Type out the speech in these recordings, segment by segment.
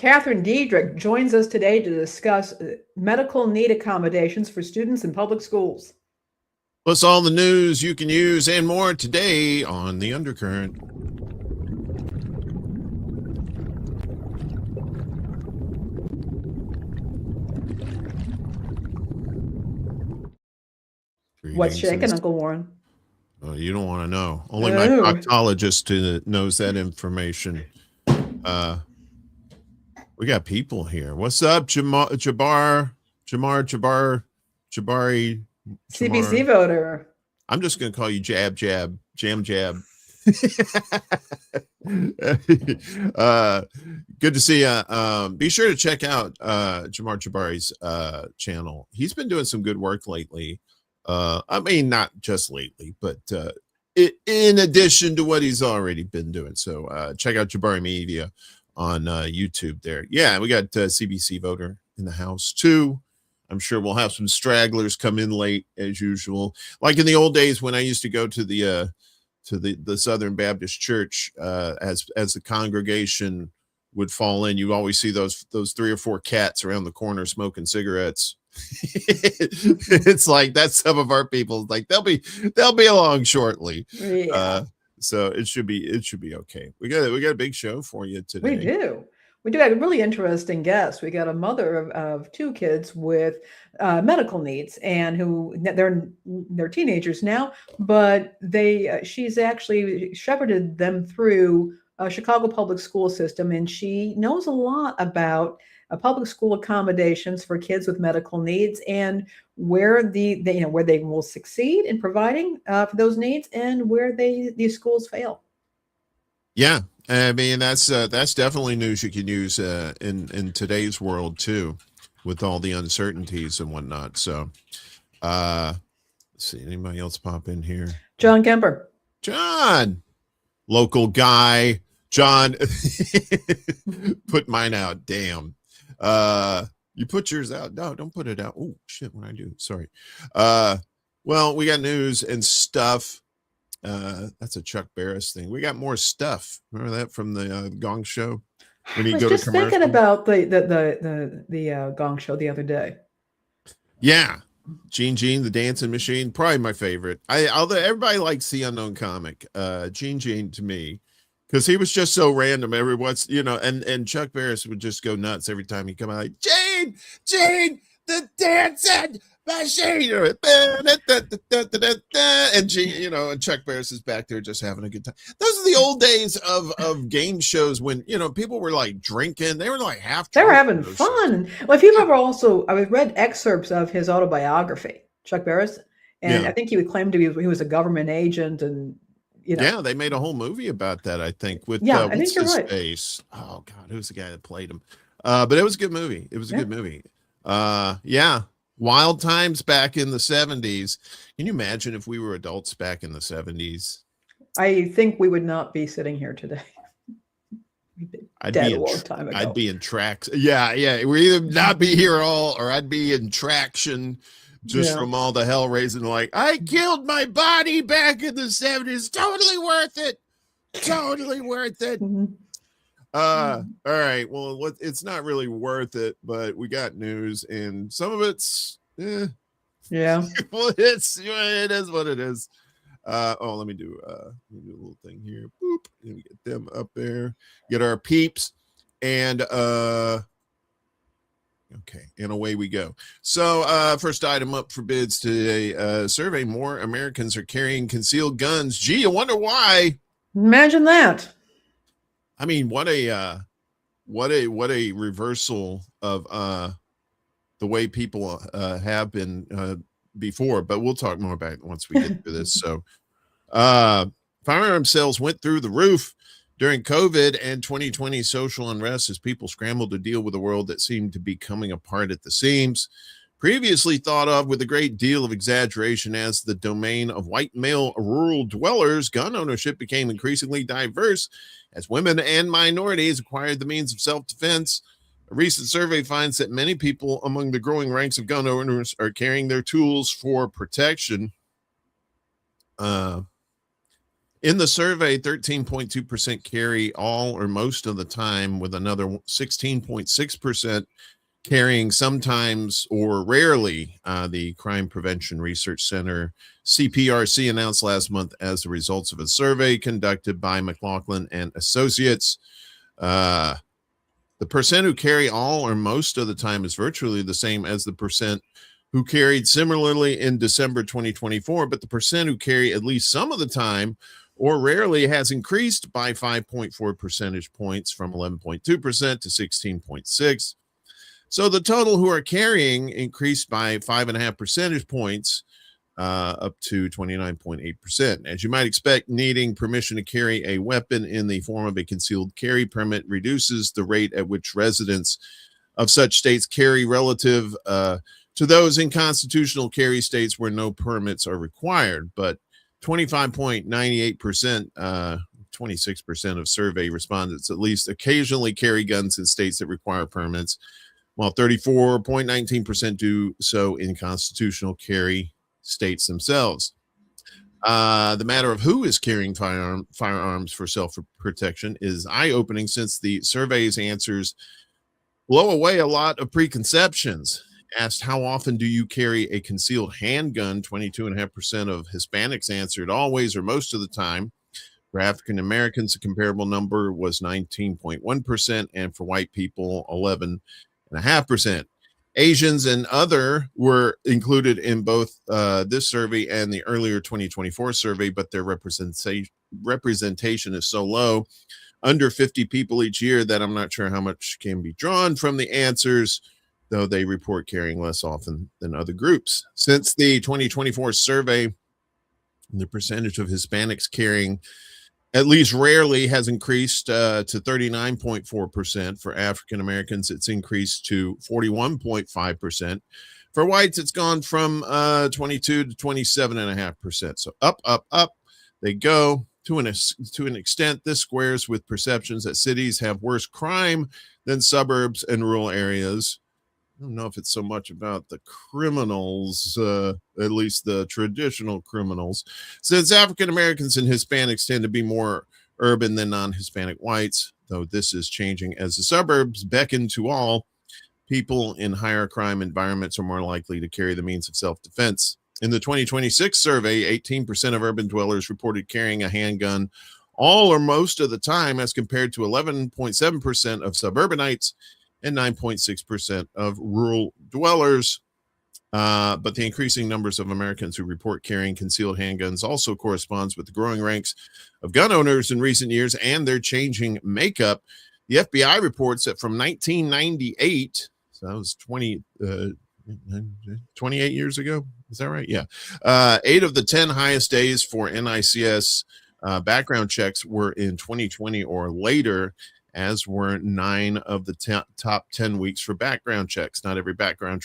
Catherine Diedrich joins us today to discuss medical need accommodations for students in public schools. Plus all the news you can use and more today on The Undercurrent. What's shaking, Uncle Warren? Oh, you don't want to know. Only my proctologist knows that information. We got people here. What's up, Jabari? CBC voter. I'm just going to call you Jam Jab. Good to see you. Be sure to check out Jamar Jabari's channel. He's been doing some good work lately. I mean, not just lately, but in addition to what he's already been doing. So check out Jabari Media on YouTube there. Yeah, we got CBC voter in the house too. I'm sure we'll have some stragglers come in late as usual. Like in the old days when I used to go to the Southern Baptist Church, as the congregation would fall in, you always see those 3 or 4 cats around the corner smoking cigarettes. It's like that's some of our people. Like they'll be along shortly. Yeah. So it should be okay. We got a big show for you today. We do have a really interesting guest. We got a mother of 2 kids with medical needs, and who they're teenagers now, but she's actually shepherded them through a Chicago public school system, and she knows a lot about public school accommodations for kids with medical needs and where where they will succeed in providing for those needs and where these schools fail. Yeah. I mean, that's definitely news you can use in today's world too, with all the uncertainties and whatnot. So let's see, anybody else pop in here? John Kemper. John, local guy. John, put mine out. Damn. You put yours out. No, don't put it out. Oh shit, what I do? Sorry. Well, we got news and stuff. That's a Chuck Barris thing. We got more stuff. Remember that from the Gong Show? When I was just thinking about the Gong Show the other day. Yeah, Gene, the dancing machine, probably my favorite. Although everybody likes the unknown comic, Gene to me, because he was just so random. Every once, and Chuck Barris would just go nuts every time he come out. Like, Gene, the dancing machine, and Gene, and Chuck Barris is back there just having a good time. Those are the old days of game shows when people were like drinking. They were like they were having fun. Well, if you've ever I read excerpts of his autobiography, Chuck Barris, and I think he would claim he was a government agent, and yeah, they made a whole movie about that. I think with I think you're right. Face. Oh God, who's the guy that played him? But it was a good movie. It was a good movie. Yeah. Wild times back in the 70s. Can you imagine if we were adults back in the 70s? I think we would not be sitting here today. I'd be a long time ago. I'd be in tracks. Yeah. We'd either not be here at all, or I'd be in traction just from all the hell raising. Like, I killed my body back in the 70s. Totally worth it. Totally worth it. All right. Well, it's not really worth it, but we got news, and some of it's yeah. Well, it is what it is. Let me do a little thing here. Boop. Let me get them up there. Get our peeps, and okay, and away we go. So first item up for bids today. Survey: more Americans are carrying concealed guns. Gee, I wonder why. Imagine that. I mean, what a reversal of the way people have been before, but we'll talk more about it once we get to this. So firearm sales went through the roof during COVID and 2020 social unrest as people scrambled to deal with a world that seemed to be coming apart at the seams. Previously thought of with a great deal of exaggeration as the domain of white male rural dwellers, gun ownership became increasingly diverse as women and minorities acquired the means of self-defense. A recent survey finds that many people among the growing ranks of gun owners are carrying their tools for protection. In the survey, 13.2% carry all or most of the time, with another 16.6% carrying sometimes or rarely. The Crime Prevention Research Center, CPRC, announced last month as the results of a survey conducted by McLaughlin and Associates. The percent who carry all or most of the time is virtually the same as the percent who carried similarly in December 2024, but the percent who carry at least some of the time or rarely has increased by 5.4 percentage points, from 11.2% to 16.6%. So the total who are carrying increased by 5.5 percentage points, up to 29.8%. As you might expect, needing permission to carry a weapon in the form of a concealed carry permit reduces the rate at which residents of such states carry relative to those in constitutional carry states where no permits are required. But 25.98%, 26% of survey respondents at least occasionally carry guns in states that require permits, while 34.19% do so in constitutional carry states themselves. The matter of who is carrying firearms for self-protection is eye-opening, since the survey's answers blow away a lot of preconceptions. Asked how often do you carry a concealed handgun, 22.5% of Hispanics answered always or most of the time. For African Americans, the comparable number was 19.1%, and for white people, 11.5%. Asians and other were included in both this survey and the earlier 2024 survey, but their representation is so low, under 50 people each year, that I'm not sure how much can be drawn from the answers, though they report carrying less often than other groups. Since the 2024 survey, the percentage of Hispanics carrying at least rarely has increased to 39.4%. For African Americans, it's increased to 41.5%. For whites, it's gone from 22 to 27.5%. So up they go. To an extent, this squares with perceptions that cities have worse crime than suburbs and rural areas. I don't know if it's so much about the criminals, at least the traditional criminals, since African Americans and Hispanics tend to be more urban than non-Hispanic whites, though this is changing as the suburbs beckon to all. People in higher crime environments are more likely to carry the means of self-defense. In the 2026 survey, 18% of urban dwellers reported carrying a handgun all or most of the time, as compared to 11.7% of suburbanites and 9.6% of rural dwellers. But the increasing numbers of Americans who report carrying concealed handguns also corresponds with the growing ranks of gun owners in recent years and their changing makeup. The FBI reports that from 1998, so that was 28 years ago. Is that right? Yeah. 8 of the 10 highest days for NICS background checks were in 2020 or later, as were 9 of the top 10 weeks for background checks. Not every background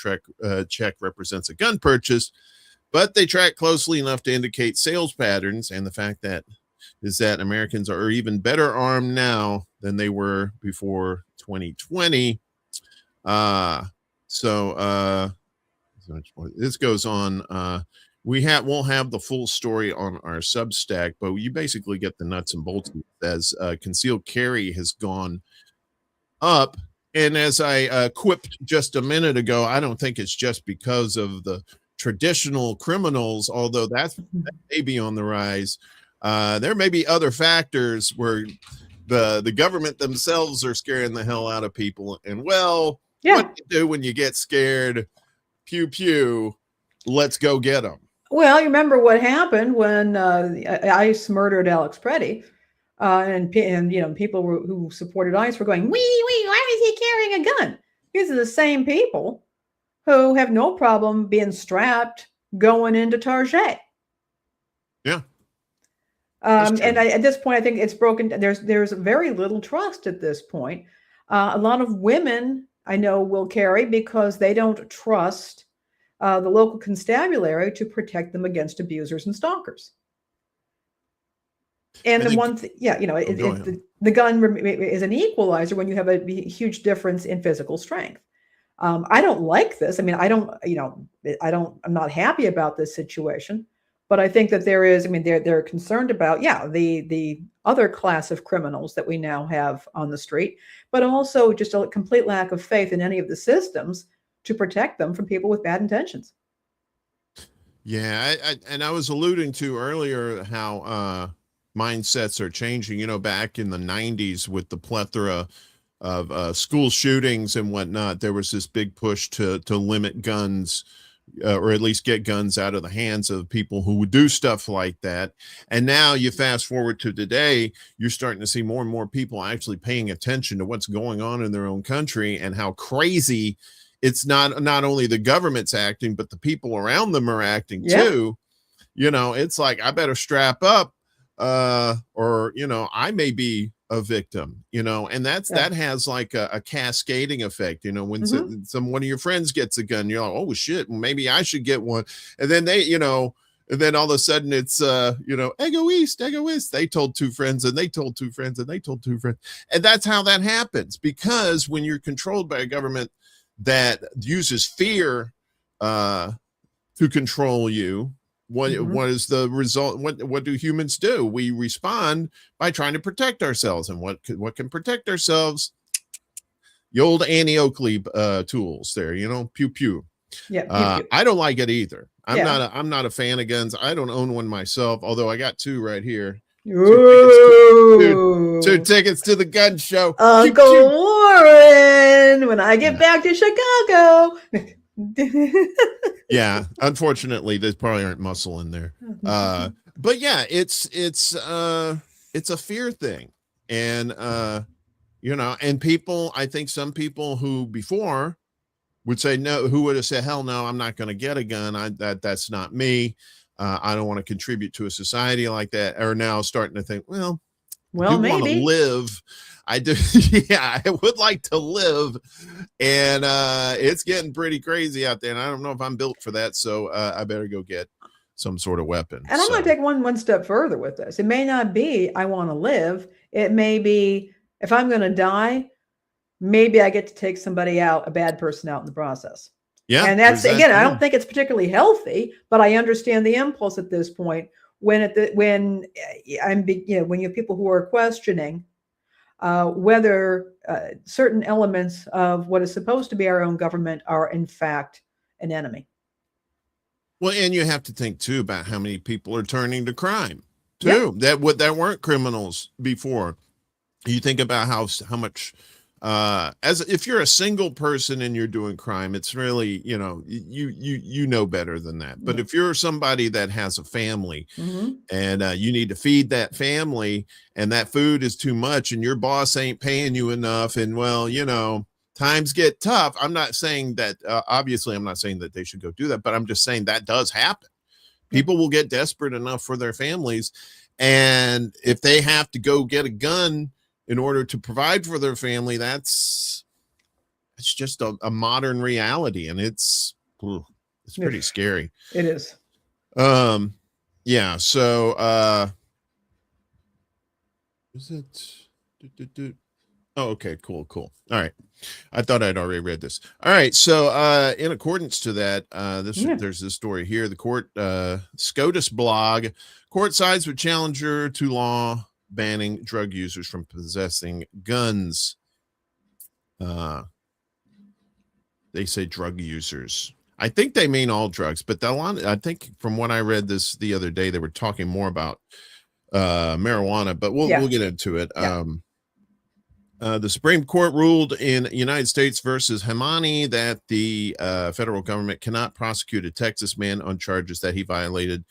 check represents a gun purchase, but they track closely enough to indicate sales patterns. And the fact that is that Americans are even better armed now than they were before 2020. This goes on. Won't have the full story on our Substack, but you basically get the nuts and bolts as concealed carry has gone up. And as I quipped just a minute ago, I don't think it's just because of the traditional criminals, although that may be on the rise. There may be other factors where the government themselves are scaring the hell out of people. And what do you do when you get scared? Pew, pew, let's go get them. Well, you remember what happened when ICE murdered Alex Preddy, and people who supported ICE were going, why is he carrying a gun? These are the same people who have no problem being strapped going into Target. Yeah. And at this point, I think it's broken. There's very little trust at this point. A lot of women I know will carry because they don't trust the local constabulary to protect them against abusers and stalkers. And the gun is an equalizer when you have a huge difference in physical strength. I don't like this. I mean, I'm not happy about this situation, But I think that there is, I mean, they're concerned about, yeah, the other class of criminals that we now have on the street, but also just a complete lack of faith in any of the systems to protect them from people with bad intentions. Yeah, and I was alluding to earlier how mindsets are changing. Back in the 90s with the plethora of school shootings and whatnot, there was this big push to limit guns, or at least get guns out of the hands of people who would do stuff like that. And now you fast forward to today, you're starting to see more and more people actually paying attention to what's going on in their own country and how crazy it's not only the government's acting, but the people around them are acting too. It's like, I better strap up, or I may be a victim, and that has like a cascading effect. When one of your friends gets a gun, you're like, oh shit, maybe I should get one. And then and then all of a sudden it's egoist. They told two friends and they told two friends and they told two friends. And that's how that happens, because when you're controlled by a government that uses fear to control you, what is the result? What do humans do? We respond by trying to protect ourselves. And what can protect ourselves? The old Annie Oakley tools there, pew pew. Yeah, pew, pew. I don't like it either. I'm not a fan of guns. I don't own one myself, although I got two right here. Two tickets to the gun show. Uncle Warren, when I get back to Chicago. Yeah, unfortunately, there probably aren't muscle in there. But yeah, it's a fear thing. And and people, I think some people who before would say no, who would have said, hell no, I'm not going to get a gun. That's not me. I don't want to contribute to a society like that. Are now starting to think, well, maybe want to live. I do. Yeah, I would like to live. And it's getting pretty crazy out there. And I don't know if I'm built for that. So I better go get some sort of weapon. And I'm going to take one step further with this. It may not be, I want to live. It may be, if I'm going to die, maybe I get to take somebody out, a bad person out in the process. Yeah. And that's, again, I don't think it's particularly healthy, but I understand the impulse at this point when you have people who are questioning whether certain elements of what is supposed to be our own government are in fact an enemy. Well, and you have to think too about how many people are turning to crime too, that weren't criminals before. You think about how much, as if you're a single person and you're doing crime, it's really, you know better than that. But if you're somebody that has a family and you need to feed that family, and that food is too much and your boss ain't paying you enough, and times get tough. I'm not saying that, obviously I'm not saying that they should go do that, but I'm just saying that does happen. People will get desperate enough for their families. And if they have to go get a gun in order to provide for their family, it's just a modern reality, and it's pretty scary. It is. Yeah. So, is it? Oh, okay, cool. All right. I thought I'd already read this. All right. So, in accordance to that, there's this story here. The court, SCOTUS blog, court sides with challenger to law banning drug users from possessing guns. They say drug users. I think they mean all drugs, but I think from what I read the other day, they were talking more about marijuana, but we'll get into it. Yeah. The Supreme Court ruled in United States versus Hamani that the federal government cannot prosecute a Texas man on charges that he violated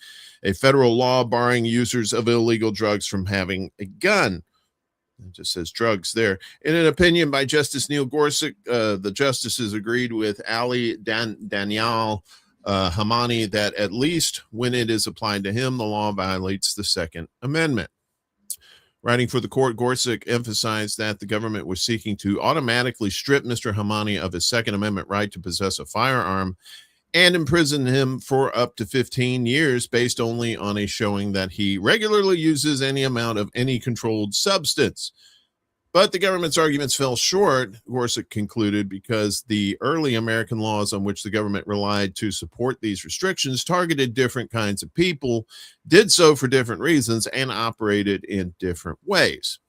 a federal law barring users of illegal drugs from having a gun. It just says drugs there. In an opinion by Justice Neil Gorsuch, the justices agreed with Ali Daniel Hamani that at least when it is applied to him, the law violates the Second Amendment. Writing for the court, Gorsuch emphasized that the government was seeking to automatically strip Mr. Hamani of his Second Amendment right to possess a firearm and imprison him for up to 15 years based only on a showing that he regularly uses any amount of any controlled substance. But the government's arguments fell short, Gorsuch concluded, because the early American laws on which the government relied to support these restrictions targeted different kinds of people, did so for different reasons, and operated in different ways.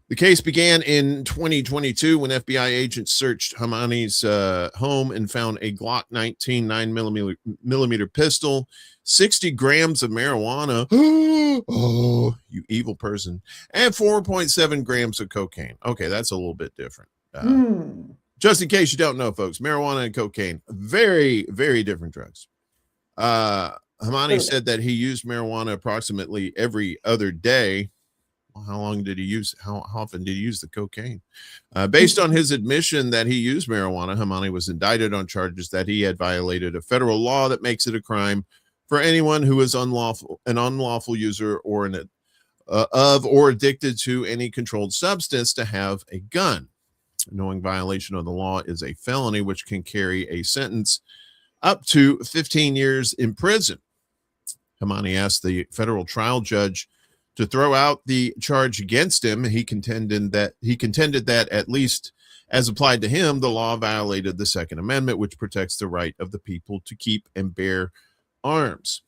The case began in 2022 when FBI agents searched Hamani's home and found a Glock 19 9mm pistol, 60 grams of marijuana, oh, you evil person, and 4.7 grams of cocaine. Okay, that's a little bit different. Just in case you don't know, folks, marijuana and cocaine, very, very different drugs. Hamani said that he used marijuana approximately every other day. How long did he use? How often did he use the cocaine? Based on his admission that he used marijuana, Hamani was indicted on charges that he had violated a federal law that makes it a crime for anyone who is an unlawful user or or addicted to any controlled substance to have a gun. Knowing violation of the law is a felony, which can carry a sentence up to 15 years in prison. Hamani asked the federal trial judge to throw out the charge against him. He contended that at least as applied to him, the law violated the Second Amendment, which protects the right of the people to keep and bear arms.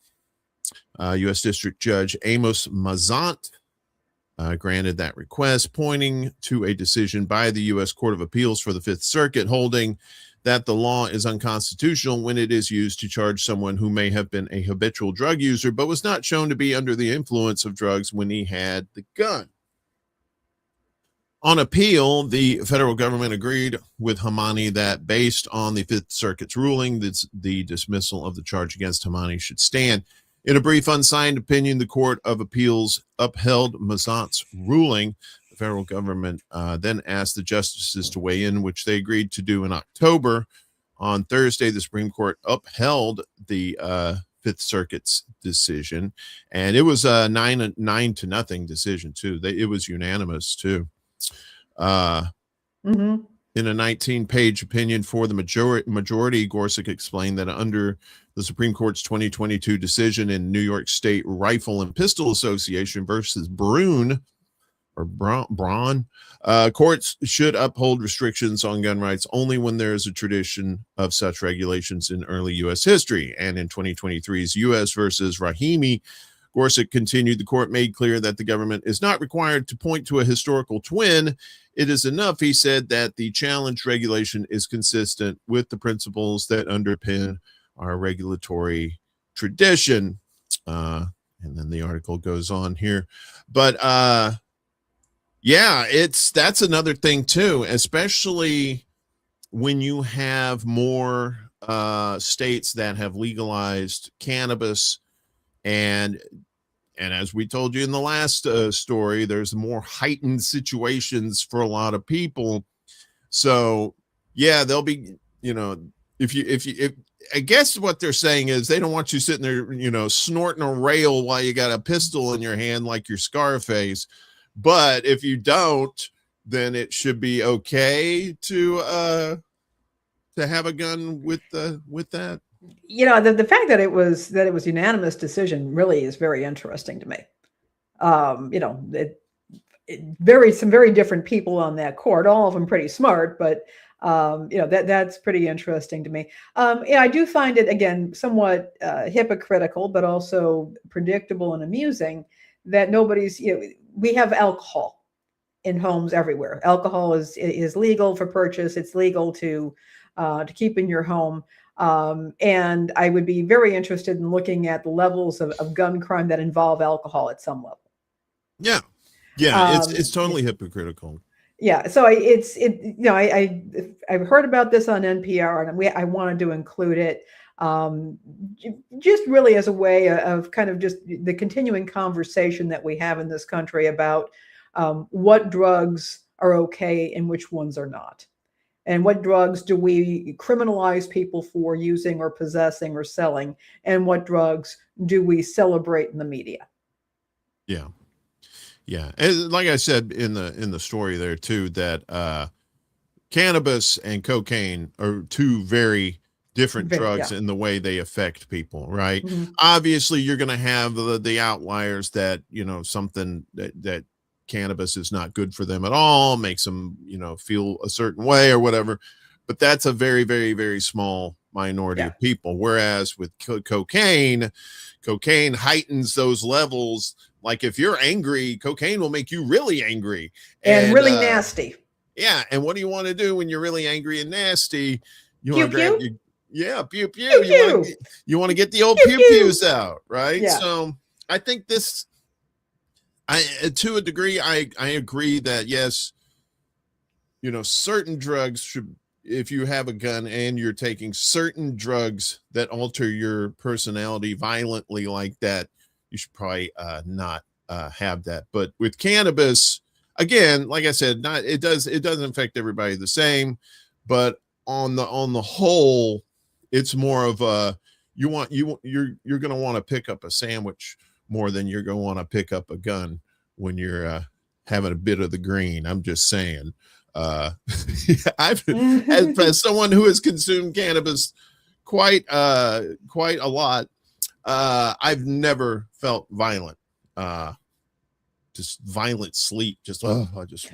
U.S. District Judge Amos Mazant granted that request, pointing to a decision by the U.S. Court of Appeals for the Fifth Circuit holding that the law is unconstitutional when it is used to charge someone who may have been a habitual drug user but was not shown to be under the influence of drugs when he had the gun. On appeal, the federal government agreed with Hamani that based on the Fifth Circuit's ruling, the dismissal of the charge against Hamani should stand. In a brief unsigned opinion, the Court of Appeals upheld Mazant's ruling. The federal government then asked the justices to weigh in, which they agreed to do in October. On Thursday, the Supreme Court upheld the Fifth Circuit's decision, and it was a 9-0 decision too. It was unanimous too. In a 19-page opinion for the majority, Gorsuch explained that under the Supreme Court's 2022 decision in New York State Rifle and Pistol Association versus Braun, courts should uphold restrictions on gun rights only when there is a tradition of such regulations in early U.S. history. And in 2023's U.S. versus Rahimi, Gorsuch continued, the court made clear that the government is not required to point to a historical twin. It is enough, he said, that the challenge regulation is consistent with the principles that underpin our regulatory tradition. And then the article goes on here. But yeah, that's another thing too, especially when you have more states that have legalized cannabis, and as we told you in the last story, there's more heightened situations for a lot of people. So yeah, they'll be, if I guess what they're saying is they don't want you sitting there, snorting a rail while you got a pistol in your hand like you're Scarface. But if you don't, then it should be okay to have a gun with that. The fact that it was unanimous decision really is very interesting to me. Some very different people on that court, all of them pretty smart, but that's pretty interesting to me. I do find it, again, somewhat hypocritical, but also predictable and amusing that nobody's, we have alcohol in homes everywhere. Alcohol is legal for purchase. It's legal to keep in your home. And I would be very interested in looking at the levels of gun crime that involve alcohol at some level. Yeah. It's totally hypocritical. Yeah. So I've heard about this on NPR, and I wanted to include it. Just really as a way of kind of just the continuing conversation that we have in this country about what drugs are okay and which ones are not. And what drugs do we criminalize people for using or possessing or selling? And what drugs do we celebrate in the media? Yeah. Yeah. And like I said in the story there too, that cannabis and cocaine are two very different drugs in the way they affect people, right? Obviously, you're going to have the outliers that, something that cannabis is not good for them at all, makes them, feel a certain way or whatever. But that's a very, very, very small minority of people. Whereas with cocaine heightens those levels. Like if you're angry, cocaine will make you really angry and really nasty. Yeah. And what do you want to do when you're really angry and nasty? You pew, want to grab pew? Pew, pew. Pew, you want to get the old pew, pews out, right? Yeah. So I think to a degree, I agree that yes, certain drugs should, if you have a gun and you're taking certain drugs that alter your personality violently like that, you should probably not have that. But with cannabis, again, like I said, it doesn't affect everybody the same, but on the whole, it's more of a you're going to want to pick up a sandwich more than you're going to want to pick up a gun when you're having a bit of the green. I'm just saying. I've as someone who has consumed cannabis quite a lot, I've never felt violent. Just violent sleep.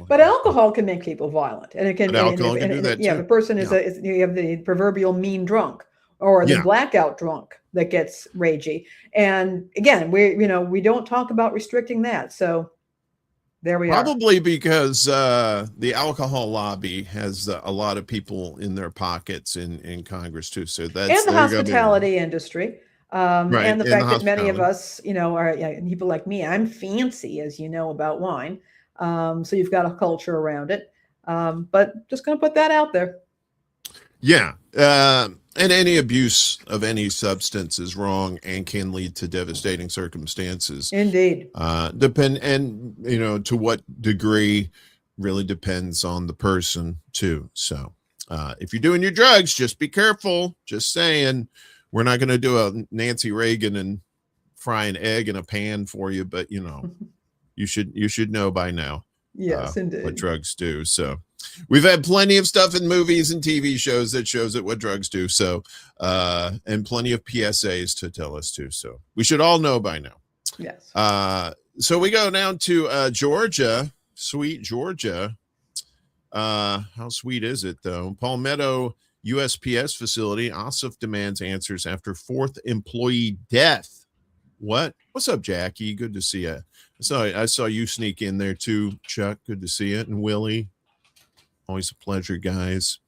But alcohol can make people violent, and it can. Alcohol can do that too. Yeah, the person is you have the proverbial mean drunk or the blackout drunk that gets ragey. And again, we don't talk about restricting that. So there we are. Probably because the alcohol lobby has a lot of people in their pockets in Congress too. So that's and the hospitality industry. Right. And the fact that many of us, are people like me. I'm fancy, as you know, about wine. So you've got a culture around it. But just going to put that out there. Yeah. And any abuse of any substance is wrong and can lead to devastating circumstances. Indeed. To what degree really depends on the person too. So if you're doing your drugs, just be careful. Just saying. We're not going to do a Nancy Reagan and fry an egg in a pan for you, but you should know by now. Yes, indeed. What drugs do. So we've had plenty of stuff in movies and TV shows that shows what drugs do. So and plenty of PSAs to tell us too. So we should all know by now. Yes. So we go down to Georgia, sweet Georgia. How sweet is it though? Palmetto USPS facility, OSIF demands answers after fourth employee death. What's up, Jackie? Good to see you. I saw you sneak in there too, Chuck. Good to see you. And Willie. Always a pleasure, guys.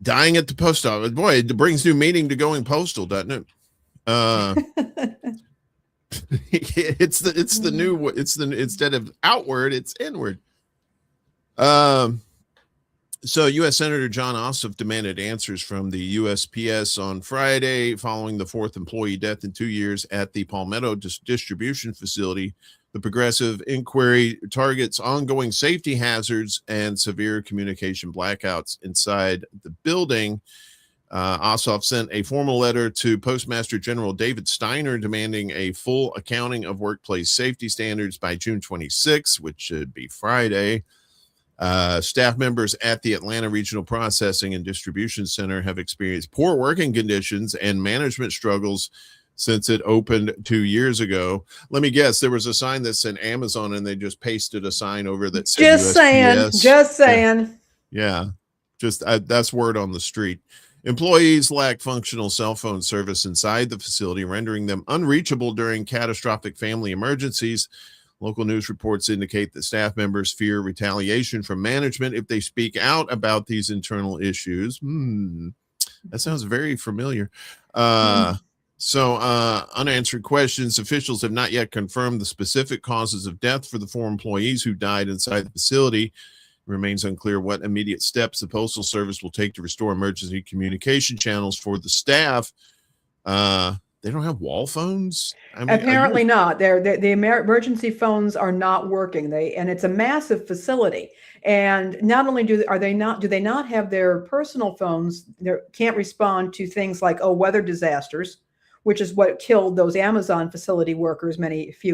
Dying at the post office. Boy, it brings new meaning to going postal, doesn't it? Instead of outward, it's inward. So U.S. Senator John Ossoff demanded answers from the USPS on Friday following the fourth employee death in 2 years at the Palmetto distribution facility. The progressive inquiry targets ongoing safety hazards and severe communication blackouts inside the building. Ossoff sent a formal letter to Postmaster General David Steiner demanding a full accounting of workplace safety standards by June 26, which should be Friday. Staff members at the Atlanta Regional Processing and Distribution Center have experienced poor working conditions and management struggles since it opened 2 years ago. Let me guess, there was a sign that said Amazon and they just pasted a sign over that said USPS. Just saying. Yeah. That's word on the street. Employees lack functional cell phone service inside the facility, rendering them unreachable during catastrophic family emergencies. Local news reports indicate that staff members fear retaliation from management if they speak out about these internal issues. That sounds very familiar. So unanswered questions. Officials have not yet confirmed the specific causes of death for the 4 employees who died inside the facility. It remains unclear what immediate steps the Postal Service will take to restore emergency communication channels for the staff. They don't have wall phones? Apparently not. The emergency phones are not working. And it's a massive facility. And not only do they not have their personal phones, they can't respond to things like weather disasters, which is what killed those Amazon facility workers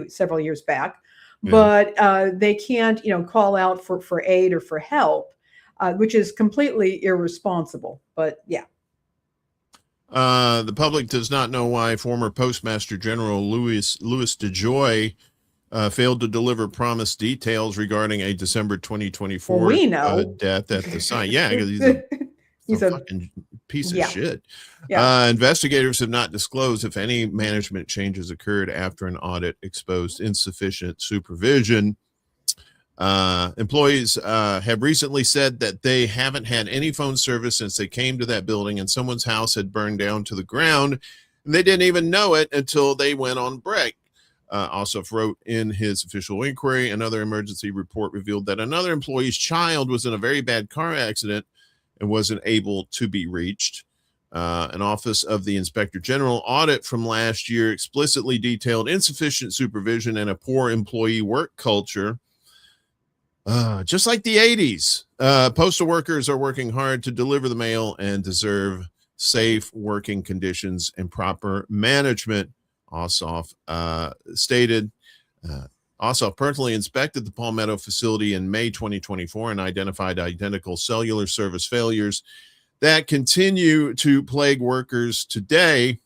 several years back. Yeah. But they can't call out for aid or for help, which is completely irresponsible. But yeah. The public does not know why former Postmaster General Louis DeJoy failed to deliver promised details regarding a December 2024 Well, we know. death at the site. Yeah, because he's a He's a fucking piece of yeah. shit. Yeah. Investigators have not disclosed if any management changes occurred after an audit exposed insufficient supervision. Employees have recently said that they haven't had any phone service since they came to that building, and someone's house had burned down to the ground, and they didn't even know it until they went on break. Ossoff wrote in his official inquiry, another emergency report revealed that another employee's child was in a very bad car accident and wasn't able to be reached. An Office of the Inspector General audit from last year explicitly detailed insufficient supervision and a poor employee work culture. Just like the 80s, postal workers are working hard to deliver the mail and deserve safe working conditions and proper management, Ossoff stated. Ossoff personally inspected the Palmetto facility in May 2024 and identified identical cellular service failures that continue to plague workers today.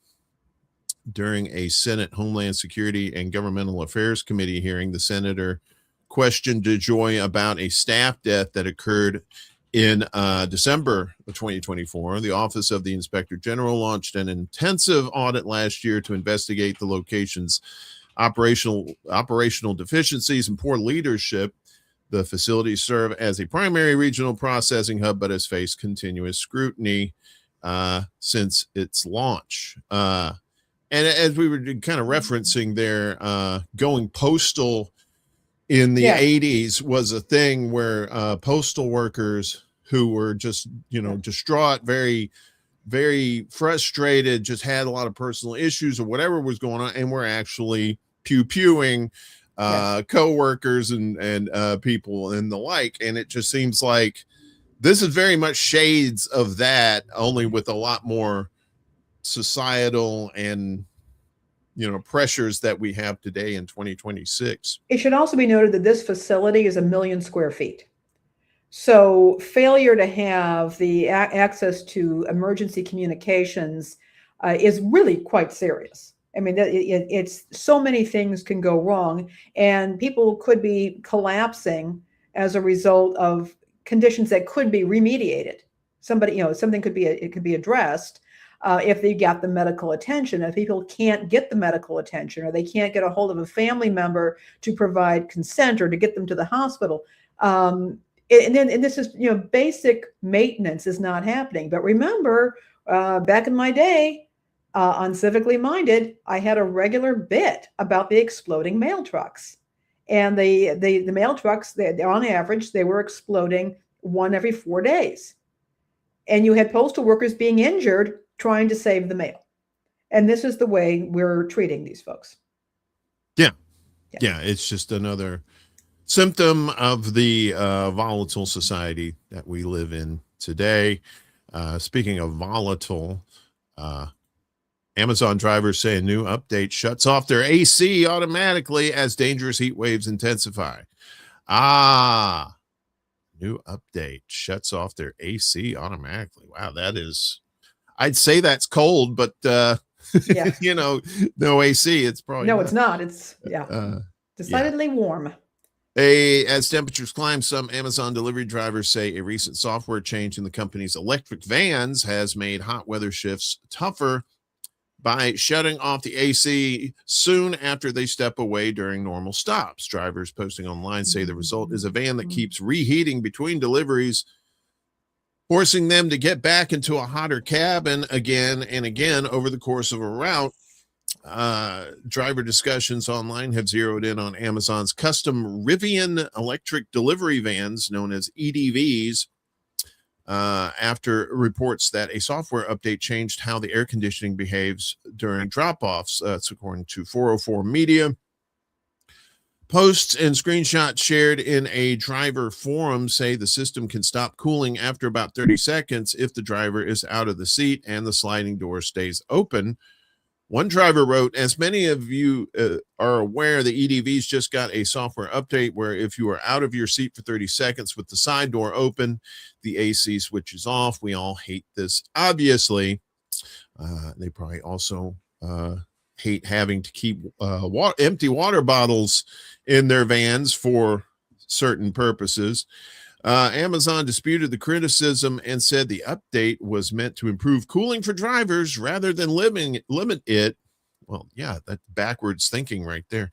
During a Senate Homeland Security and Governmental Affairs Committee hearing, the senator questioned DeJoy about a staff death that occurred in December of 2024. The Office of the Inspector General launched an intensive audit last year to investigate the location's operational deficiencies and poor leadership. The facilities serve as a primary regional processing hub, but has faced continuous scrutiny since its launch. And as we were kind of referencing there, going postal in the 80s was a thing where postal workers who were just, distraught, very, very frustrated, just had a lot of personal issues or whatever was going on, and were actually pew-pewing co-workers and people and the like. And it just seems like this is very much shades of that, only with a lot more societal and pressures that we have today in 2026. It should also be noted that this facility is 1 million square feet. So failure to have the access to emergency communications is really quite serious. I mean, it's so many things can go wrong, and people could be collapsing as a result of conditions that could be remediated. Something could be addressed if they got the medical attention. If people can't get the medical attention, or they can't get a hold of a family member to provide consent or to get them to the hospital, and this is, basic maintenance is not happening. But remember, back in my day, on Civically Minded, I had a regular bit about the exploding mail trucks. And the mail trucks, on average, they were exploding one every 4 days. And you had postal workers being injured trying to save the mail. And this is the way we're treating these folks. Yeah, it's just another symptom of the volatile society that we live in today. Speaking of volatile, Amazon drivers say a new update shuts off their AC automatically as dangerous heat waves intensify. New update shuts off their AC automatically. Wow, that is, I'd say that's cold, but no AC. It's probably it's not. It's decidedly warm. As temperatures climb, some Amazon delivery drivers say a recent software change in the company's electric vans has made hot weather shifts tougher by shutting off the AC soon after they step away during normal stops. Drivers posting online say the result is a van that keeps reheating between deliveries, forcing them to get back into a hotter cabin again and again over the course of a route. Driver discussions online have zeroed in on Amazon's custom Rivian electric delivery vans, known as EDVs, after reports that a software update changed how the air conditioning behaves during drop-offs. That's according to 404 Media. Posts and screenshots shared in a driver forum say the system can stop cooling after about 30 seconds if the driver is out of the seat and the sliding door stays open. One driver wrote, as many of you are aware, the EDVs just got a software update where if you are out of your seat for 30 seconds with the side door open, the AC switches off. We all hate this, obviously. They probably also hate having to keep empty water bottles in their vans for certain purposes. Amazon disputed the criticism and said the update was meant to improve cooling for drivers rather than limit it. Well, yeah, that's backwards thinking right there.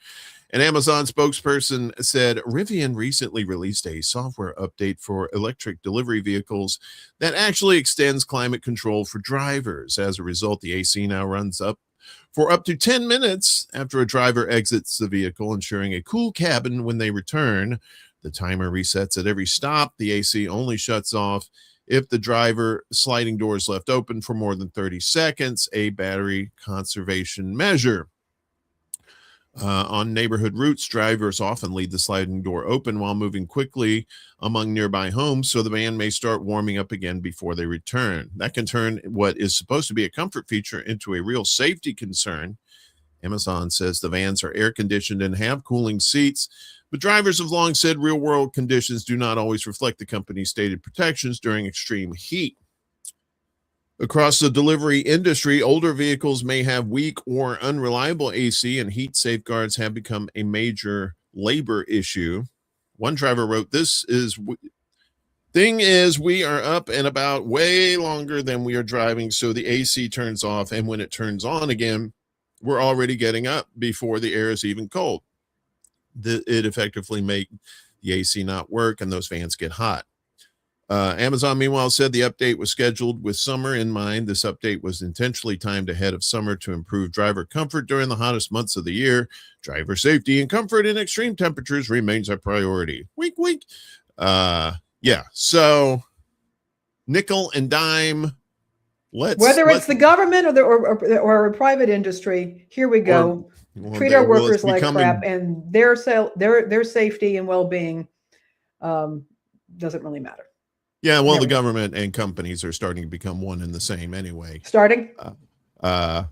An Amazon spokesperson said Rivian recently released a software update for electric delivery vehicles that actually extends climate control for drivers. As a result, the AC now runs for up to 10 minutes after a driver exits the vehicle, ensuring a cool cabin when they return. The timer resets at every stop. The AC only shuts off if the driver sliding door is left open for more than 30 seconds, a battery conservation measure. On neighborhood routes, drivers often leave the sliding door open while moving quickly among nearby homes, so the van may start warming up again before they return. That can turn what is supposed to be a comfort feature into a real safety concern. Amazon says the vans are air conditioned and have cooling seats, but drivers have long said real world conditions do not always reflect the company's stated protections during extreme heat. Across the delivery industry, older vehicles may have weak or unreliable AC, and heat safeguards have become a major labor issue. One driver wrote, Thing is, we are up and about way longer than we are driving, so the AC turns off, and when it turns on again, we're already getting up before the air is even cold. It effectively makes the AC not work, and those fans get hot. Amazon, meanwhile, said the update was scheduled with summer in mind. This update was intentionally timed ahead of summer to improve driver comfort during the hottest months of the year. Driver safety and comfort in extreme temperatures remains our priority. Wink, wink. Yeah, so nickel and dime. Whether it's the government or a private industry, here we go. Treat our workers like crap, and their safety and well-being doesn't really matter. Yeah, well, the government and companies are starting to become one and the same anyway. Starting? Without,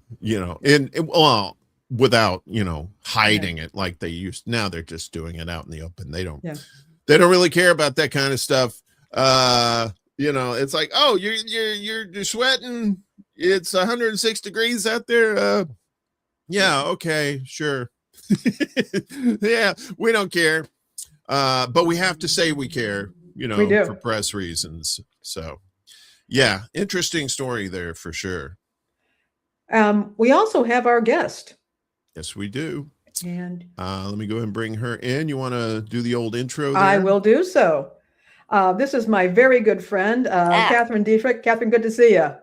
hiding it like they used. Now they're just doing it out in the open. They don't really care about that kind of stuff. It's like, oh, you're sweating. It's 106 degrees out there. Yeah, okay, sure. Yeah, we don't care. But we have to say we care. For press reasons. So, yeah, interesting story there for sure. We also have our guest. Yes, we do. And let me go ahead and bring her in. You want to do the old intro there? I will do so. This is my very good friend, Catherine Diedrich. Catherine, good to see you.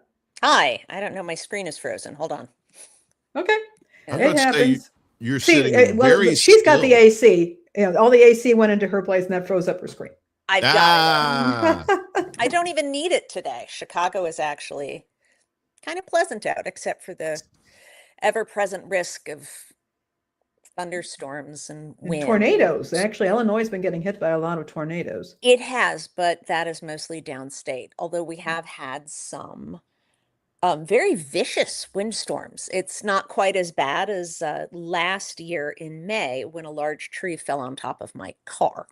Hi. I don't know. My screen is frozen. Hold on. Okay. It happens. You're sitting very she's got still. the AC. All the AC went into her place, and that froze up her screen. I've got it. I don't even need it today. Chicago is actually kind of pleasant out, except for the ever-present risk of thunderstorms and wind. Tornadoes. Actually, Illinois has been getting hit by a lot of tornadoes. It has, but that is mostly downstate, although we have had some very vicious windstorms. It's not quite as bad as last year in May when a large tree fell on top of my car.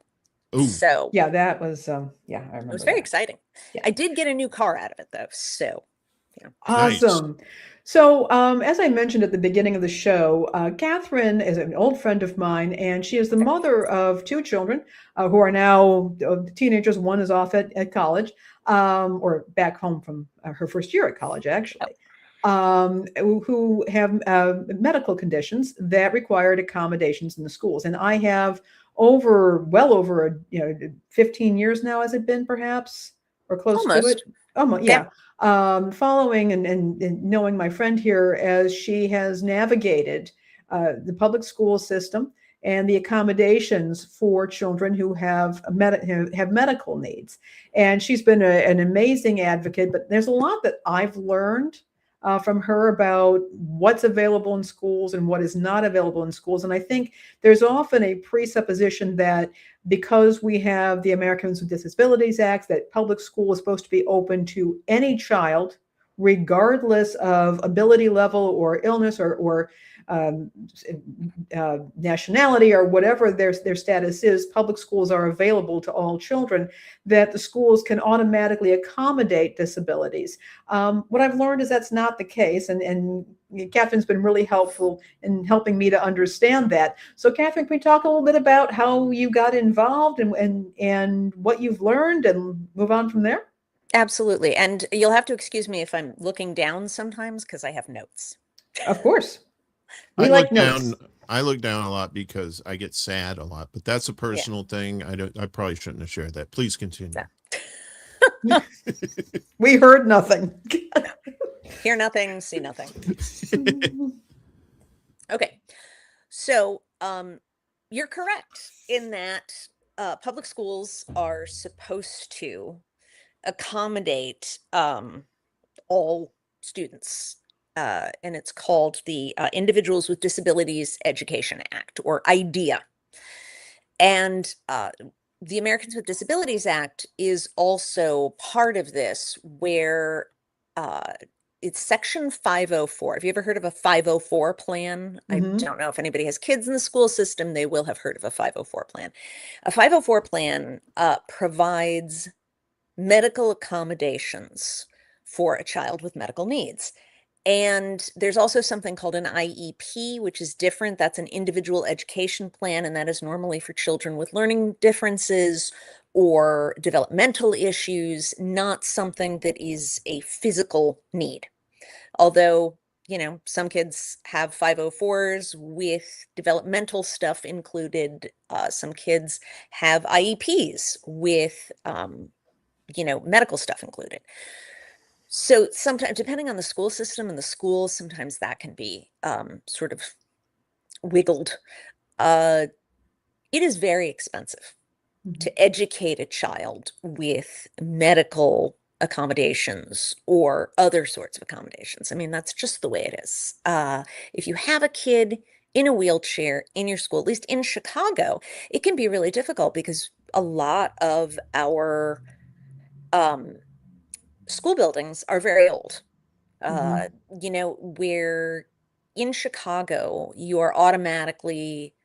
Ooh. So yeah, that was I remember. It was very exciting. Yeah. I did get a new car out of it though. So awesome. Nice. So as I mentioned at the beginning of the show, Catherine is an old friend of mine, and she is the mother of two children who are now teenagers. One is off at college, or back home from her first year at college, actually. Who have medical conditions that required accommodations in the schools. And I have well over 15 years now, has it been perhaps, or close to it? Almost, yeah. Following and knowing my friend here as she has navigated the public school system and the accommodations for children who have medical needs. And she's been an amazing advocate, but there's a lot that I've learned from her about what's available in schools and what is not available in schools. And I think there's often a presupposition that because we have the Americans with Disabilities Act, that public school is supposed to be open to any child, regardless of ability level or illness or nationality or whatever their status is. Public schools are available to all children, that the schools can automatically accommodate disabilities. What I've learned is that's not the case. And Catherine's been really helpful in helping me to understand that. So Catherine, can we talk a little bit about how you got involved and what you've learned and move on from there? Absolutely. And you'll have to excuse me if I'm looking down sometimes because I have notes. Of course. We I like look notes. down. I look down a lot because I get sad a lot, but that's a personal thing. I probably shouldn't have shared that. Please continue. Yeah. We heard nothing. Hear nothing, see nothing. Okay. So you're correct in that public schools are supposed to accommodate all students. And it's called the Individuals with Disabilities Education Act, or IDEA. And the Americans with Disabilities Act is also part of this, where it's Section 504. Have you ever heard of a 504 plan? I don't know if anybody has kids in the school system, they will have heard of a 504 plan. A 504 plan provides medical accommodations for a child with medical needs. And there's also something called an IEP, which is different. That's an individual education plan, and that is normally for children with learning differences or developmental issues, not something that is a physical need. Although, you know, some kids have 504s with developmental stuff included. Some kids have IEPs with, you know, medical stuff included. So sometimes, depending on the school system and the school, sometimes that can be sort of wiggled. It is very expensive to educate a child with medical accommodations or other sorts of accommodations. I mean, that's just the way it is. If you have a kid in a wheelchair in your school, at least in Chicago, it can be really difficult because a lot of our school buildings are very old. You know, where in Chicago, you are automatically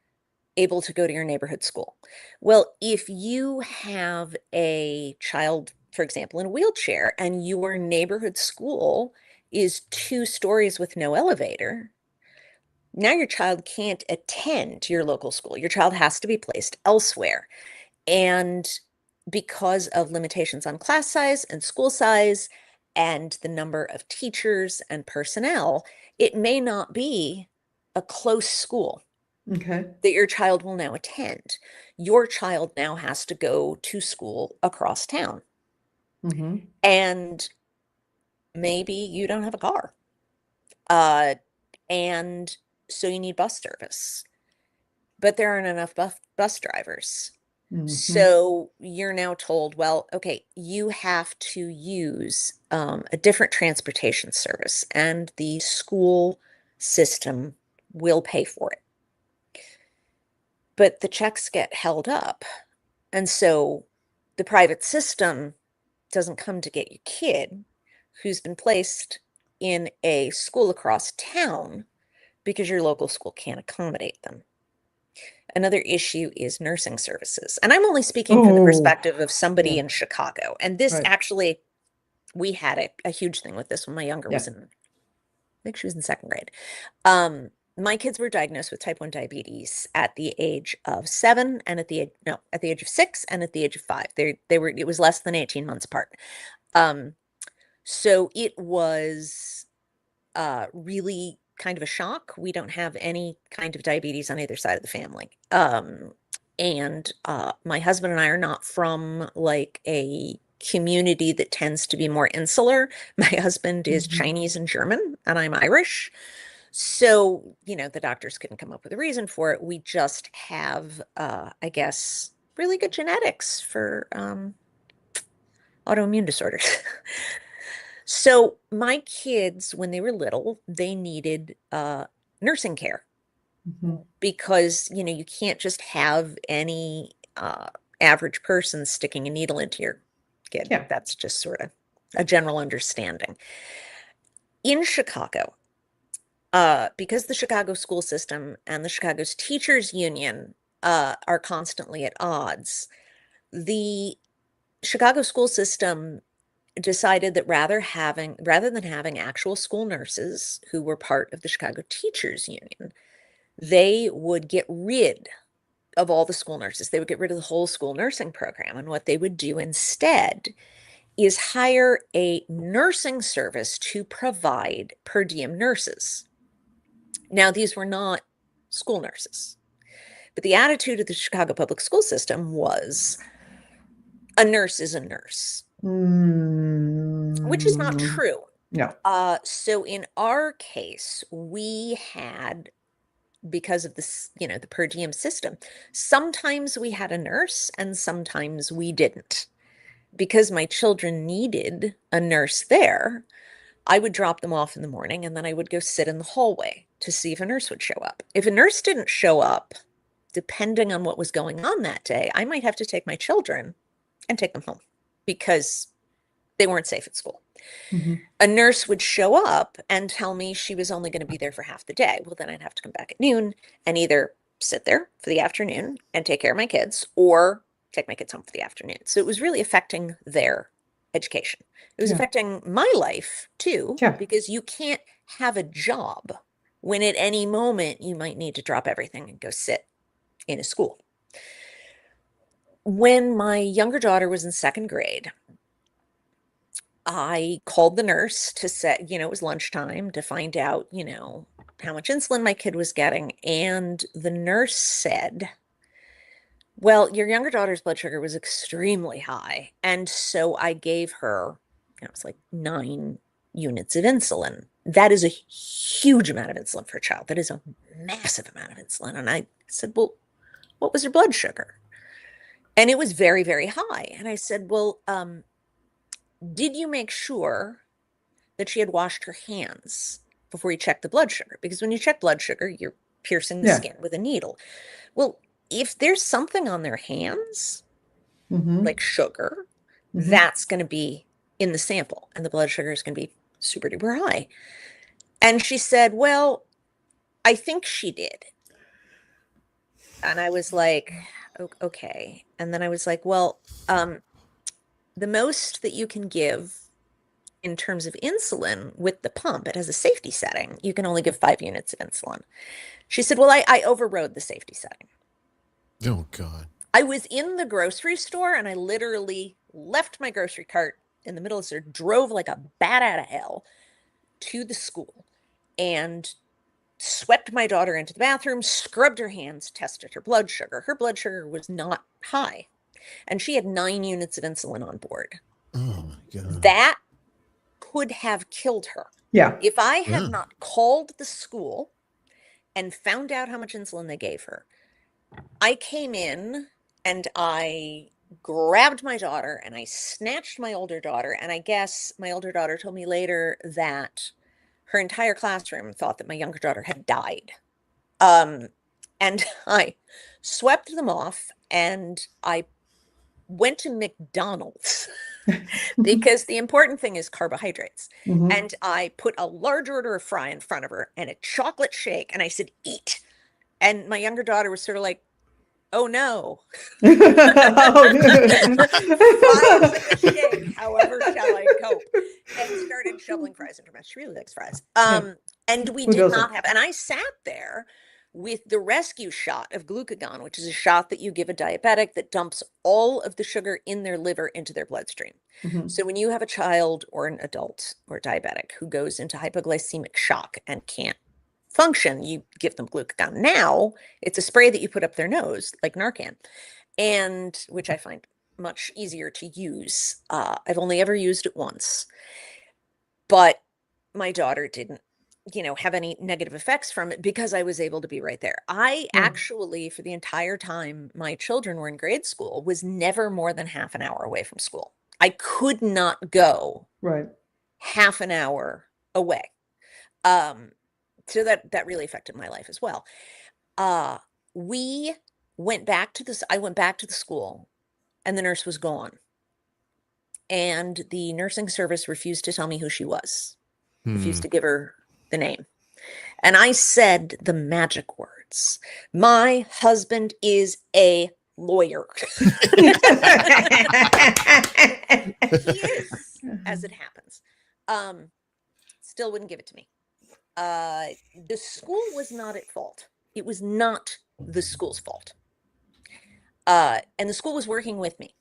able to go to your neighborhood school. Well, if you have a child, for example, in a wheelchair, and your neighborhood school is 2 stories with no elevator, now your child can't attend your local school. Your child has to be placed elsewhere. And because of limitations on class size and school size and the number of teachers and personnel, it may not be a close school Okay. that your child will now attend. Your child now has to go to school across town. And maybe you don't have a car. And so you need bus service. But there aren't enough bus drivers. So you're now told, well, okay, you have to use a different transportation service, and the school system will pay for it. But the checks get held up. And so the private system doesn't come to get your kid who's been placed in a school across town because your local school can't accommodate them. Another issue is nursing services. And I'm only speaking from the perspective of somebody in Chicago. And this actually, we had a huge thing with this when my younger was in, I think she was in 2nd grade. My kids were diagnosed with type 1 diabetes at the age of 7 and at the age of 6 and at the age of 5. It was less than 18 months apart. So it was really kind of a shock. We don't have any kind of diabetes on either side of the family. And my husband and I are not from like a community that tends to be more insular. My husband is Chinese and German, and I'm Irish. So, you know, the doctors couldn't come up with a reason for it. We just have, I guess, really good genetics for autoimmune disorders. So my kids, when they were little, they needed nursing care because, you know, you can't just have any average person sticking a needle into your kid. That's just sort of a general understanding. In Chicago, because the Chicago school system and the Chicago's teachers union are constantly at odds, the Chicago school system decided that rather than having actual school nurses who were part of the Chicago Teachers Union, they would get rid of all the school nurses. They would get rid of the whole school nursing program. And what they would do instead is hire a nursing service to provide per diem nurses. Now, these were not school nurses, but the attitude of the Chicago public school system was a nurse is a nurse, which is not true. No. So in our case, we had, because of this, the per diem system, sometimes we had a nurse and sometimes we didn't. Because my children needed a nurse there, I would drop them off in the morning and then I would go sit in the hallway to see if a nurse would show up. If a nurse didn't show up, depending on what was going on that day, I might have to take my children and take them home because they weren't safe at school. Mm-hmm. A nurse would show up and tell me she was only going to be there for half the day. Well, then I'd have to come back at noon and either sit there for the afternoon and take care of my kids or take my kids home for the afternoon. So it was really affecting their education. It was affecting my life too, because you can't have a job when at any moment you might need to drop everything and go sit in a school. When my younger daughter was in second grade, I called the nurse to say, it was lunchtime, to find out, how much insulin my kid was getting. And the nurse said, well, your younger daughter's blood sugar was extremely high. And so I gave her, it was like 9 units of insulin. That is a huge amount of insulin for a child. That is a massive amount of insulin. And I said, well, what was her blood sugar? And it was very, very high. And I said, well, did you make sure that she had washed her hands before you checked the blood sugar? Because when you check blood sugar, you're piercing the skin with a needle. Well, if there's something on their hands, like sugar, that's going to be in the sample and the blood sugar is going to be super duper high. And she said, well, I think she did. And I was like, okay. And then I was like, well, the most that you can give in terms of insulin with the pump, it has a safety setting. You can only give 5 units of insulin. She said, well, I overrode the safety setting. Oh, God. I was in the grocery store and I literally left my grocery cart in the middle of the store, drove like a bat out of hell to the school and swept my daughter into the bathroom, scrubbed her hands, tested her blood sugar. Her blood sugar was not high. And she had 9 units of insulin on board. Oh, my God. That could have killed her. Yeah. If I had not called the school and found out how much insulin they gave her, I came in and I grabbed my daughter and I snatched my older daughter. And I guess my older daughter told me later that her entire classroom thought that my younger daughter had died. And I swept them off and I went to McDonald's because the important thing is carbohydrates. And I put a large order of fry in front of her and a chocolate shake. And I said, eat. And my younger daughter was sort of like, oh no. Shake, however shall I cope? And started shoveling fries into her mouth. She really likes fries. And we did not have, and I sat there with the rescue shot of glucagon, which is a shot that you give a diabetic that dumps all of the sugar in their liver into their bloodstream. So when you have a child or an adult or diabetic who goes into hypoglycemic shock and can't function, you give them glucagon. Now it's a spray that you put up their nose like Narcan, and which I find much easier to use. I've only ever used it once, but my daughter didn't, have any negative effects from it because I was able to be right there. I actually, for the entire time my children were in grade school, was never more than half an hour away from school. I could not go half an hour away. So that really affected my life as well. We went back to this. I went back to the school and the nurse was gone. And the nursing service refused to tell me who she was, refused to give her the name. And I said the magic words. My husband is a lawyer. He is, as it happens. Still wouldn't give it to me. The school was not at fault. It was not the school's fault. And the school was working with me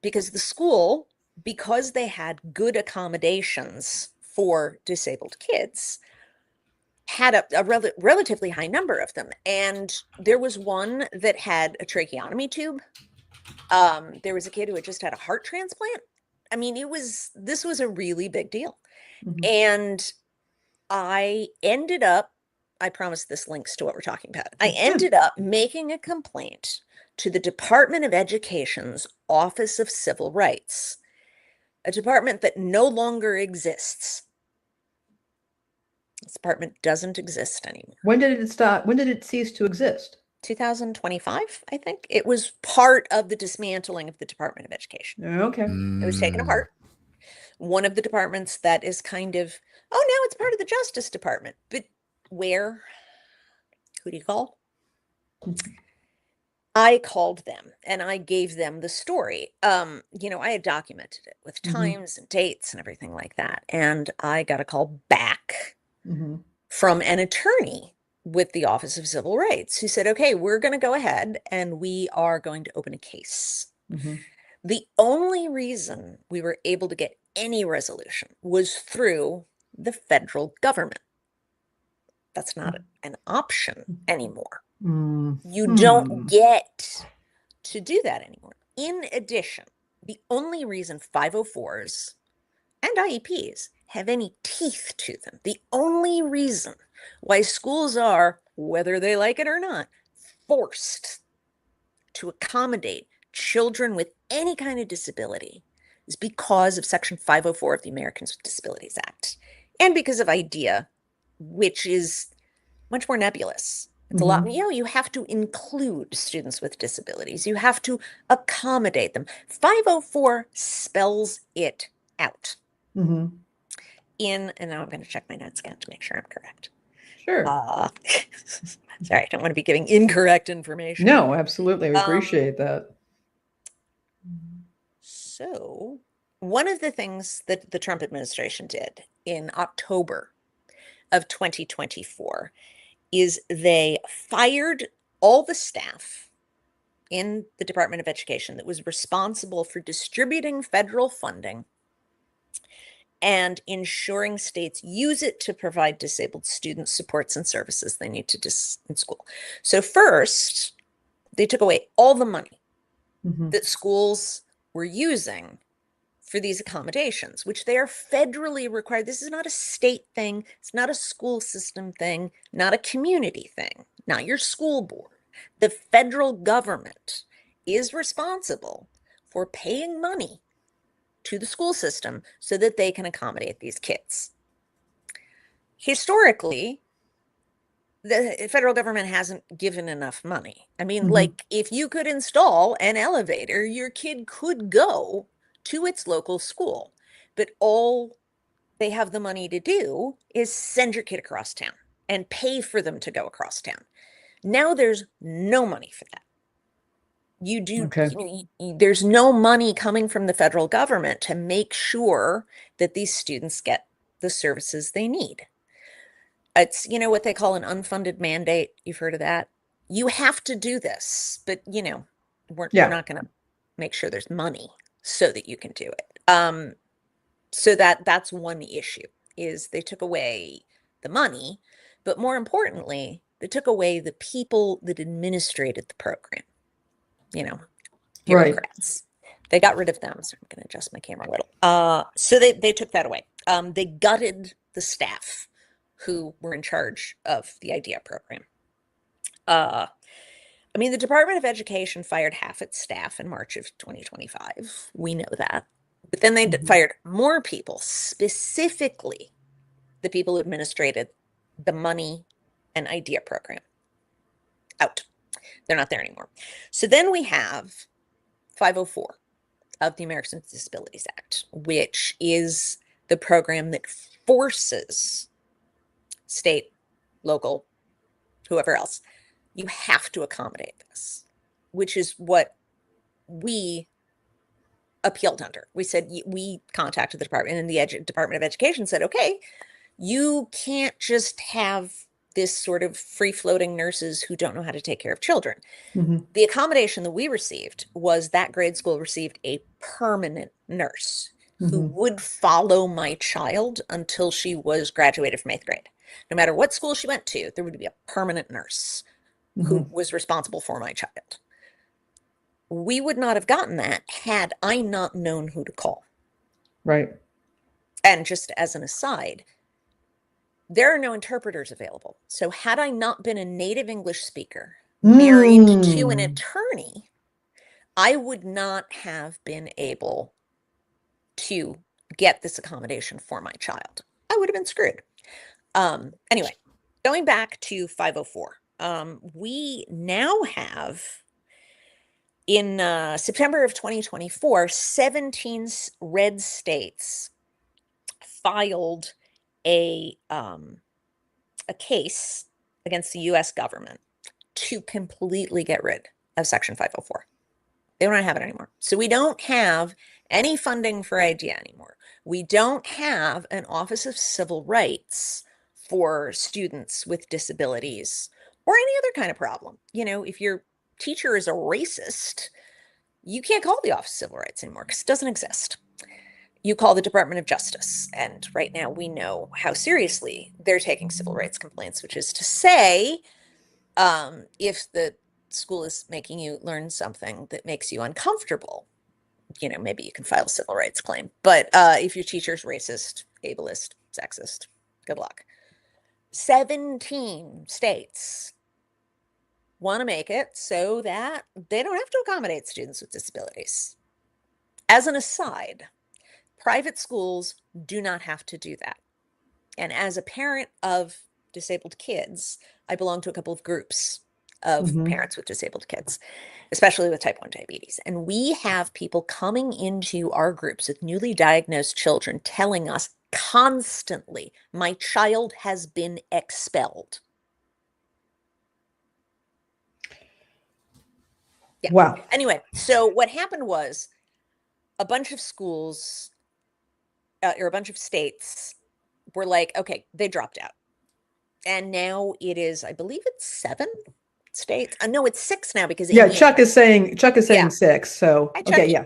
because the school, because they had good accommodations for disabled kids, had a relatively high number of them. And there was one that had a tracheotomy tube. There was a kid who had just had a heart transplant. I mean, this was a really big deal. Mhm. And I ended up, I promise this links to what we're talking about. I ended up making a complaint to the Department of Education's Office of Civil Rights, a department that no longer exists. This department doesn't exist anymore. When did it stop? When did it cease to exist? 2025, I think. It was part of the dismantling of the Department of Education. Okay. It was taken apart. One of the departments that is kind of, oh, now it's part of the Justice Department. But where? Who do you call? I called them and I gave them the story. I had documented it with times and dates and everything like that. And I got a call back from an attorney with the Office of Civil Rights who said, okay, we're going to go ahead and we are going to open a case. The only reason we were able to get any resolution was through the federal government. That's not an option anymore. You don't get to do that anymore. In addition, the only reason 504s and IEPs have any teeth to them, the only reason why schools are, whether they like it or not, forced to accommodate children with any kind of disability is because of Section 504 of the Americans with Disabilities Act, and because of IDEA, which is much more nebulous. It's a lot, you have to include students with disabilities. You have to accommodate them. 504 spells it out. And now I'm going to check my notes again to make sure I'm correct. Sure. Sorry, I don't want to be giving incorrect information. No, absolutely. I appreciate that. So one of the things that the Trump administration did in October of 2024 is they fired all the staff in the Department of Education that was responsible for distributing federal funding and ensuring states use it to provide disabled students supports and services they need to in school. So first, they took away all the money that schools were using for these accommodations, which they are federally required. This is not a state thing. It's not a school system thing, not a community thing, not your school board. The federal government is responsible for paying money to the school system so that they can accommodate these kids. Historically, the federal government hasn't given enough money. I mean, like, if you could install an elevator, your kid could go to its local school, but all they have the money to do is send your kid across town and pay for them to go across town. Now there's no money for that. There's no money coming from the federal government to make sure that these students get the services they need. It's, what they call an unfunded mandate. You've heard of that? You have to do this, but, we're not going to make sure there's money so that you can do it. So that's one issue, is they took away the money, but more importantly, they took away the people that administrated the program. Bureaucrats. They got rid of them. So I'm going to adjust my camera a little. So they took that away. They gutted the staff who were in charge of the IDEA program. The Department of Education fired half its staff in March of 2025. We know that. But then they fired more people, specifically the people who administrated the money and IDEA program. Out. They're not there anymore. So then we have 504 of the Americans with Disabilities Act, which is the program that forces state, local, whoever else, you have to accommodate this. which is what we appealed under. We said, we contacted the department, and the Department of Education said, okay, you can't just have this sort of free-floating nurses who don't know how to take care of children. The accommodation that we received was that grade school received a permanent nurse who would follow my child until she was graduated from 8th grade. No matter what school she went to, there would be a permanent nurse who was responsible for my child. We would not have gotten that had I not known who to call. Right. And just as an aside, there are no interpreters available. So had I not been a native English speaker married to an attorney, I would not have been able to get this accommodation for my child. I would have been screwed. Anyway, going back to 504, we now have, in September of 2024, 17 red states filed a case against the U.S. government to completely get rid of Section 504. They don't have it anymore. So we don't have any funding for IDEA anymore. We don't have an Office of Civil Rights for students with disabilities or any other kind of problem. You know, if your teacher is a racist, you can't call the Office of Civil Rights anymore because it doesn't exist. You call the Department of Justice. And right now we know how seriously they're taking civil rights complaints, which is to say, if the school is making you learn something that makes you uncomfortable, you know, maybe you can file a civil rights claim. But if your teacher's racist, ableist, sexist, good luck. 17 states want to make it so that they don't have to accommodate students with disabilities. As an aside, private schools do not have to do that. And as a parent of disabled kids, I belong to a couple of groups of parents with disabled kids, especially with type 1 diabetes. And we have people coming into our groups with newly diagnosed children telling us constantly, my child has been expelled. Yeah. Wow. Anyway, so what happened was a bunch of schools or a bunch of states were like, okay, they dropped out. And now it is, I believe it's 7 states. No, it's 6 now because Yeah, Indiana. Chuck is saying 6. So Hi, okay, Chucky. yeah.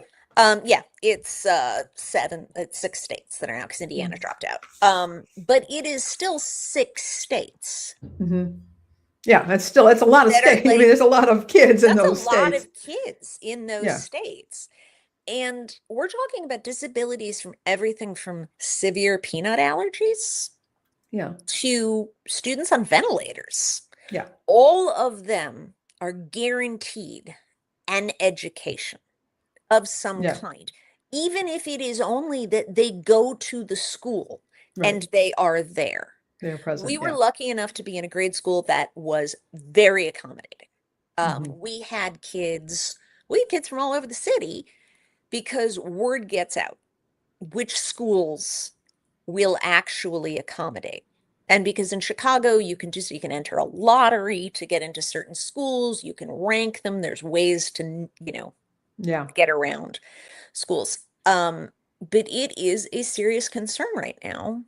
Yeah, it's 6 states that are now because Indiana dropped out. But it is still 6 states. Yeah, that's a lot of That are states. I mean, like- there's a lot of kids in those That's a lot states. of kids in those Yeah. states. And we're talking about disabilities from everything from severe peanut allergies Yeah. to students on ventilators. Yeah. All of them are guaranteed an education of some Yeah. kind, even if it is only that they go to the school Right. and they are there. They're present. We were Yeah. lucky enough to be in a grade school that was very accommodating. We had kids from all over the city because word gets out which schools will actually accommodate. And because in Chicago, you can enter a lottery to get into certain schools. You can rank them. There's ways to, Yeah. get around schools. But it is a serious concern right now.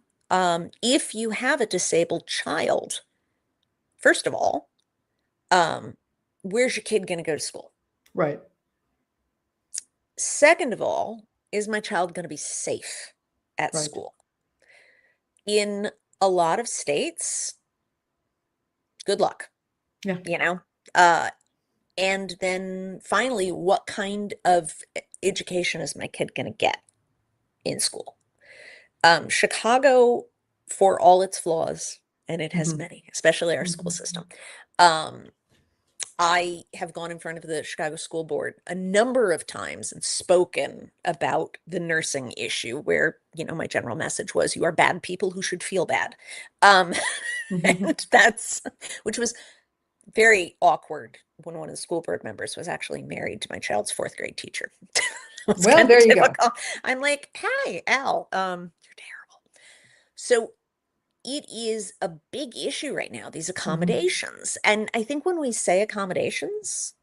If you have a disabled child, first of all, where's your kid going to go to school? Right. Second of all, is my child going to be safe at Right. school? In a lot of states, good luck. Yeah. And then finally, what kind of education is my kid going to get in school? Chicago, for all its flaws, and it has many, especially our school system, I have gone in front of the Chicago School Board a number of times and spoken about the nursing issue where, my general message was, you are bad people who should feel bad. And which was very awkward when one of the school board members was actually married to my child's 4th grade teacher. Well, there you go. I'm like, hi, Al, you're terrible. So it is a big issue right now, these accommodations. And I think when we say accommodations,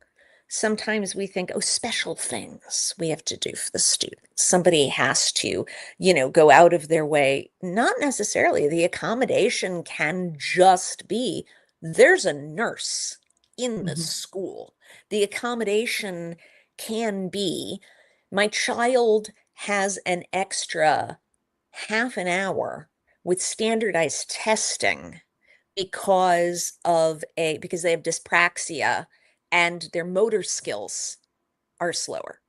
sometimes we think, oh, special things we have to do for the students. Somebody has to, go out of their way. Not necessarily. The accommodation can just be there's a nurse in the school. The accommodation can be my child has an extra half an hour with standardized testing because they have dyspraxia and their motor skills are slower.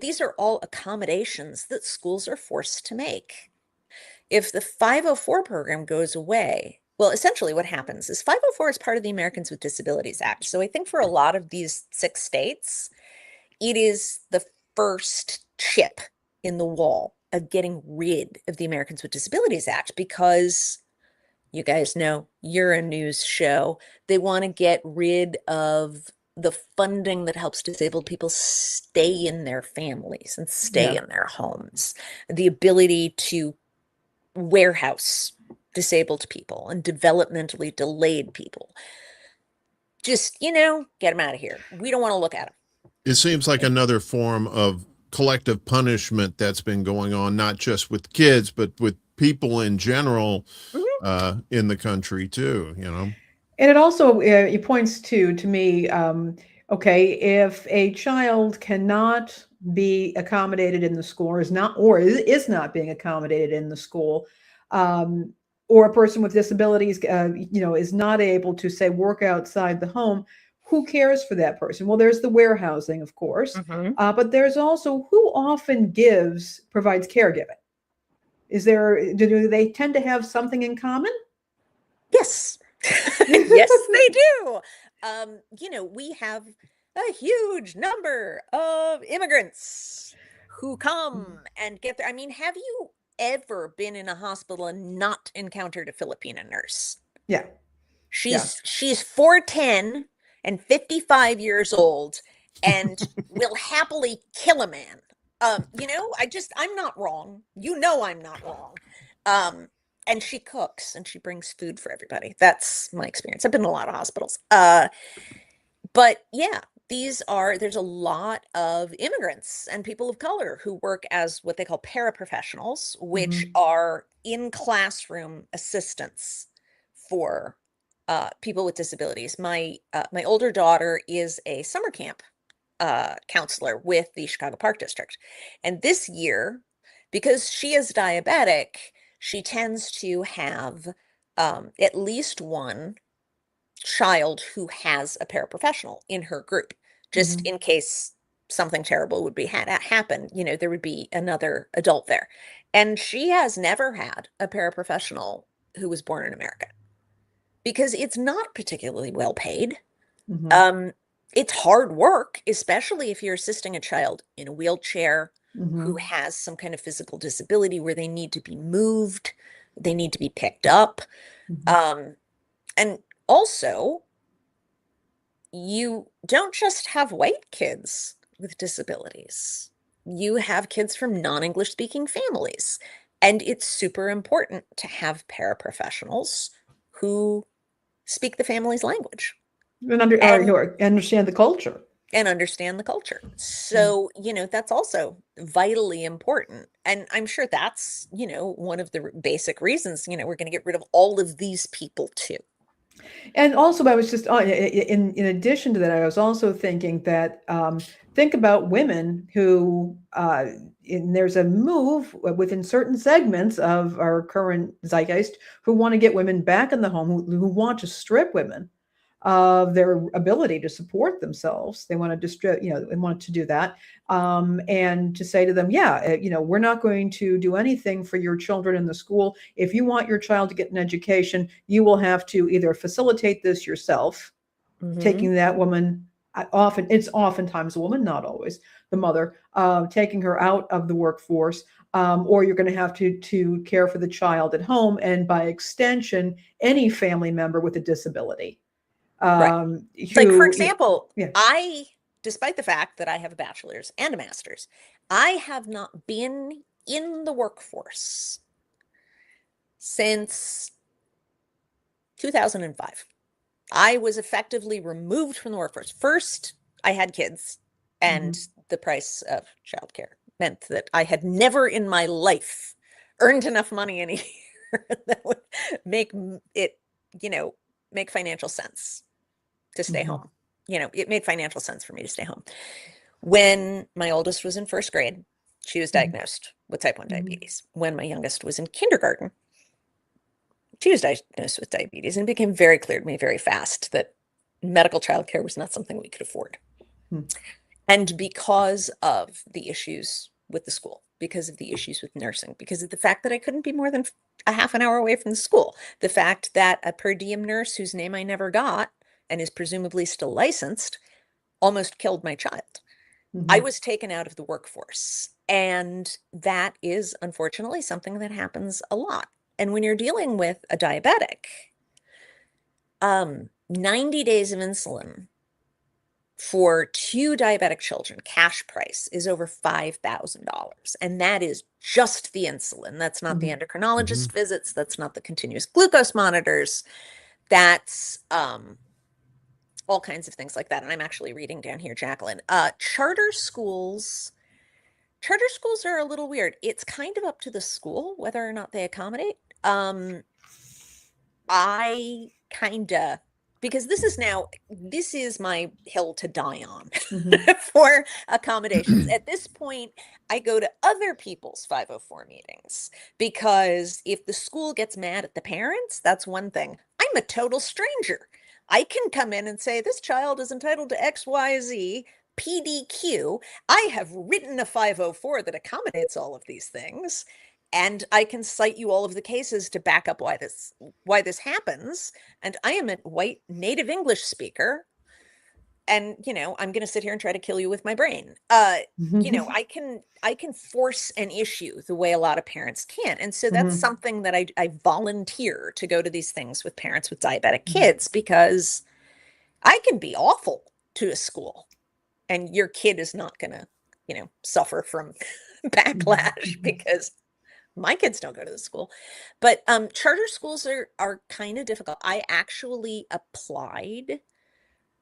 These are all accommodations that schools are forced to make. If the 504 program goes away, well, essentially what happens is 504 is part of the Americans with Disabilities Act. So I think for a lot of these 6 states, it is the first chip in the wall of getting rid of the Americans with Disabilities Act, because you guys know you're a news show. They want to get rid of the funding that helps disabled people stay in their families and stay in their homes. The ability to warehouse disabled people and developmentally delayed people. Just, get them out of here. We don't want to look at them. It seems like another form of collective punishment that's been going on, not just with kids, but with people in general in the country too, And it also it points to me, okay, if a child cannot be accommodated in the school, or is not being accommodated in the school, or a person with disabilities, is not able to, say, work outside the home, who cares for that person? Well, there's the warehousing, of course, but there's also who often provides caregiving. Do they tend to have something in common? Yes. Yes, they do. We have a huge number of immigrants who come and get there. I mean, have you ever been in a hospital and not encountered a Filipina nurse? Yeah. She's 4'10" and 55 years old and will happily kill a man. I'm not wrong. I'm not wrong. And she cooks and she brings food for everybody. That's my experience. I've been in a lot of hospitals. But yeah, there's a lot of immigrants and people of color who work as what they call paraprofessionals, which are in classroom assistants for people with disabilities. My older daughter is a summer camp counselor with the Chicago Park District. And this year, because she is diabetic, she tends to have at least one child who has a paraprofessional in her group, just in case something terrible would happen. There would be another adult there. And she has never had a paraprofessional who was born in America, because it's not particularly well paid. It's hard work, especially if you're assisting a child in a wheelchair who has some kind of physical disability where they need to be moved, they need to be picked up. And also, you don't just have white kids with disabilities. You have kids from non-English speaking families. And it's super important to have paraprofessionals who speak the family's language. And understand the culture. And understand the culture. So, that's also vitally important. And I'm sure that's, one of the basic reasons, we're going to get rid of all of these people too. And also, I was just in addition to that, I was also thinking that think about women who there's a move within certain segments of our current zeitgeist who want to get women back in the home, who want to strip women of their ability to support themselves. They want to they want to do that, and to say to them, we're not going to do anything for your children in the school. If you want your child to get an education, you will have to either facilitate this yourself, taking that woman, it's oftentimes a woman, not always the mother, taking her out of the workforce, or you're going to have to care for the child at home, and by extension, any family member with a disability. Right. Like, for example, despite the fact that I have a bachelor's and a master's, I have not been in the workforce since 2005. I was effectively removed from the workforce. First, I had kids, and the price of childcare meant that I had never in my life earned enough money in a year that would make it, make financial sense to stay home. It made financial sense for me to stay home. When my oldest was in first grade, she was diagnosed with type 1 diabetes. When my youngest was in kindergarten, she was diagnosed with diabetes, and it became very clear to me very fast that medical childcare was not something we could afford. And because of the issues with the school, because of the issues with nursing, because of the fact that I couldn't be more than a half an hour away from the school, the fact that a per diem nurse whose name I never got and is presumably still licensed almost killed my child. I was taken out of the workforce. And that is unfortunately something that happens a lot. And when you're dealing with a diabetic, 90 days of insulin for 2 diabetic children, cash price, is over $5,000. And that is just the insulin. That's not the endocrinologist visits. That's not the continuous glucose monitors. That's all kinds of things like that. And I'm actually reading down here, Jacqueline. Charter schools are a little weird. It's kind of up to the school whether or not they accommodate. I because this is my hill to die on for accommodations. At this point, I go to other people's 504 meetings, because if the school gets mad at the parents, that's one thing. I'm a total stranger. I can come in and say, this child is entitled to XYZ, PDQ. I have written a 504 that accommodates all of these things. And I can cite you all of the cases to back up why this happens. And I am a white native English speaker. And, I'm going to sit here and try to kill you with my brain. I can force an issue the way a lot of parents can't. And so that's something that I volunteer to go to these things with parents with diabetic kids, because I can be awful to a school and your kid is not going to, suffer from backlash because my kids don't go to the school. But charter schools are kind of difficult. I actually applied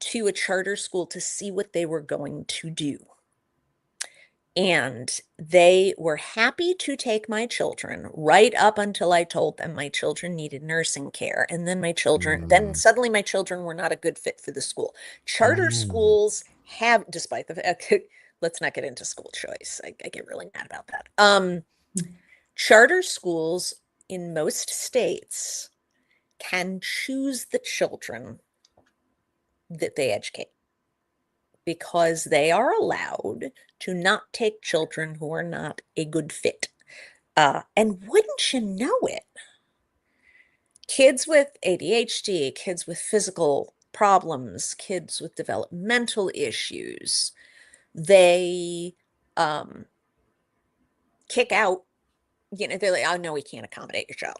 to a charter school to see what they were going to do. And they were happy to take my children right up until I told them my children needed nursing care. And then then suddenly my children were not a good fit for the school. Charter schools have, despite the fact, let's not get into school choice. I get really mad about that. Charter schools in most states can choose the children that they educate, because they are allowed to not take children who are not a good fit. And wouldn't you know it, kids with ADHD, kids with physical problems, kids with developmental issues, they kick out. They're like, oh no, we can't accommodate your child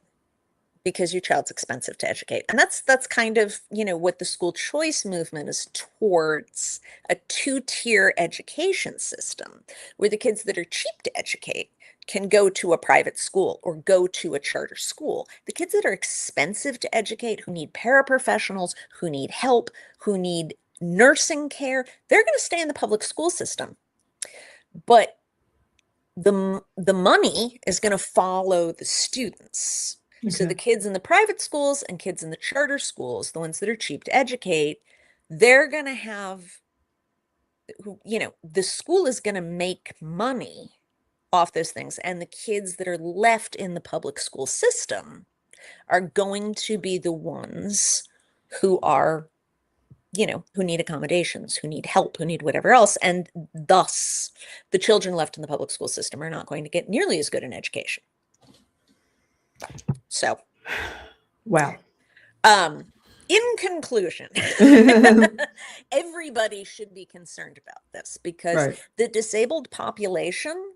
because your child's expensive to educate. And that's kind of, what the school choice movement is towards, a 2-tier education system where the kids that are cheap to educate can go to a private school or go to a charter school. The kids that are expensive to educate, who need paraprofessionals, who need help, who need nursing care, they're going to stay in the public school system. But the money is going to follow the students. So the kids in the private schools and kids in the charter schools, the ones that are cheap to educate, they're going to have, the school is going to make money off those things. And the kids that are left in the public school system are going to be the ones who are, who need accommodations, who need help, who need whatever else. And thus, the children left in the public school system are not going to get nearly as good an education. So, wow. In conclusion, everybody should be concerned about this, because the disabled population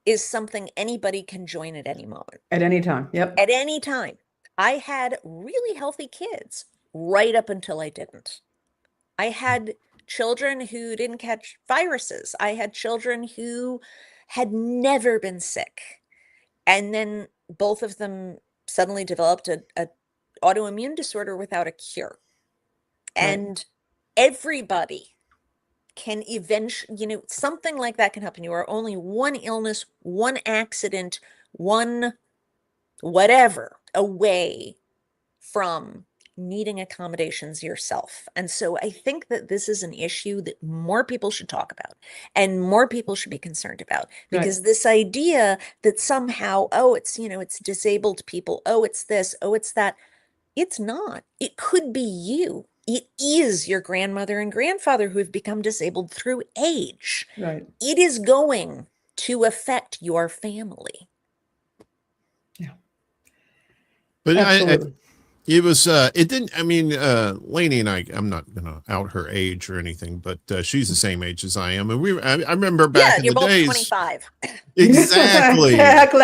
is something anybody can join at any moment. At any time. Yep. At any time. I had really healthy kids right up until I didn't. I had children who didn't catch viruses. I had children who had never been sick. And then both of them suddenly developed a autoimmune disorder without a cure. And everybody can eventually, something like that can happen. You are only one illness, one accident, one whatever away from needing accommodations yourself. And so I think that this is an issue that more people should talk about and more people should be concerned about, because this idea that somehow, oh, it's disabled people, oh, it's this, oh, it's that. It's not. It could be you. It is your grandmother and grandfather who have become disabled through age. Right. It is going to affect your family. Yeah. But Absolutely. it was, it didn't, I mean, Lainey and I'm not going to out her age or anything, but she's the same age as I am. And I remember back in you're the both days. 25. Exactly. Exactly.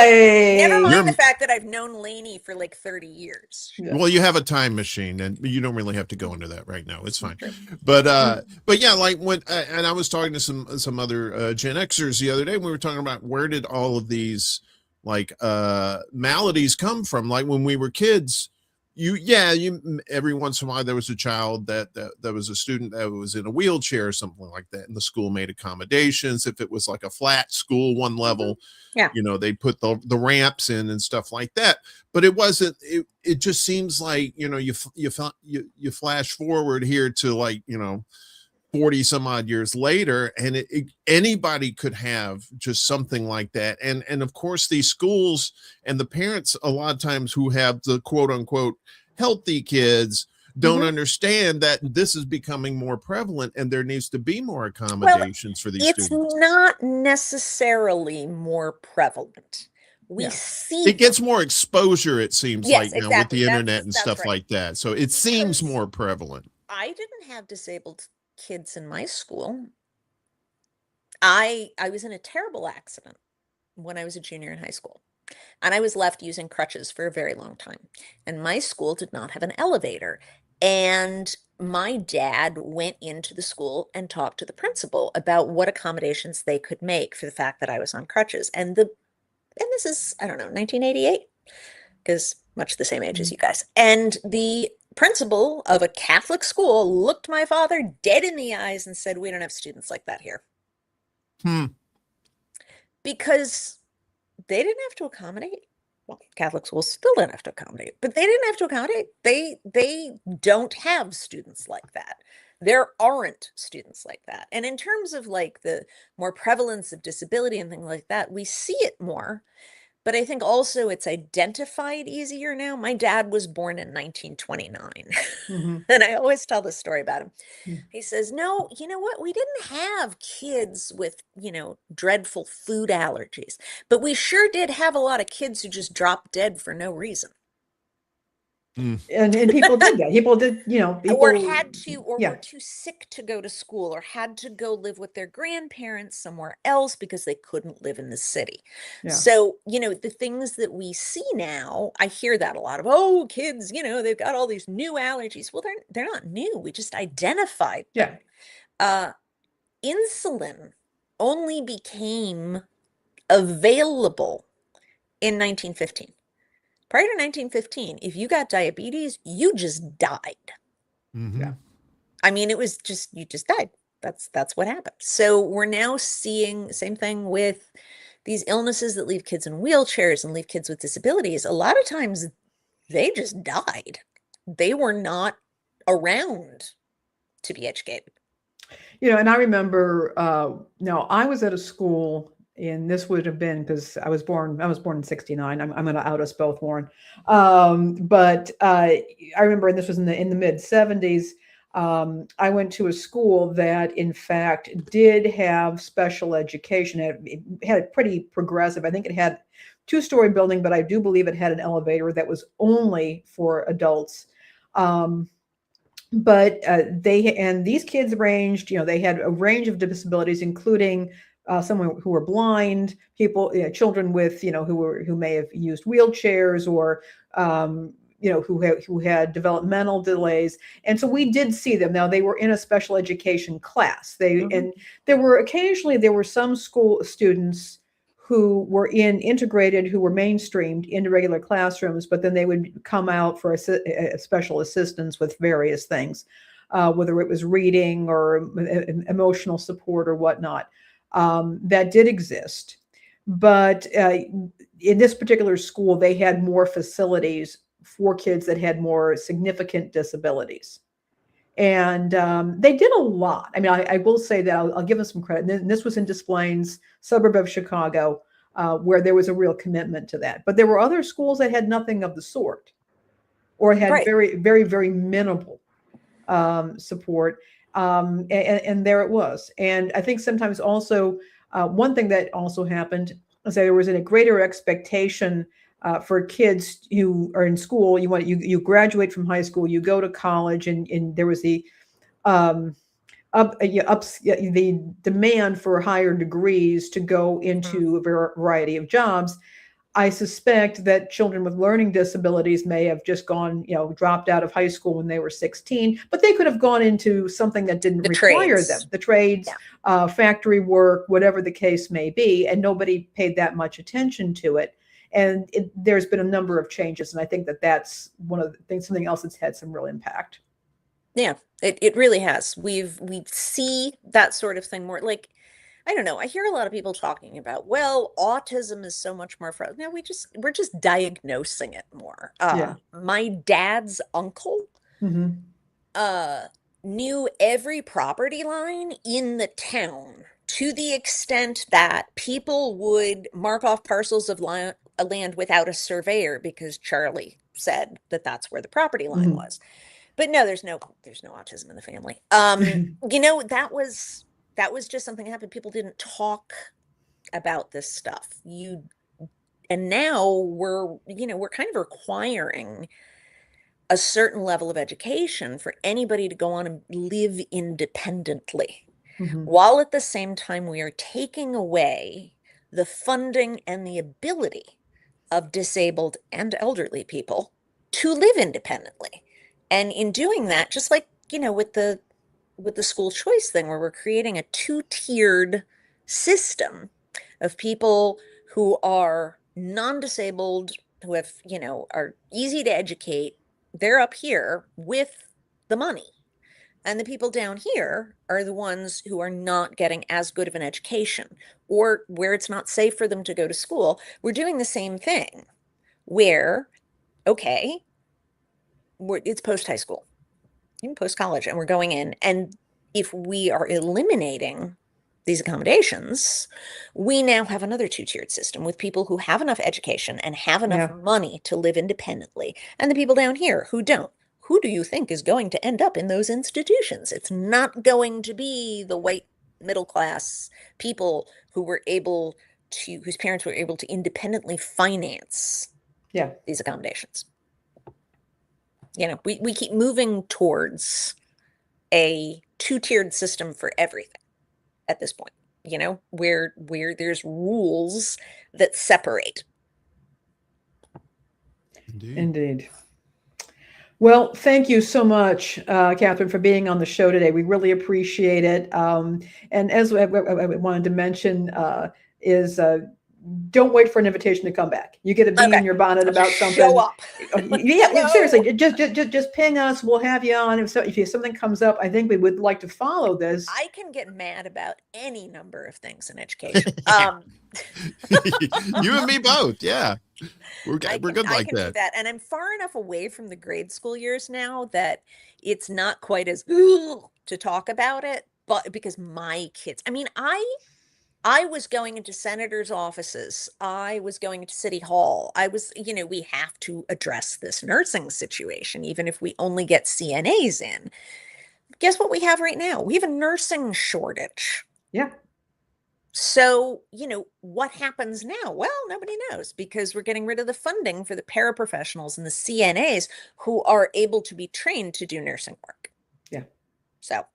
Never mind the fact that I've known Lainey for like 30 years. Yeah. Well, you have a time machine, and you don't really have to go into that right now. It's fine. But yeah, like when, and I was talking to some other Gen Xers the other day. We were talking about where did all of these like maladies come from? Like when we were kids, you every once in a while there was a child that was a student that was in a wheelchair or something like that, and the school made accommodations. If it was like a flat school, one level, they put the ramps in and stuff like that. But it wasn't. It just seems like you flash forward here to like 40 some odd years later, and anybody could have just something like that. And of course, these schools and the parents, a lot of times who have the quote unquote healthy kids, don't understand that this is becoming more prevalent and there needs to be more accommodations for these students. It's not necessarily more prevalent. We see it gets more exposure, it seems like now with the internet and stuff like that. So it seems more prevalent. I didn't have disabled kids in my school. I was in a terrible accident when I was a junior in high school, and I was left using crutches for a very long time. And my school did not have an elevator. And my dad went into the school and talked to the principal about what accommodations they could make for the fact that I was on crutches. And this is, I don't know, 1988, because much the same age as you guys. And the principal of a Catholic school looked my father dead in the eyes and said, "We don't have students like that here." Because they didn't have to accommodate. Well, Catholic schools still didn't have to accommodate, but they didn't have to accommodate. They don't have students like that. There aren't students like that. And in terms of like the more prevalence of disability and things like that, we see it more. But I think also it's identified easier now. My dad was born in 1929. And I always tell this story about him. He says, "No, you know what? We didn't have kids with, dreadful food allergies, but we sure did have a lot of kids who just dropped dead for no reason." And people did that. People did, or had to, or were too sick to go to school, or had to go live with their grandparents somewhere else because they couldn't live in the city. So, the things that we see now, I hear that a lot of, oh, kids, they've got all these new allergies. Well, they're not new. We just identified them. Insulin only became available in 1915. Prior to 1915, if you got diabetes, you just died. I mean, it was just, you just died. That's what happened. So we're now seeing the same thing with these illnesses that leave kids in wheelchairs and leave kids with disabilities. A lot of times they just died. They were not around to be educated. And I remember, I was at a school, and this would have been because I was born in 69. I'm going to out us both, Warren. But I remember, and this was in the mid 70s. I went to a school that, in fact, did have special education. It had a pretty progressive. I think it had 2-story building, but I do believe it had an elevator that was only for adults. But these kids ranged. They had a range of disabilities, including some who were blind, people, children with, who may have used wheelchairs, or, who had developmental delays. And so we did see them. Now, they were in a special education class. And there were some school students who were integrated, who were mainstreamed into regular classrooms, but then they would come out for a special assistance with various things. whether it was reading or emotional support or whatnot. That did exist. But in this particular school, they had more facilities for kids that had more significant disabilities. And they did a lot. I mean, I will say that I'll give them some credit. And this was in Des Plaines, suburb of Chicago, where there was a real commitment to that. But there were other schools that had nothing of the sort, or had very, very, very minimal support. And there it was. And I think sometimes also one thing that also happened is that there was a greater expectation for kids who are in school. You graduate from high school, you go to college, and there was the the demand for higher degrees to go into a variety of jobs. I suspect that children with learning disabilities may have just gone, dropped out of high school when they were 16, but they could have gone into something that didn't require them, the trades, factory work, whatever the case may be, and nobody paid that much attention to it. And there's been a number of changes, and I think that that's one of the things, something else that's had some real impact. Yeah, it really has. We see that sort of thing more. Like, I don't know. I hear a lot of people talking about, well, autism is so much more for. No, we're just diagnosing it more. My dad's uncle knew every property line in the town, to the extent that people would mark off parcels of land without a surveyor because Charlie said that that's where the property line was. But no, there's no autism in the family. That was just something that happened. People didn't talk about this stuff. And now we're kind of requiring a certain level of education for anybody to go on and live independently, while at the same time we are taking away the funding and the ability of disabled and elderly people to live independently. And in doing that, just like, with the school choice thing, where we're creating a two-tiered system of people who are non-disabled, who have, are easy to educate, they're up here with the money. And the people down here are the ones who are not getting as good of an education, or where it's not safe for them to go to school. We're doing the same thing where, okay, it's post-high school, even post-college, and we're going in. And if we are eliminating these accommodations, we now have another two-tiered system with people who have enough education and have enough money to live independently, and the people down here who don't. Who do you think is going to end up in those institutions? It's not going to be the white middle-class people whose parents were able to independently finance these accommodations. We keep moving towards a two-tiered system for everything at this point, where there's rules that separate. Indeed. Well, thank you so much, Catherine, for being on the show today. We really appreciate it. And as I wanted to mention is don't wait for an invitation to come back. You get a bee in your bonnet about something. Show up. Seriously, just ping us. We'll have you on. If something comes up, I think we would like to follow this. I can get mad about any number of things in education. You and me both. Yeah. We're good like I can that. Do that. And I'm far enough away from the grade school years now that it's not quite as to talk about it, but because my kids, I was going into senators' offices. I was going into City Hall. We have to address this nursing situation, even if we only get CNAs in. Guess what we have right now? We have a nursing shortage. Yeah. So, what happens now? Well, nobody knows, because we're getting rid of the funding for the paraprofessionals and the CNAs who are able to be trained to do nursing work. Yeah. So,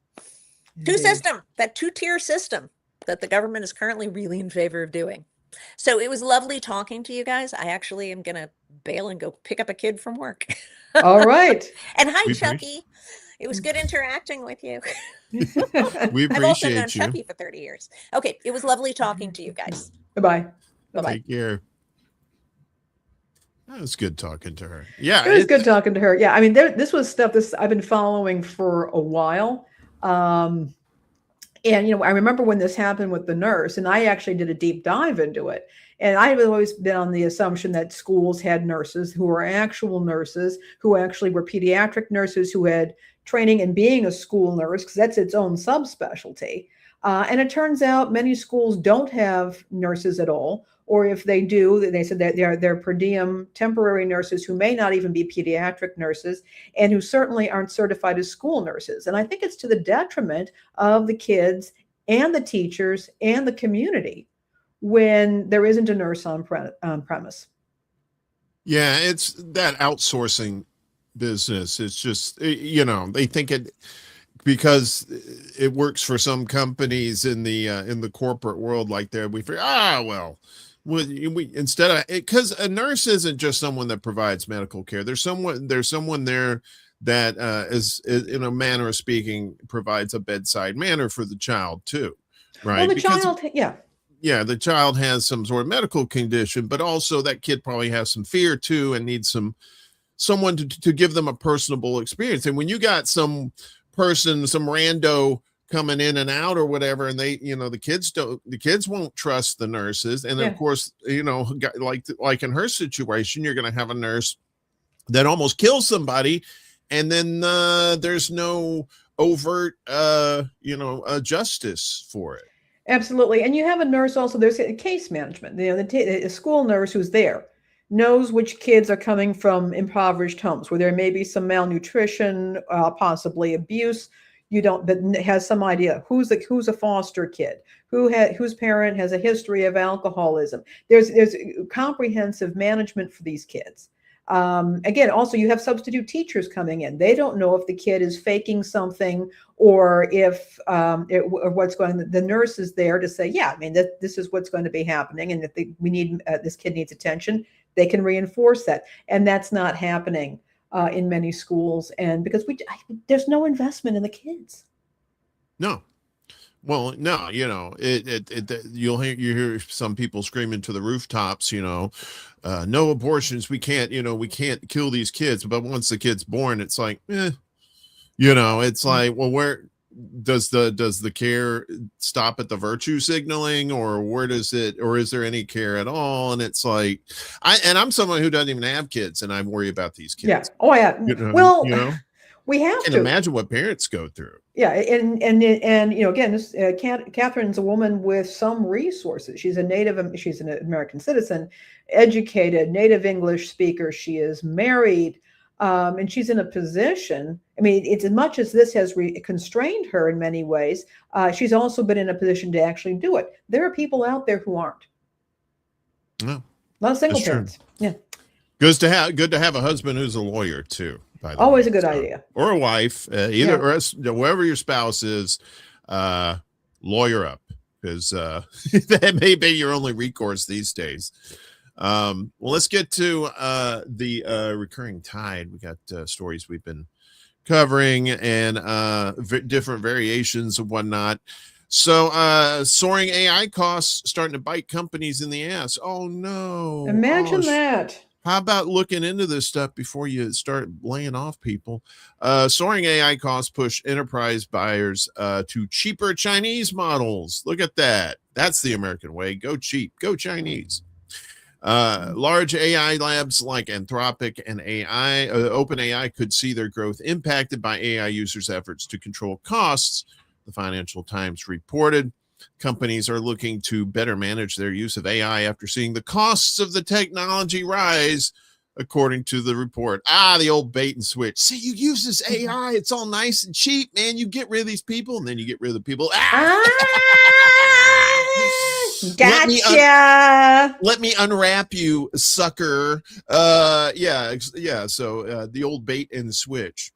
two-tier system that the government is currently really in favor of doing. So it was lovely talking to you guys. I actually am going to bail and go pick up a kid from work. All right. And hi, Chucky. It was good interacting with you. We appreciate I've also known you. Chucky for 30 years. Okay. It was lovely talking to you guys. Bye-bye. Bye-bye. Take care. That was good talking to her. Yeah, It was good talking to her. Yeah, I mean, this was stuff this I've been following for a while. Um, and I remember when this happened with the nurse, and I actually did a deep dive into it. And I've always been on the assumption that schools had nurses who were actual nurses, who actually were pediatric nurses who had training in being a school nurse, because that's its own subspecialty. And it turns out many schools don't have nurses at all, or if they do, they said that they're per diem temporary nurses who may not even be pediatric nurses, and who certainly aren't certified as school nurses. And I think it's to the detriment of the kids and the teachers and the community when there isn't a nurse on premise. Yeah, it's that outsourcing business. It's just, they think it, because it works for some companies in the corporate world, like that, we figure, we instead of, because a nurse isn't just someone that provides medical care. There's someone there that is, in a manner of speaking, provides a bedside manner for the child too, right? Well, the child has some sort of medical condition, but also that kid probably has some fear too, and needs someone to give them a personable experience. And when you got some person, some rando coming in and out or whatever, and they, the kids won't trust the nurses. And of course, like in her situation, you're going to have a nurse that almost kills somebody, and then there's no overt justice for it. Absolutely. And you have a nurse also, there's case management. The school nurse who's there knows which kids are coming from impoverished homes where there may be some malnutrition, possibly abuse. But has some idea who's a foster kid, whose parent has a history of alcoholism. There's comprehensive management for these kids. Again, also you have substitute teachers coming in. They don't know if the kid is faking something or if or what's going. The nurse is there to say, yeah, I mean this is what's going to be happening, and if we need this kid needs attention, they can reinforce that, and that's not happening in many schools, and because there's no investment in the kids. No. Well, no, you hear some people screaming to the rooftops, no abortions. We can't kill these kids. But once the kid's born, it's like, it's like, well, where does the care stop at the virtue signaling, or where does it, or is there any care at all? And it's like, I'm someone who doesn't even have kids, and I worry about these kids. Yeah. Oh yeah. We have to imagine what parents go through. Yeah, and again, Catherine's a woman with some resources. She's an American citizen, educated, native English speaker. She is married, and she's in a position. I mean, it's as much as this has constrained her in many ways. She's also been in a position to actually do it. There are people out there who aren't. No, a lot of single parents. True. Yeah, good to have a husband who's a lawyer too. Always a good idea. Or a wife, either or whoever your spouse is, lawyer up, because that may be your only recourse these days. Well, let's get to the recurring tide. We got stories we've been covering and different variations of whatnot. So soaring AI costs starting to bite companies in the ass. Oh no. Imagine that. How about looking into this stuff before you start laying off people? Soaring AI costs push enterprise buyers to cheaper Chinese models. Look at that. That's the American way. Go cheap. Go Chinese. Large AI labs like Anthropic and OpenAI could see their growth impacted by AI users' efforts to control costs, the Financial Times reported. Companies are looking to better manage their use of AI after seeing the costs of the technology rise, according to the report. The old bait and switch. See, you use this AI, it's all nice and cheap, man. You get rid of these people, and then you get rid of the people. Gotcha. Let me unwrap you, sucker. So the old bait and switch.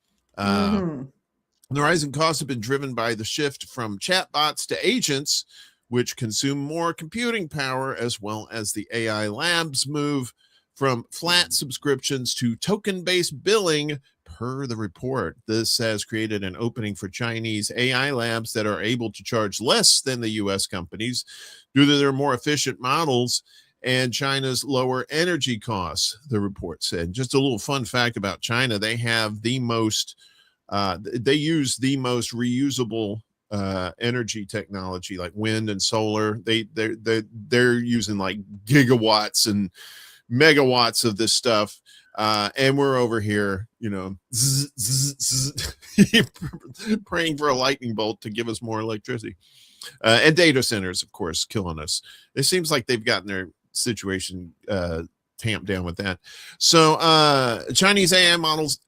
The rising costs have been driven by the shift from chatbots to agents, which consume more computing power, as well as the AI labs move from flat subscriptions to token-based billing, per the report. This has created an opening for Chinese AI labs that are able to charge less than the U.S. companies due to their more efficient models and China's lower energy costs, the report said. Just a little fun fact about China, they have the most, they use the most reusable energy technology like wind and solar. They're using like gigawatts and megawatts of this stuff. And we're over here, praying for a lightning bolt to give us more electricity. And data centers, of course, killing us. It seems like they've gotten their situation tamped down with that. So Chinese AI models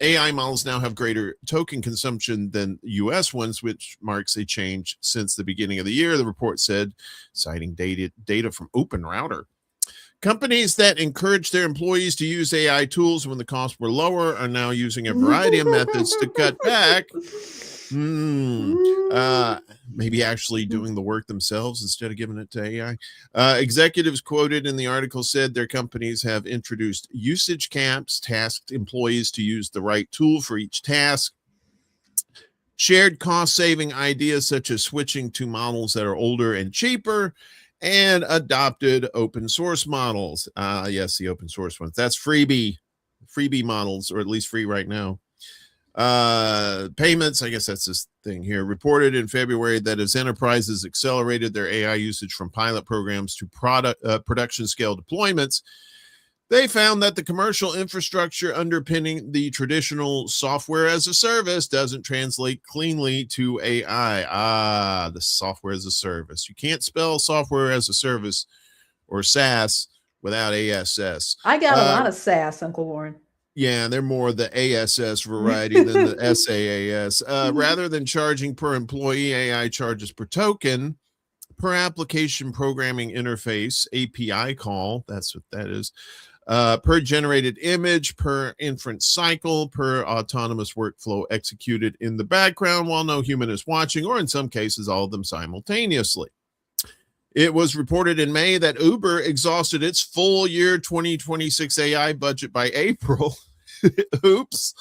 now have greater token consumption than US ones, which marks a change since the beginning of the year, the report said, citing data from Open Router. Companies that encourage their employees to use AI tools when the costs were lower are now using a variety of methods to cut back. Maybe actually doing the work themselves instead of giving it to AI. Executives quoted in the article said their companies have introduced usage caps, tasked employees to use the right tool for each task, shared cost-saving ideas such as switching to models that are older and cheaper, and adopted open source models. Yes, the open source ones. That's freebie models, or at least free right now. Payments, I guess that's this thing here, reported in February that as enterprises accelerated their AI usage from pilot programs to production scale deployments, they found that the commercial infrastructure underpinning the traditional software as a service doesn't translate cleanly to AI. The software as a service. You can't spell software as a service or SaaS without ASS. I got a lot of sass, Uncle Warren. Yeah, they're more the ASS variety than the SaaS. Rather than charging per employee, AI charges per token, per application programming interface, API call, that's what that is, per generated image, per inference cycle, per autonomous workflow executed in the background while no human is watching, or in some cases, all of them simultaneously. It was reported in May that Uber exhausted its full year 2026 AI budget by April. Oops.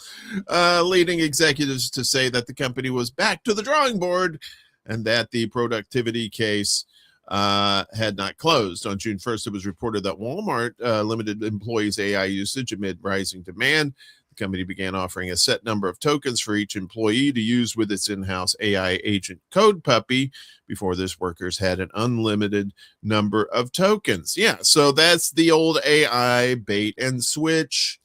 Leading executives to say that the company was back to the drawing board and that the productivity case had not closed. On June 1st, it was reported that Walmart limited employees' AI usage amid rising demand. The company began offering a set number of tokens for each employee to use with its in-house AI agent Code Puppy. Before this, workers had an unlimited number of tokens. Yeah, so that's the old AI bait and switch.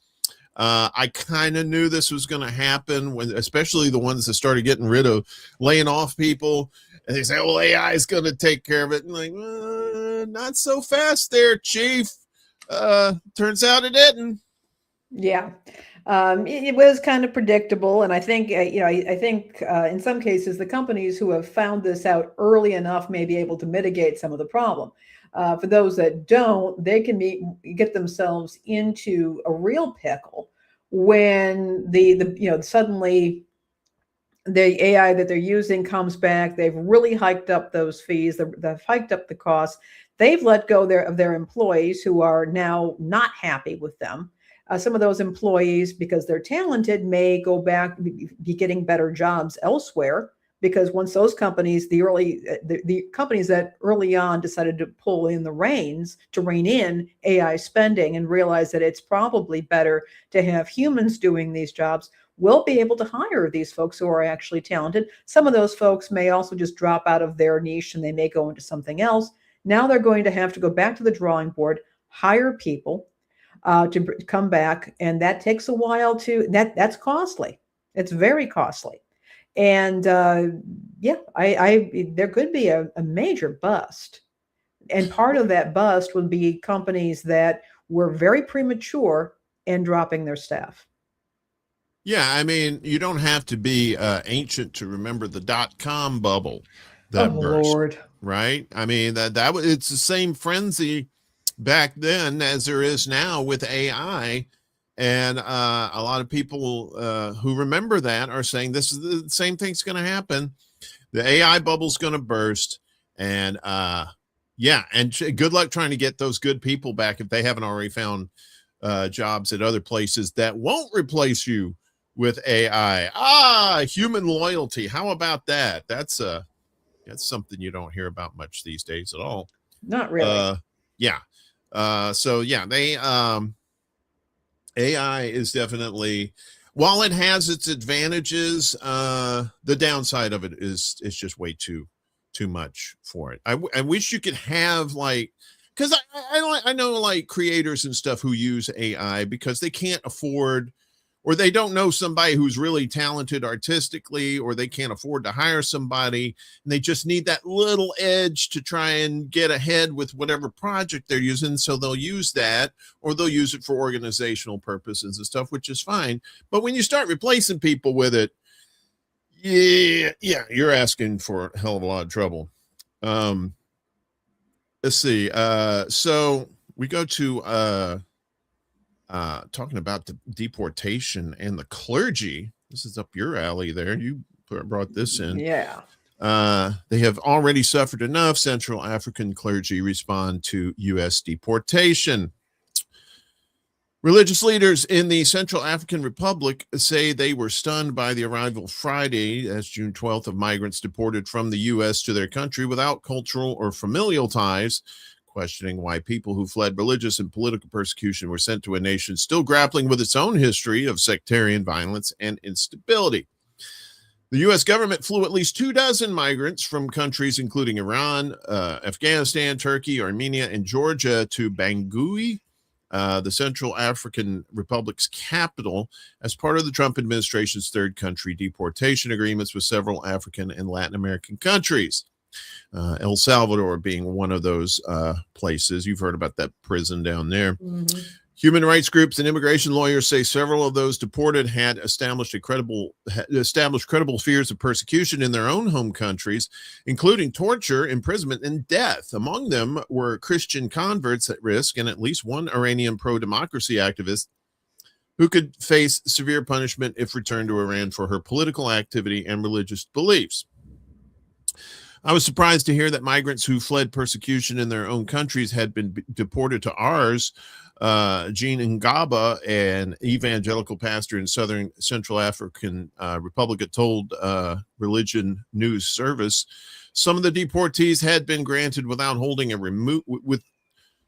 I kind of knew this was going to happen, when, especially the ones that started getting rid of laying off people. And they say, oh, AI is going to take care of it. And like, not so fast there, Chief. Turns out it didn't. Yeah. It was kind of predictable. And I think, I think in some cases, the companies who have found this out early enough may be able to mitigate some of the problem. For those that don't, they can get themselves into a real pickle when suddenly the AI that they're using comes back. They've really hiked up those fees. They've hiked up the costs. They've let go of their employees who are now not happy with them. Some of those employees, because they're talented, may go back, be getting better jobs elsewhere. Because once those companies, the companies that early on decided to pull in the reins to rein in AI spending and realize that it's probably better to have humans doing these jobs, will be able to hire these folks who are actually talented. Some of those folks may also just drop out of their niche and they may go into something else. Now they're going to have to go back to the drawing board, hire people to come back, and that takes a while that's costly. It's very costly. And there could be a major bust. And part of that bust would be companies that were very premature in dropping their staff. Yeah, I mean, you don't have to be ancient to remember the .com bubble that burst, Lord. right? I mean, it's the same frenzy back then as there is now with AI. And a lot of people who remember that are saying this is the same thing's going to happen. The AI bubble's going to burst. And good luck trying to get those good people back if they haven't already found jobs at other places that won't replace you with AI. Human loyalty. How about that? That's something you don't hear about much these days at all. Not really. So yeah, AI is definitely, while it has its advantages, the downside of it is it's just way too much for it. I wish you could have like, because I know like creators and stuff who use AI because they can't afford, or they don't know somebody who's really talented artistically, or they can't afford to hire somebody, and they just need that little edge to try and get ahead with whatever project they're using. So they'll use that, or they'll use it for organizational purposes and stuff, which is fine. But when you start replacing people with it, yeah, you're asking for a hell of a lot of trouble. Let's see. So we go to talking about the deportation and the clergy. This is up your alley there. You brought this in. Yeah. They have already suffered enough. Central African clergy respond to U.S. deportation. Religious leaders in the Central African Republic say they were stunned by the arrival Friday, as June 12th, of migrants deported from the U.S. to their country without cultural or familial ties, questioning why people who fled religious and political persecution were sent to a nation still grappling with its own history of sectarian violence and instability. The U.S. government flew at least 24 migrants from countries including Iran, Afghanistan, Turkey, Armenia, and Georgia to Bangui, the Central African Republic's capital, as part of the Trump administration's third country deportation agreements with several African and Latin American countries. El Salvador being one of those places. You've heard about that prison down there. Mm-hmm. Human rights groups and immigration lawyers say several of those deported had established credible fears of persecution in their own home countries, including torture, imprisonment, and death. Among them were Christian converts at risk and at least one Iranian pro-democracy activist who could face severe punishment if returned to Iran for her political activity and religious beliefs. I was surprised to hear that migrants who fled persecution in their own countries had been deported to ours. Jean Ngaba, an evangelical pastor in southern Central African Republic, told Religion News Service some of the deportees had been granted without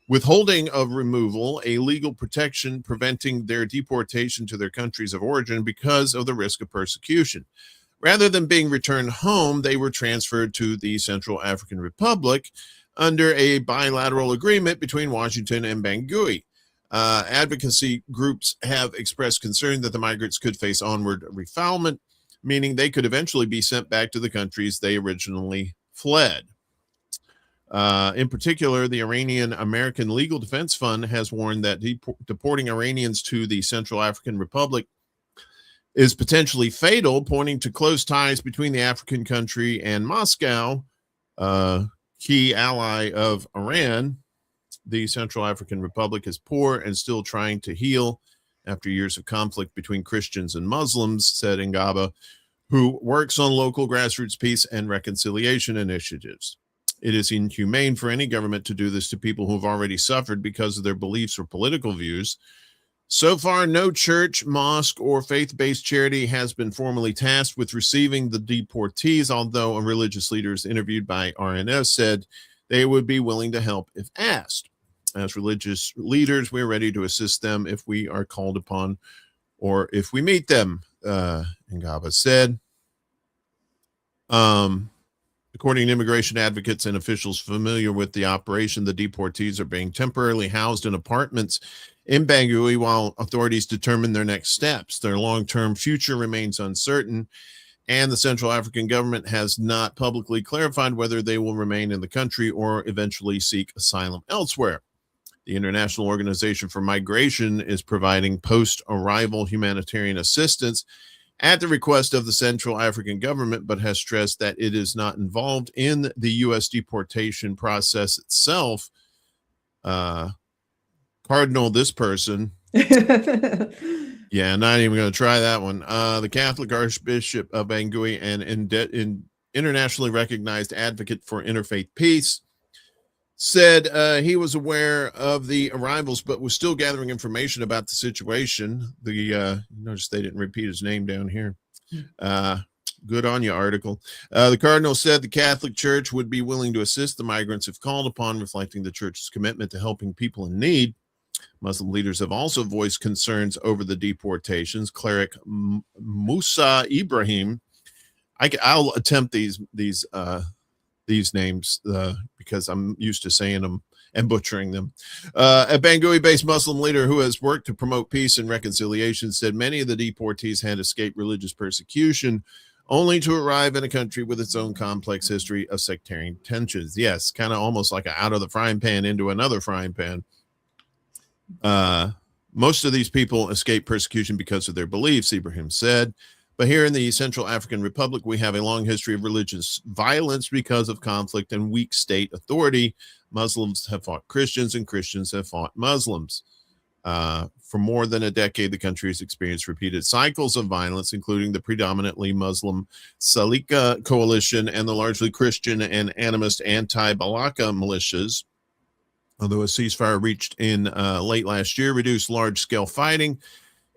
withholding of removal, a legal protection preventing their deportation to their countries of origin because of the risk of persecution. Rather than being returned home, they were transferred to the Central African Republic under a bilateral agreement between Washington and Bangui. Advocacy groups have expressed concern that the migrants could face onward refoulement, meaning they could eventually be sent back to the countries they originally fled. In particular, the Iranian American Legal Defense Fund has warned that deporting Iranians to the Central African Republic is potentially fatal, pointing to close ties between the African country and Moscow, key ally of Iran. The Central African Republic is poor and still trying to heal after years of conflict between Christians and Muslims, said Ngaba, who works on local grassroots peace and reconciliation initiatives. It is inhumane for any government to do this to people who have already suffered because of their beliefs or political views. So far, no church, mosque, or faith-based charity has been formally tasked with receiving the deportees, although religious leaders interviewed by RNS said they would be willing to help if asked. As religious leaders, we're ready to assist them if we are called upon or if we meet them, Ngaba said. According to immigration advocates and officials familiar with the operation, the deportees are being temporarily housed in apartments in Bangui while authorities determine their next steps. Their long-term future remains uncertain, and the Central African government has not publicly clarified whether they will remain in the country or eventually seek asylum elsewhere. The International Organization for Migration is providing post-arrival humanitarian assistance at the request of the Central African government, but has stressed that it is not involved in the U.S. deportation process itself. Cardinal, this person. Yeah, not even going to try that one. The Catholic Archbishop of Bangui and internationally recognized advocate for interfaith peace said he was aware of the arrivals, but was still gathering information about the situation. Notice they didn't repeat his name down here. Good on you, article. The cardinal said the Catholic Church would be willing to assist the migrants if called upon, reflecting the church's commitment to helping people in need. Muslim leaders have also voiced concerns over the deportations. Cleric Musa Ibrahim, I'll attempt these names because I'm used to saying them and butchering them. A Bangui-based Muslim leader who has worked to promote peace and reconciliation said many of the deportees had escaped religious persecution, only to arrive in a country with its own complex history of sectarian tensions. Yes, kind of almost like out of the frying pan into another frying pan. Most of these people escape persecution because of their beliefs, Ibrahim said. But here in the Central African Republic, we have a long history of religious violence because of conflict and weak state authority. Muslims have fought Christians and Christians have fought Muslims. For more than a decade, the country has experienced repeated cycles of violence, including the predominantly Muslim Salika coalition and the largely Christian and animist anti-Balaka militias. Although a ceasefire reached in late last year reduced large-scale fighting,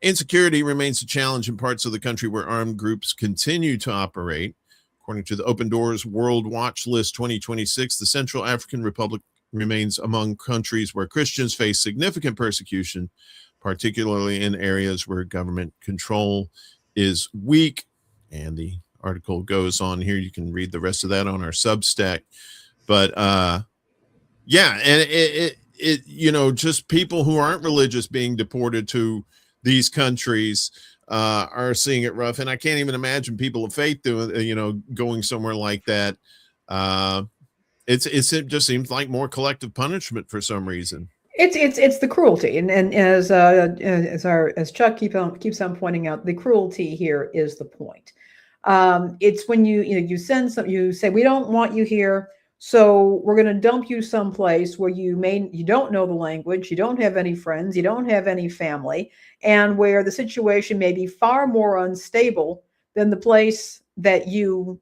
insecurity remains a challenge in parts of the country where armed groups continue to operate. According to the Open Doors World Watch List 2026, the Central African Republic remains among countries where Christians face significant persecution, particularly in areas where government control is weak. And the article goes on here. You can read the rest of that on our Substack. But yeah, and it you know, just people who aren't religious being deported to these countries are seeing it rough. And I can't even imagine people of faith doing, going somewhere like that. It just seems like more collective punishment for some reason. It's the cruelty, and as Chuck keeps on pointing out, the cruelty here is the point. It's when you send some, you say we don't want you here, so we're going to dump you someplace where you don't know the language, you don't have any friends, you don't have any family, and where the situation may be far more unstable than the place that you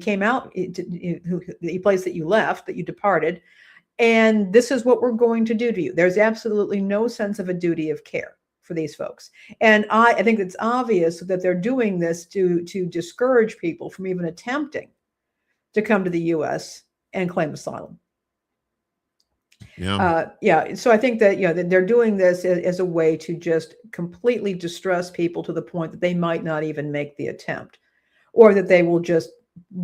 came out, the place that you left, that you departed. And this is what we're going to do to you. There's absolutely no sense of a duty of care for these folks. And I think it's obvious that they're doing this to discourage people from even attempting to come to the U.S. and claim asylum. Yeah. So I think that, they're doing this as a way to just completely distress people to the point that they might not even make the attempt, or that they will just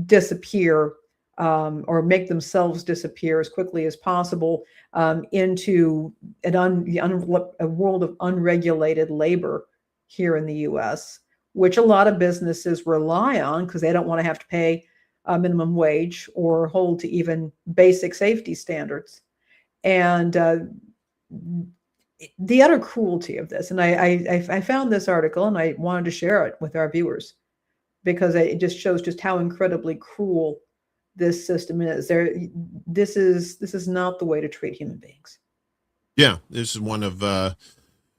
disappear or make themselves disappear as quickly as possible into a world of unregulated labor here in the U.S., which a lot of businesses rely on because they don't want to have to pay a minimum wage or hold to even basic safety standards. And the utter cruelty of this. And I found this article and I wanted to share it with our viewers because it just shows just how incredibly cruel this system is. This is not the way to treat human beings. Yeah, this is one of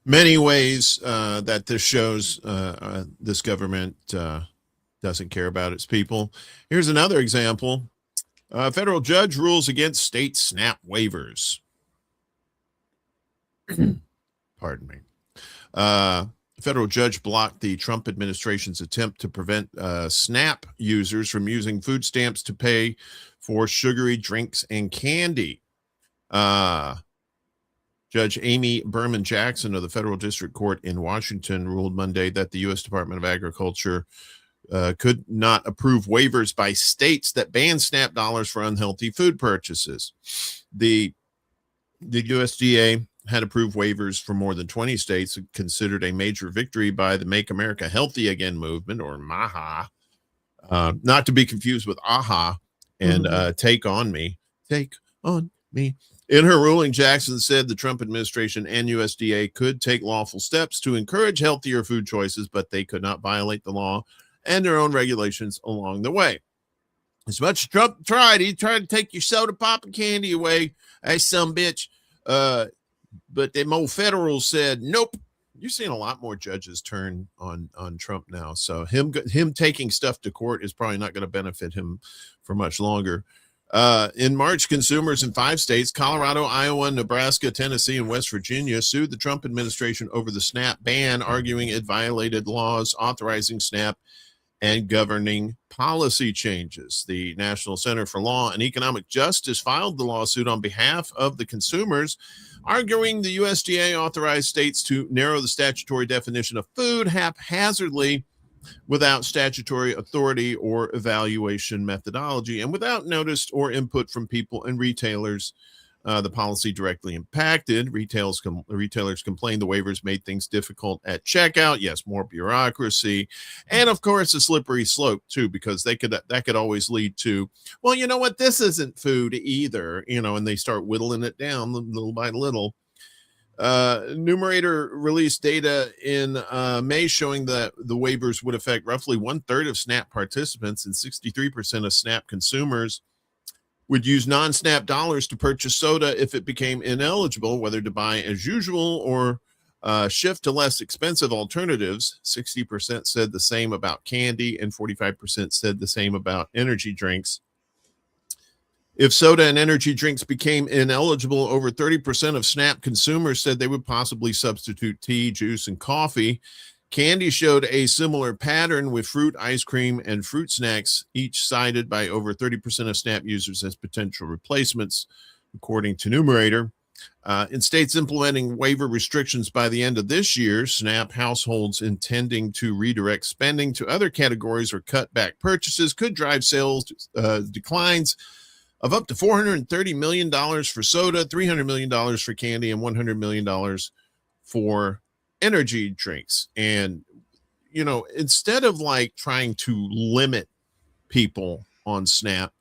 many ways that this shows this government doesn't care about its people. Here's another example. A federal judge rules against state SNAP waivers. Pardon me. A federal judge blocked the Trump administration's attempt to prevent SNAP users from using food stamps to pay for sugary drinks and candy. Judge Amy Berman Jackson of the Federal District Court in Washington ruled Monday that the U.S. Department of Agriculture could not approve waivers by states that ban SNAP dollars for unhealthy food purchases. The USDA had approved waivers for more than 20 states, considered a major victory by the Make America Healthy Again movement, or MAHA, not to be confused with AHA and Take On Me. Take on me. In her ruling, Jackson said the Trump administration and USDA could take lawful steps to encourage healthier food choices, but they could not violate the law and their own regulations along the way. As much as Trump tried, he tried to take your soda pop and candy away. Hey, some bitch. But them old federals said, nope. You're seeing a lot more judges turn on Trump now. So him taking stuff to court is probably not going to benefit him for much longer. In March, consumers in 5 states, Colorado, Iowa, Nebraska, Tennessee, and West Virginia, sued the Trump administration over the SNAP ban, arguing it violated laws authorizing SNAP and governing policy changes. The National Center for Law and Economic Justice filed the lawsuit on behalf of the consumers, arguing the USDA authorized states to narrow the statutory definition of food haphazardly without statutory authority or evaluation methodology and without notice or input from people and retailers. The policy directly impacted. Retailers complained the waivers made things difficult at checkout. Yes, more bureaucracy. And of course, a slippery slope too, because that could always lead to, well, you know what, this isn't food either, and they start whittling it down little by little. Numerator released data in May showing that the waivers would affect roughly 1/3 of SNAP participants, and 63% of SNAP consumers would use non-SNAP dollars to purchase soda if it became ineligible, whether to buy as usual or shift to less expensive alternatives. 60% said the same about candy, and 45% said the same about energy drinks. If soda and energy drinks became ineligible, over 30% of SNAP consumers said they would possibly substitute tea, juice, and coffee. Candy showed a similar pattern, with fruit, ice cream, and fruit snacks each cited by over 30% of SNAP users as potential replacements, according to Numerator. In states implementing waiver restrictions by the end of this year, SNAP households intending to redirect spending to other categories or cut back purchases could drive sales declines of up to $430 million for soda, $300 million for candy, and $100 million for energy drinks. And instead of like trying to limit people on SNAP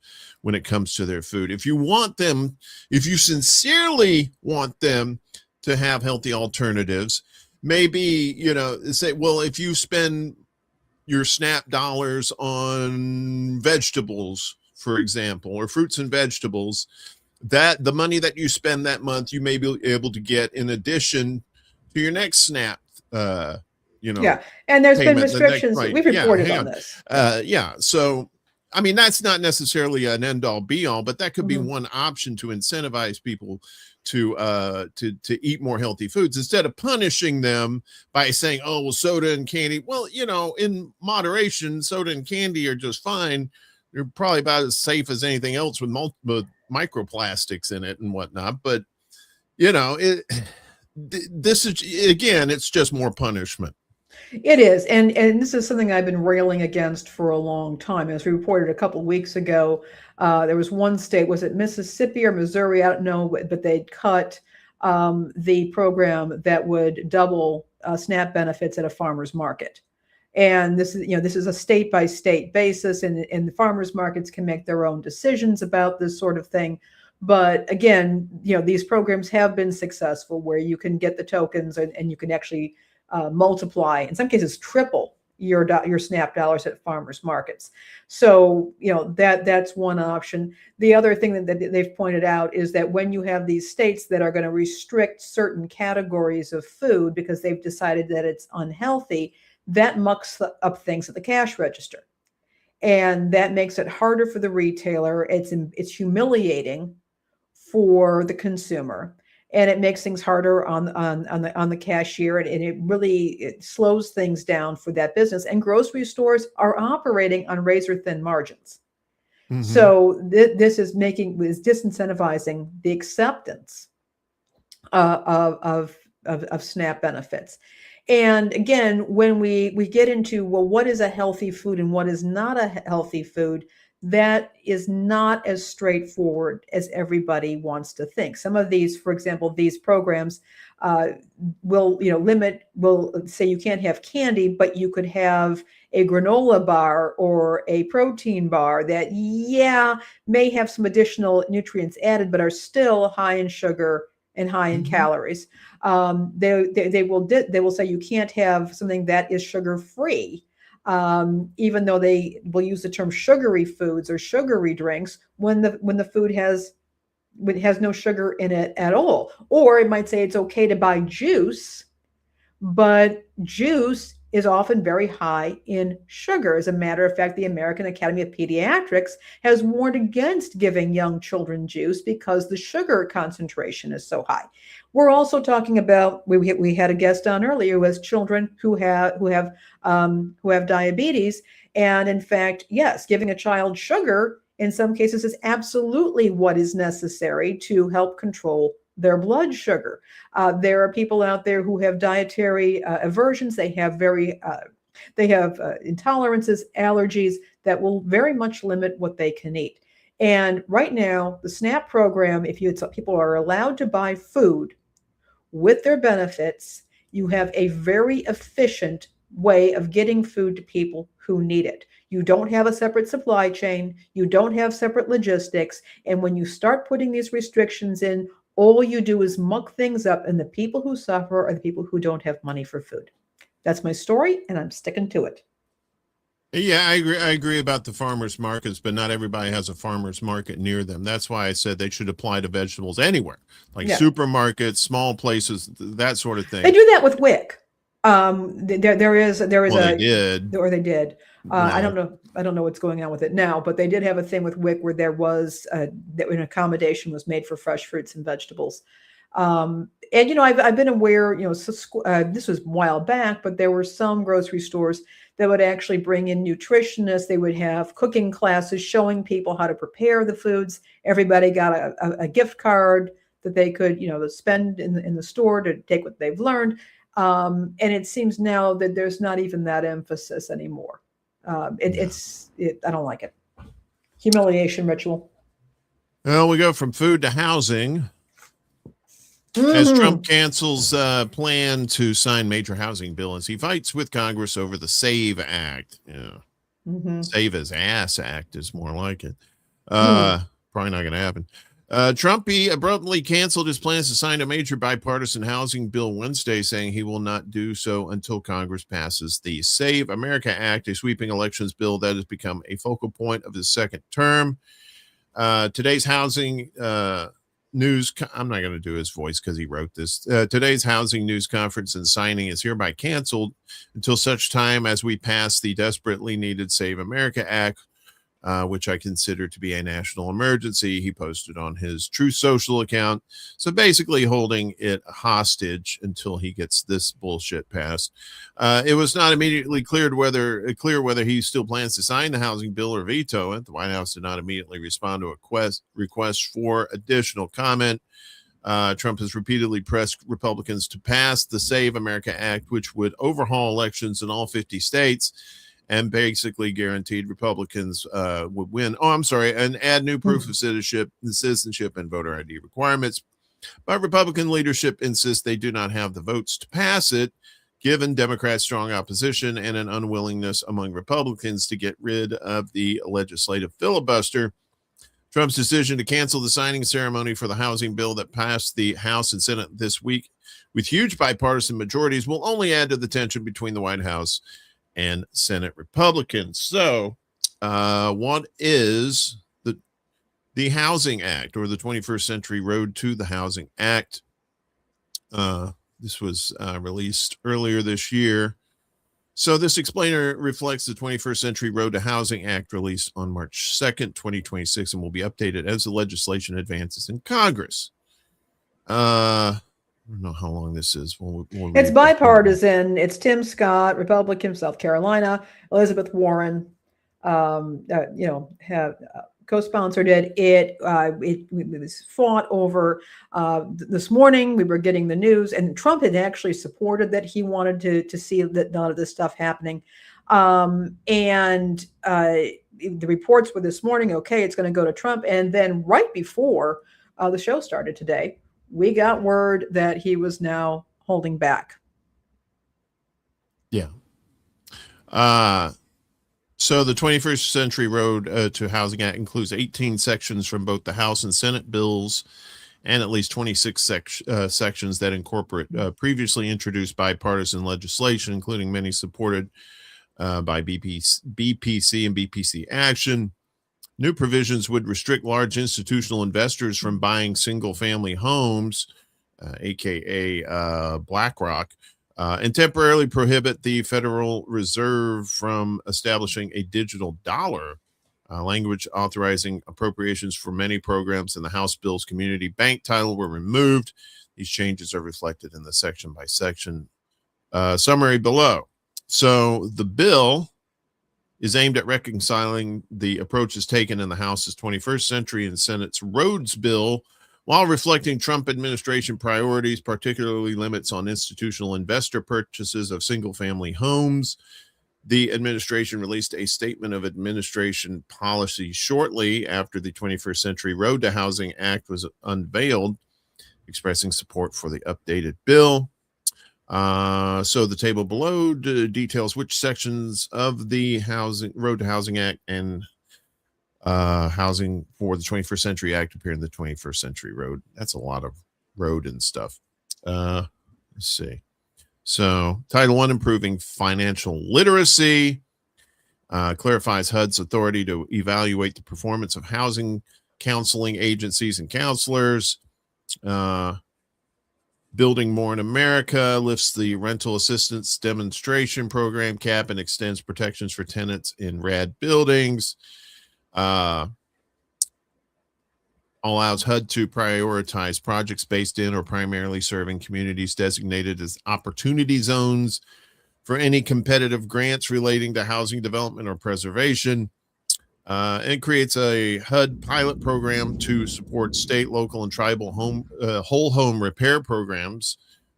when it comes to their food, if you sincerely want them to have healthy alternatives, maybe say, well, if you spend your SNAP dollars on vegetables, for example, or fruits and vegetables, that the money that you spend that month you may be able to get in addition to your next SNAP, yeah. And there's been restrictions. We've reported on this. So, I mean, that's not necessarily an end all be all, but that could be one option to incentivize people to eat more healthy foods instead of punishing them by saying, oh, well, soda and candy. Well, in moderation, soda and candy are just fine. They're probably about as safe as anything else with microplastics in it and whatnot. But, this is, again, it's just more punishment. It is. And this is something I've been railing against for a long time. As we reported a couple of weeks ago, there was one state, was it Mississippi or Missouri? I don't know, but they'd cut the program that would double SNAP benefits at a farmer's market. And this is a state by state basis, and the farmers markets can make their own decisions about this sort of thing. But again, these programs have been successful where you can get the tokens and you can actually multiply, in some cases, triple your SNAP dollars at farmers markets. So, that's one option. The other thing that they've pointed out is that when you have these states that are going to restrict certain categories of food because they've decided that it's unhealthy, that mucks up things at the cash register. And that makes it harder for the retailer. It's humiliating for the consumer, and it makes things harder on the cashier, and it slows things down for that business. And grocery stores are operating on razor thin margins. So this is disincentivizing the acceptance of SNAP benefits. And again, when we get into, well, what is a healthy food and what is not a healthy food, that is not as straightforward as everybody wants to think. Some of these, for example, these programs will say you can't have candy, but you could have a granola bar or a protein bar that, may have some additional nutrients added, but are still high in sugar and high in calories. They will say you can't have something that is sugar-free, even though they will use the term sugary foods or sugary drinks when the food has no sugar in it at all. Or it might say it's okay to buy juice, but juice is often very high in sugar. As a matter of fact, the American Academy of Pediatrics has warned against giving young children juice because the sugar concentration is so high. We're also talking about, we had a guest on earlier, who has children who have diabetes, And in fact, yes, giving a child sugar in some cases is absolutely what is necessary to help control their blood sugar. There are people out there who have dietary aversions. They have intolerances, allergies that will very much limit what they can eat. And right now, the SNAP program, if people are allowed to buy food with their benefits, you have a very efficient way of getting food to people who need it. You don't have a separate supply chain. You don't have separate logistics. And when you start putting these restrictions in, all you do is muck things up, and the people who suffer are the people who don't have money for food. That's my story, and I'm sticking to it. Yeah, I agree. I agree about the farmers markets, but not everybody has a farmers market near them. That's why I said they should apply to vegetables anywhere, like supermarkets, small places, that sort of thing. They do that with WIC. There is they did. or they did. I don't know what's going on with it now, but they did have a thing with WIC where there was that an accommodation was made for fresh fruits and vegetables. And I've been aware, this was a while back, but there were some grocery stores that would actually bring in nutritionists. They would have cooking classes showing people how to prepare the foods. Everybody got a gift card that they could, spend in the store to take what they've learned. And it seems now that there's not even that emphasis anymore. I don't like it. Humiliation ritual. Well, we go from food to housing. As Trump cancels plan to sign major housing bill as he fights with Congress over the SAVE Act. Yeah. Save his ass act is more like it. Probably not going to happen. Trump abruptly canceled his plans to sign a major bipartisan housing bill Wednesday, saying he will not do so until Congress passes the Save America Act, a sweeping elections bill that has become a focal point of his second term. Today's housing news, I'm not going to do his voice because he wrote this. Today's housing news conference and signing is hereby canceled until such time as we pass the desperately needed Save America Act, which I consider to be a national emergency, he posted on his True Social account. So basically holding it hostage until he gets this bullshit passed. It was not immediately clear whether he still plans to sign the housing bill or veto it. The White House did not immediately respond to a request for additional comment. Trump has repeatedly pressed Republicans to pass the Save America Act, which would overhaul elections in all 50 states. And basically guaranteed Republicans would win. And add new proof of citizenship and voter ID requirements. But Republican leadership insists they do not have the votes to pass it, given Democrats' strong opposition and an unwillingness among Republicans to get rid of the legislative filibuster. Trump's decision to cancel the signing ceremony for the housing bill that passed the House and Senate this week with huge bipartisan majorities will only add to the tension between the White House and Senate Republicans. So what is the Housing Act, or the 21st Century Road to the Housing Act? This was released earlier this year. So this explainer reflects the 21st Century Road to Housing Act released on March 2nd, 2026, and will be updated as the legislation advances in Congress. I don't know how long this is. It's bipartisan. It's Tim Scott, Republican, South Carolina. Elizabeth Warren, co-sponsored it. It was fought over. This morning, we were getting the news, and Trump had actually supported that. He wanted to see that none of this stuff happening. And the reports were this morning, okay, it's going to go to Trump. And then right before the show started today, we got word that he was now holding back. Yeah. So the 21st Century Road to Housing Act includes 18 sections from both the House and Senate bills, and at least 26 sections that incorporate previously introduced bipartisan legislation, including many supported by BPC and BPC Action. New provisions would restrict large institutional investors from buying single-family homes, aka BlackRock, and temporarily prohibit the Federal Reserve from establishing a digital dollar. Language authorizing appropriations for many programs in the House bill's community bank title were removed. These changes are reflected in the section-by-section summary below. So the bill is aimed at reconciling the approaches taken in the House's 21st Century and Senate's Roads Bill while reflecting Trump administration priorities, particularly limits on institutional investor purchases of single-family homes. The administration released a statement of administration policy shortly after the 21st Century Road to Housing Act was unveiled, expressing support for the updated bill. So the table below details which sections of the Road to Housing Act and Housing for the 21st Century Act appear in the 21st Century Road. That's a lot of road and stuff. Let's see. So Title I, improving financial literacy, clarifies HUD's authority to evaluate the performance of housing counseling agencies and counselors. Building More in America lifts the rental assistance demonstration program cap and extends protections for tenants in RAD buildings. Allows HUD to prioritize projects based in or primarily serving communities designated as opportunity zones for any competitive grants relating to housing development or preservation. It creates a HUD pilot program to support state, local, and tribal whole home repair programs,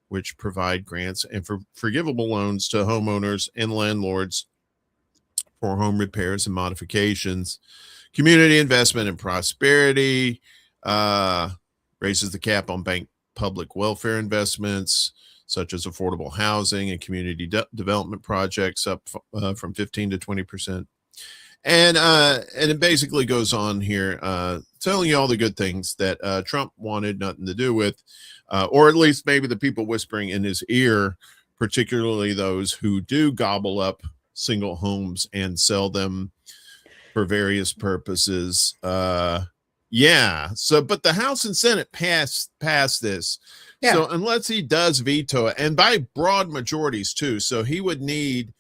which provide grants and forgivable loans to homeowners and landlords for home repairs and modifications. Community investment and prosperity raises the cap on bank public welfare investments, such as affordable housing and community development projects, up from 15 to 20%. And it basically goes on here, telling you all the good things that Trump wanted nothing to do with, or at least maybe the people whispering in his ear, particularly those who do gobble up single homes and sell them for various purposes. Yeah. So, but the House and Senate passed this. Yeah. So unless he does veto it, and by broad majorities too, so he would need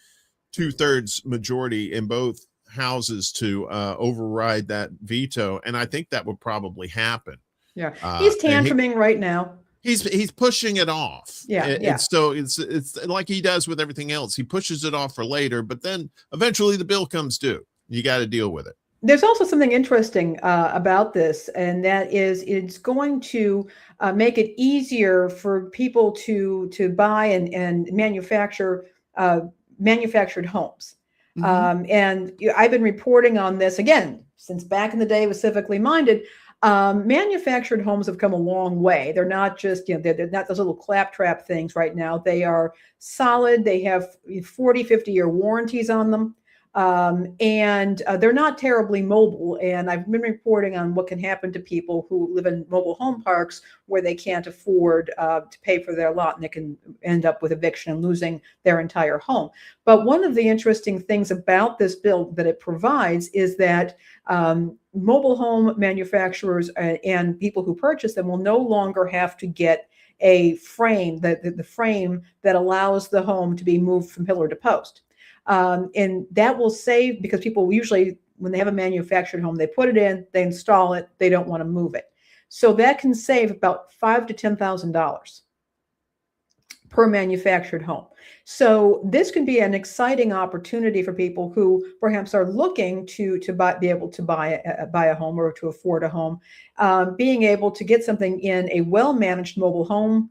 2/3 majority in both houses to override that veto, and I think that would probably happen. Yeah, he's tantruming right now. He's pushing it off. Yeah. So it's like he does with everything else. He pushes it off for later, but then eventually the bill comes due. You got to deal with it. There's also something interesting about this, and that is it's going to make it easier for people to buy and manufacture manufactured homes. Mm-hmm. And I've been reporting on this again since back in the day with Civically Minded. Manufactured homes have come a long way. They're not just, they're not those little claptrap things right now. They are solid. They have 40, 50-year warranties on them. And they're not terribly mobile. And I've been reporting on what can happen to people who live in mobile home parks where they can't afford to pay for their lot, and they can end up with eviction and losing their entire home. But one of the interesting things about this bill that it provides is that mobile home manufacturers and people who purchase them will no longer have to get a frame, the frame that allows the home to be moved from pillar to post. And that will save, because people usually, when they have a manufactured home, they put it in, they install it, they don't want to move it. So that can save about $5,000 to $10,000 per manufactured home. So this can be an exciting opportunity for people who perhaps are looking to be able to buy a home or to afford a home, being able to get something in a well-managed mobile home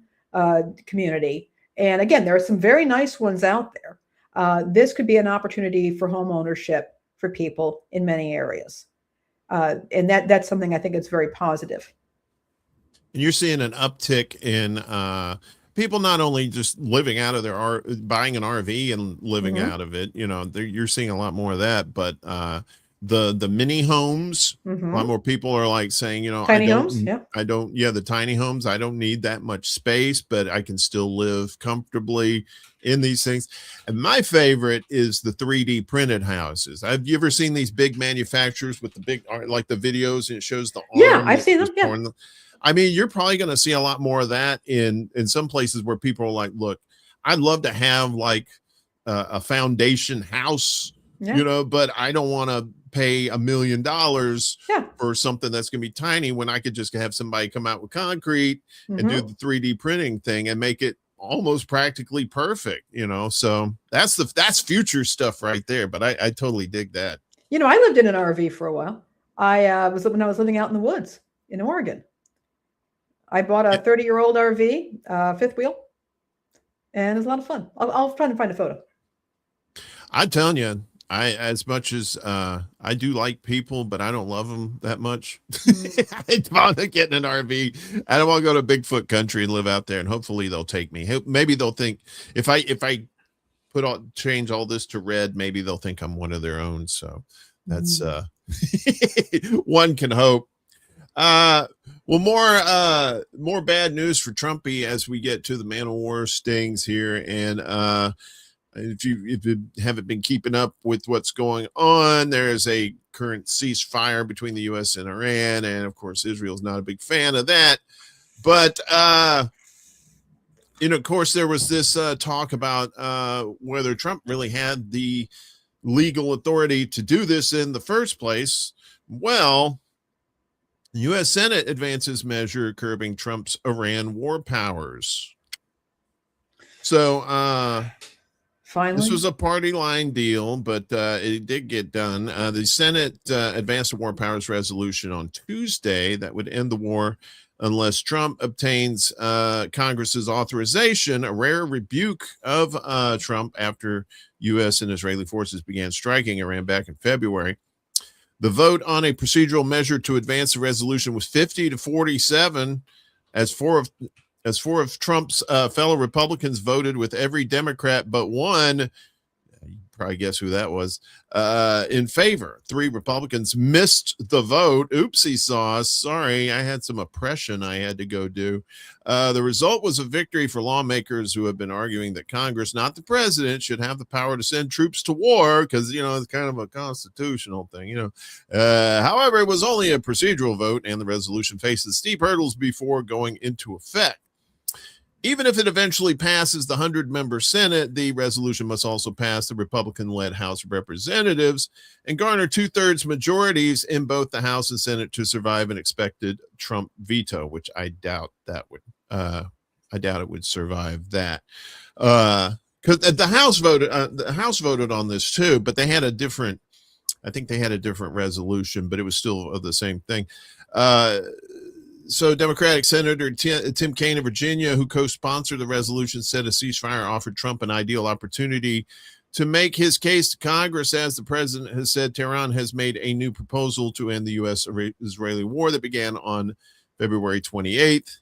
community. And again, there are some very nice ones out there. This could be an opportunity for home ownership for people in many areas. And that's something I think is very positive. And you're seeing an uptick in people not only just living out of their buying an RV and living mm-hmm. out of it, you're seeing a lot more of that, but the mini homes, mm-hmm. a lot more people are like saying, tiny homes, the tiny homes, I don't need that much space, but I can still live comfortably in these things. And my favorite is the 3D printed houses. Have you ever seen these big manufacturers with the big, like the videos, and it shows the arm? Yeah, I've seen them. Yeah. I mean, you're probably going to see a lot more of that in some places where people are like, look, I'd love to have like a foundation house, but I don't want to pay $1 million for something that's going to be tiny, when I could just have somebody come out with concrete mm-hmm. and do the 3D printing thing and make it almost practically perfect, you know. So that's future stuff right there. But I totally dig that. You know, I lived in an RV for a while. I was when I was living out in the woods in Oregon. I bought a 30-year-old RV, fifth wheel, and it was a lot of fun. I'll try to find a photo. I'm telling you, as much as I do like people, but I don't love them that much. I don't want to get in an RV. I don't want to go to Bigfoot country and live out there, and hopefully they'll take me. Maybe they'll think if I change all this to red, maybe they'll think I'm one of their own. So that's one can hope. Well, more bad news for Trumpy as we get to the man of war stings here. And if you haven't been keeping up with what's going on, there's a current ceasefire between the U.S. and Iran. And of course, Israel's not a big fan of that. But, of course, there was this talk about whether Trump really had the legal authority to do this in the first place. Well, the U.S. Senate advances measure curbing Trump's Iran war powers. So, finally, this was a party line deal, but it did get done. The Senate advanced a war powers resolution on Tuesday that would end the war unless Trump obtains Congress's authorization, a rare rebuke of Trump after U.S. and Israeli forces began striking Iran back in February. The vote on a procedural measure to advance the resolution was 50-47, as four of Trump's fellow Republicans voted with every Democrat but one. You probably guess who that was. In favor. 3 Republicans missed the vote. Oopsie sauce. Sorry, I had some oppression I had to go do. The result was a victory for lawmakers who have been arguing that Congress, not the president, should have the power to send troops to war because, it's kind of a constitutional thing, However, it was only a procedural vote, and the resolution faces steep hurdles before going into effect. Even if it eventually passes the 100-member Senate, the resolution must also pass the Republican-led House of Representatives and garner 2/3 majorities in both the House and Senate to survive an expected Trump veto, which I doubt that would. I doubt it would survive that, because the House voted. The House voted on this too, but they had a different. I think they had a different resolution, but it was still the same thing. So Democratic Senator Tim Kaine of Virginia, who co-sponsored the resolution, said a ceasefire offered Trump an ideal opportunity to make his case to Congress. As the president has said, Tehran has made a new proposal to end the U.S.-Israeli war that began on February 28th.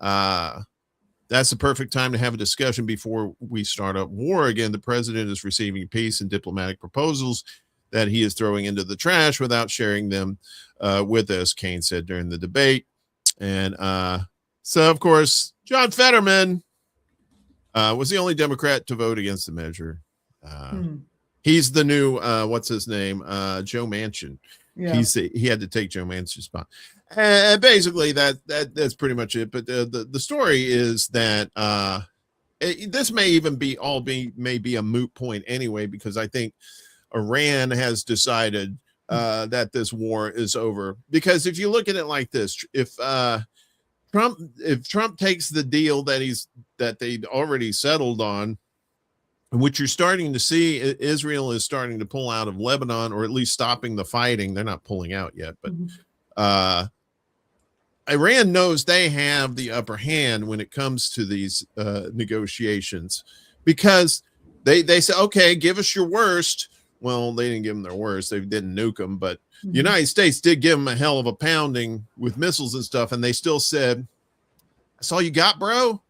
That's the perfect time to have a discussion before we start up war again. The president is receiving peace and diplomatic proposals that he is throwing into the trash without sharing them with us, Kaine said during the debate. And so, of course, John Fetterman was the only Democrat to vote against the measure. He's the new, what's his name? Joe Manchin. Yeah. He had to take Joe Manchin's spot. Basically, that's pretty much it. But the story is that this may even be a moot point anyway, because I think Iran has decided that this war is over. Because if you look at it like this, if Trump takes the deal that they'd already settled on, which you're starting to see, Israel is starting to pull out of Lebanon, or at least stopping the fighting. They're not pulling out yet, but Iran knows they have the upper hand when it comes to these negotiations, because they say, okay, give us your worst. Well, they didn't give them their worst. They didn't nuke them, but the United States did give them a hell of a pounding with missiles and stuff. And they still said, that's all you got, bro.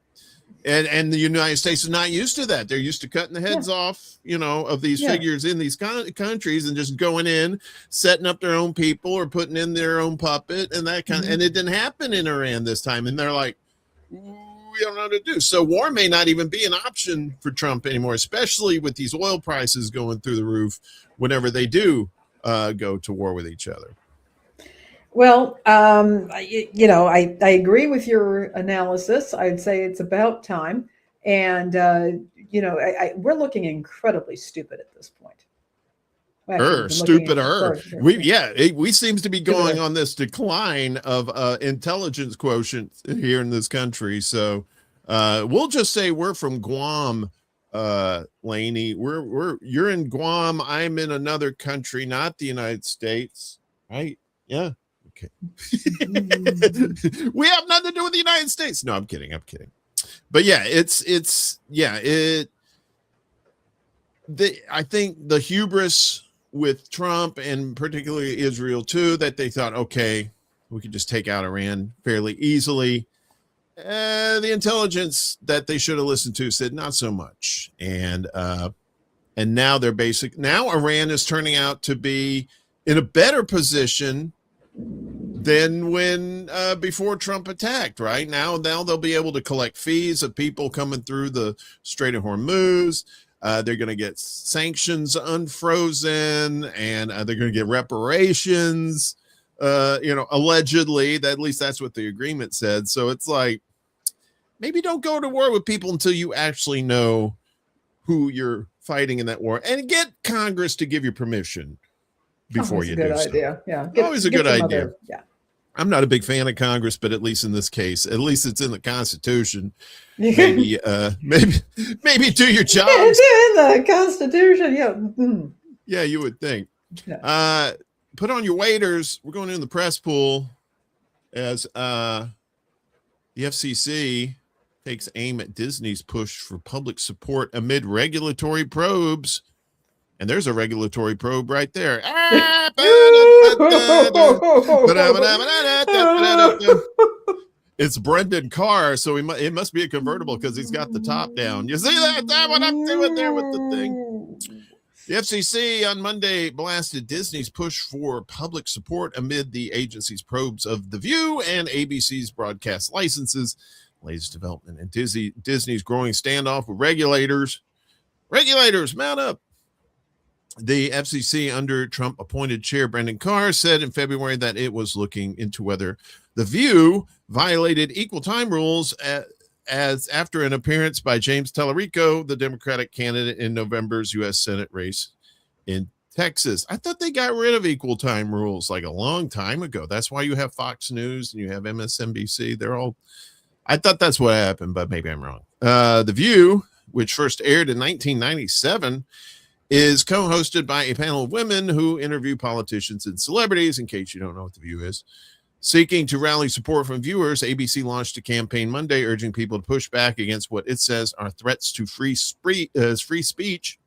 And the United States is not used to that. They're used to cutting the heads off, of these figures in these countries and just going in, setting up their own people or putting in their own puppet and that kind of, and it didn't happen in Iran this time. And they're like, we don't know what to do. So war may not even be an option for Trump anymore, especially with these oil prices going through the roof whenever they do go to war with each other. Well, I agree with your analysis. I'd say it's about time. And, we're looking incredibly stupid at this point. We seems to be going on this decline of intelligence quotient here in this country. So We'll just say we're from Guam, Lainey. You're in Guam. I'm in another country, not the United States, right? Yeah. Okay. We have nothing to do with the United States. No, I'm kidding. But yeah, I think the hubris with Trump and particularly Israel too, that they thought, okay, we could just take out Iran fairly easily. The intelligence that they should have listened to said not so much. And now now Iran is turning out to be in a better position than when before Trump attacked. Right now they'll be able to collect fees of people coming through the Strait of Hormuz. They're going to get sanctions unfrozen, and they're going to get reparations. Allegedly, at least that's what the agreement said. So it's like, maybe don't go to war with people until you actually know who you're fighting in that war, and get Congress to give you permission before you do. Good idea. Yeah, always a good idea. Yeah. I'm not a big fan of Congress, but at least in this case, at least it's in the Constitution. Maybe do your job. It's in the Constitution. Yeah. Mm. Yeah, you would think. Yeah. Put on your waders. We're going in the press pool as the FCC takes aim at Disney's push for public support amid regulatory probes. And there's a regulatory probe right there. It's Brendan Carr, so it must be a convertible because he's got the top down. You see that? What I'm doing there with the thing. The FCC on Monday blasted Disney's push for public support amid the agency's probes of The View and ABC's broadcast licenses. Latest development in Disney's growing standoff with regulators. Regulators, mount up. The FCC under Trump appointed chair Brendan Carr said in February that it was looking into whether The View violated equal time rules as after an appearance by James Tallarico, the Democratic candidate in November's U.S. Senate race in Texas. I thought they got rid of equal time rules like a long time ago. That's why you have Fox News and you have MSNBC. I thought that's what happened, but maybe I'm wrong. The View, which first aired in 1997, is co-hosted by a panel of women who interview politicians and celebrities, in case you don't know what The View is. Seeking to rally support from viewers, ABC launched a campaign Monday urging people to push back against what it says are threats to free speech.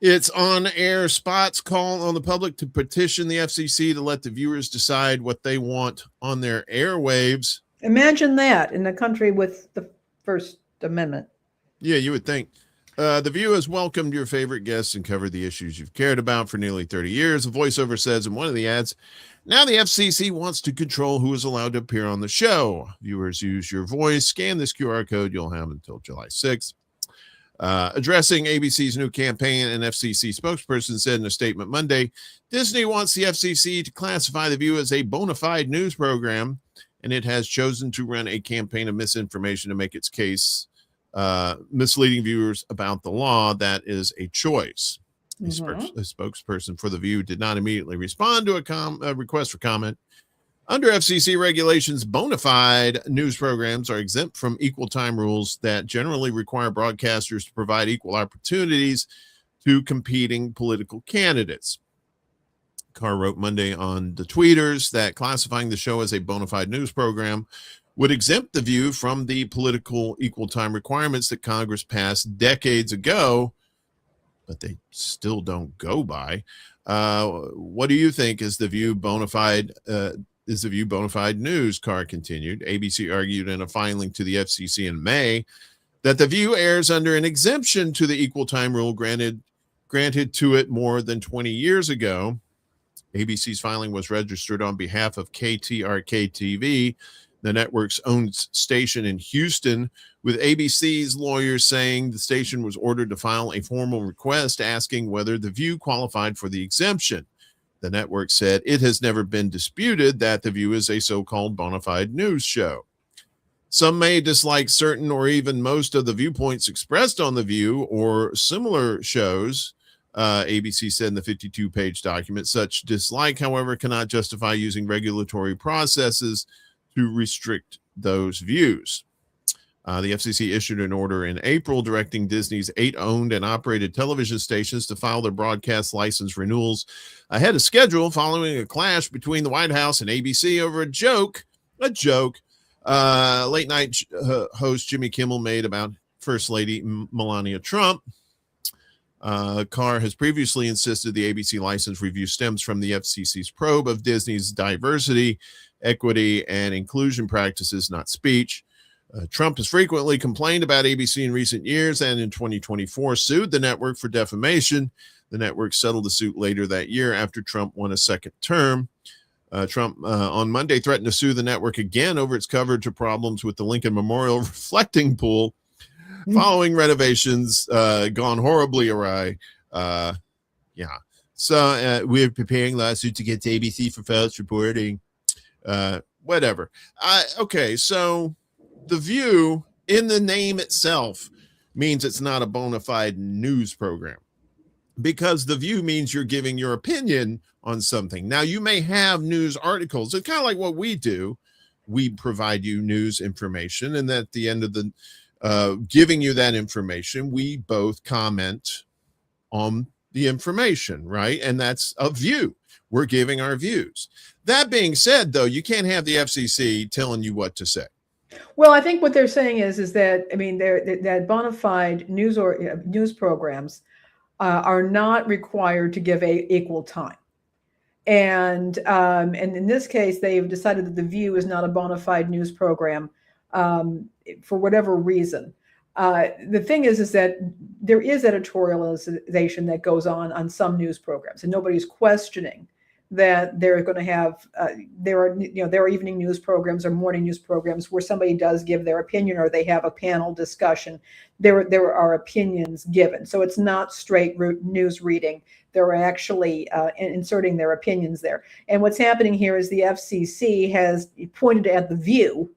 Its on-air spots call on the public to petition the FCC to let the viewers decide what they want on their airwaves. Imagine that in a country with the First Amendment. Yeah, you would think. The View has welcomed your favorite guests and covered the issues you've cared about for nearly 30 years. The voiceover says in one of the ads, now the FCC wants to control who is allowed to appear on the show. Viewers use your voice. Scan this QR code. You'll have until July 6th. Addressing ABC's new campaign, an FCC spokesperson said in a statement Monday, Disney wants the FCC to classify The View as a bona fide news program, and it has chosen to run a campaign of misinformation to make its case misleading viewers about the law. That is a choice. A spokesperson for The View did not immediately respond to a request for comment. Under FCC regulations, bona fide news programs are exempt from equal time rules that generally require broadcasters to provide equal opportunities to competing political candidates. Carr wrote Monday on the tweeters that classifying the show as a bona fide news program would exempt The View from the political equal time requirements that Congress passed decades ago, but they still don't go by. What do you think? Is The View bona fide? Is The View bona fide news? Carr continued. ABC argued in a filing to the FCC in May that The View airs under an exemption to the equal time rule granted to it more than 20 years ago. ABC's filing was registered on behalf of KTRK-TV, the network's own station in Houston, with ABC's lawyers saying the station was ordered to file a formal request asking whether The View qualified for the exemption. The network said it has never been disputed that The View is a so-called bona fide news show. Some may dislike certain or even most of the viewpoints expressed on The View or similar shows, ABC said in the 52-page document. Such dislike, however, cannot justify using regulatory processes to restrict those views. The FCC issued an order in April directing Disney's 8 owned and operated television stations to file their broadcast license renewals ahead of schedule following a clash between the White House and ABC over a joke. Late night host Jimmy Kimmel made about First Lady Melania Trump. Carr has previously insisted the ABC license review stems from the FCC's probe of Disney's diversity, equity, and inclusion practices, not speech. Trump has frequently complained about ABC in recent years and in 2024 sued the network for defamation. The network settled the suit later that year after Trump won a second term. Trump on Monday threatened to sue the network again over its coverage of problems with the Lincoln Memorial reflecting pool following renovations gone horribly awry. So we're preparing lawsuits against ABC for false reporting. Whatever. Okay, so The View, in the name itself, means it's not a bona fide news program, because The View means you're giving your opinion on something. Now, you may have news articles. It's kind of like what we do. We provide you news information, and at the end of the giving you that information, we both comment on the information, right? And that's a view. We're giving our views. That being said, though, you can't have the FCC telling you what to say. Well, I think what they're saying is that, I mean, that bona fide news programs are not required to give equal time. And in this case, they've decided that The View is not a bona fide news program for whatever reason. The thing is that there is editorialization that goes on some news programs, and nobody's questioning that they're going to have there are evening news programs or morning news programs where somebody does give their opinion, or they have a panel discussion. There are opinions given, so it's not straight news reading. They're actually inserting their opinions there. And what's happening here is the FCC has pointed at The View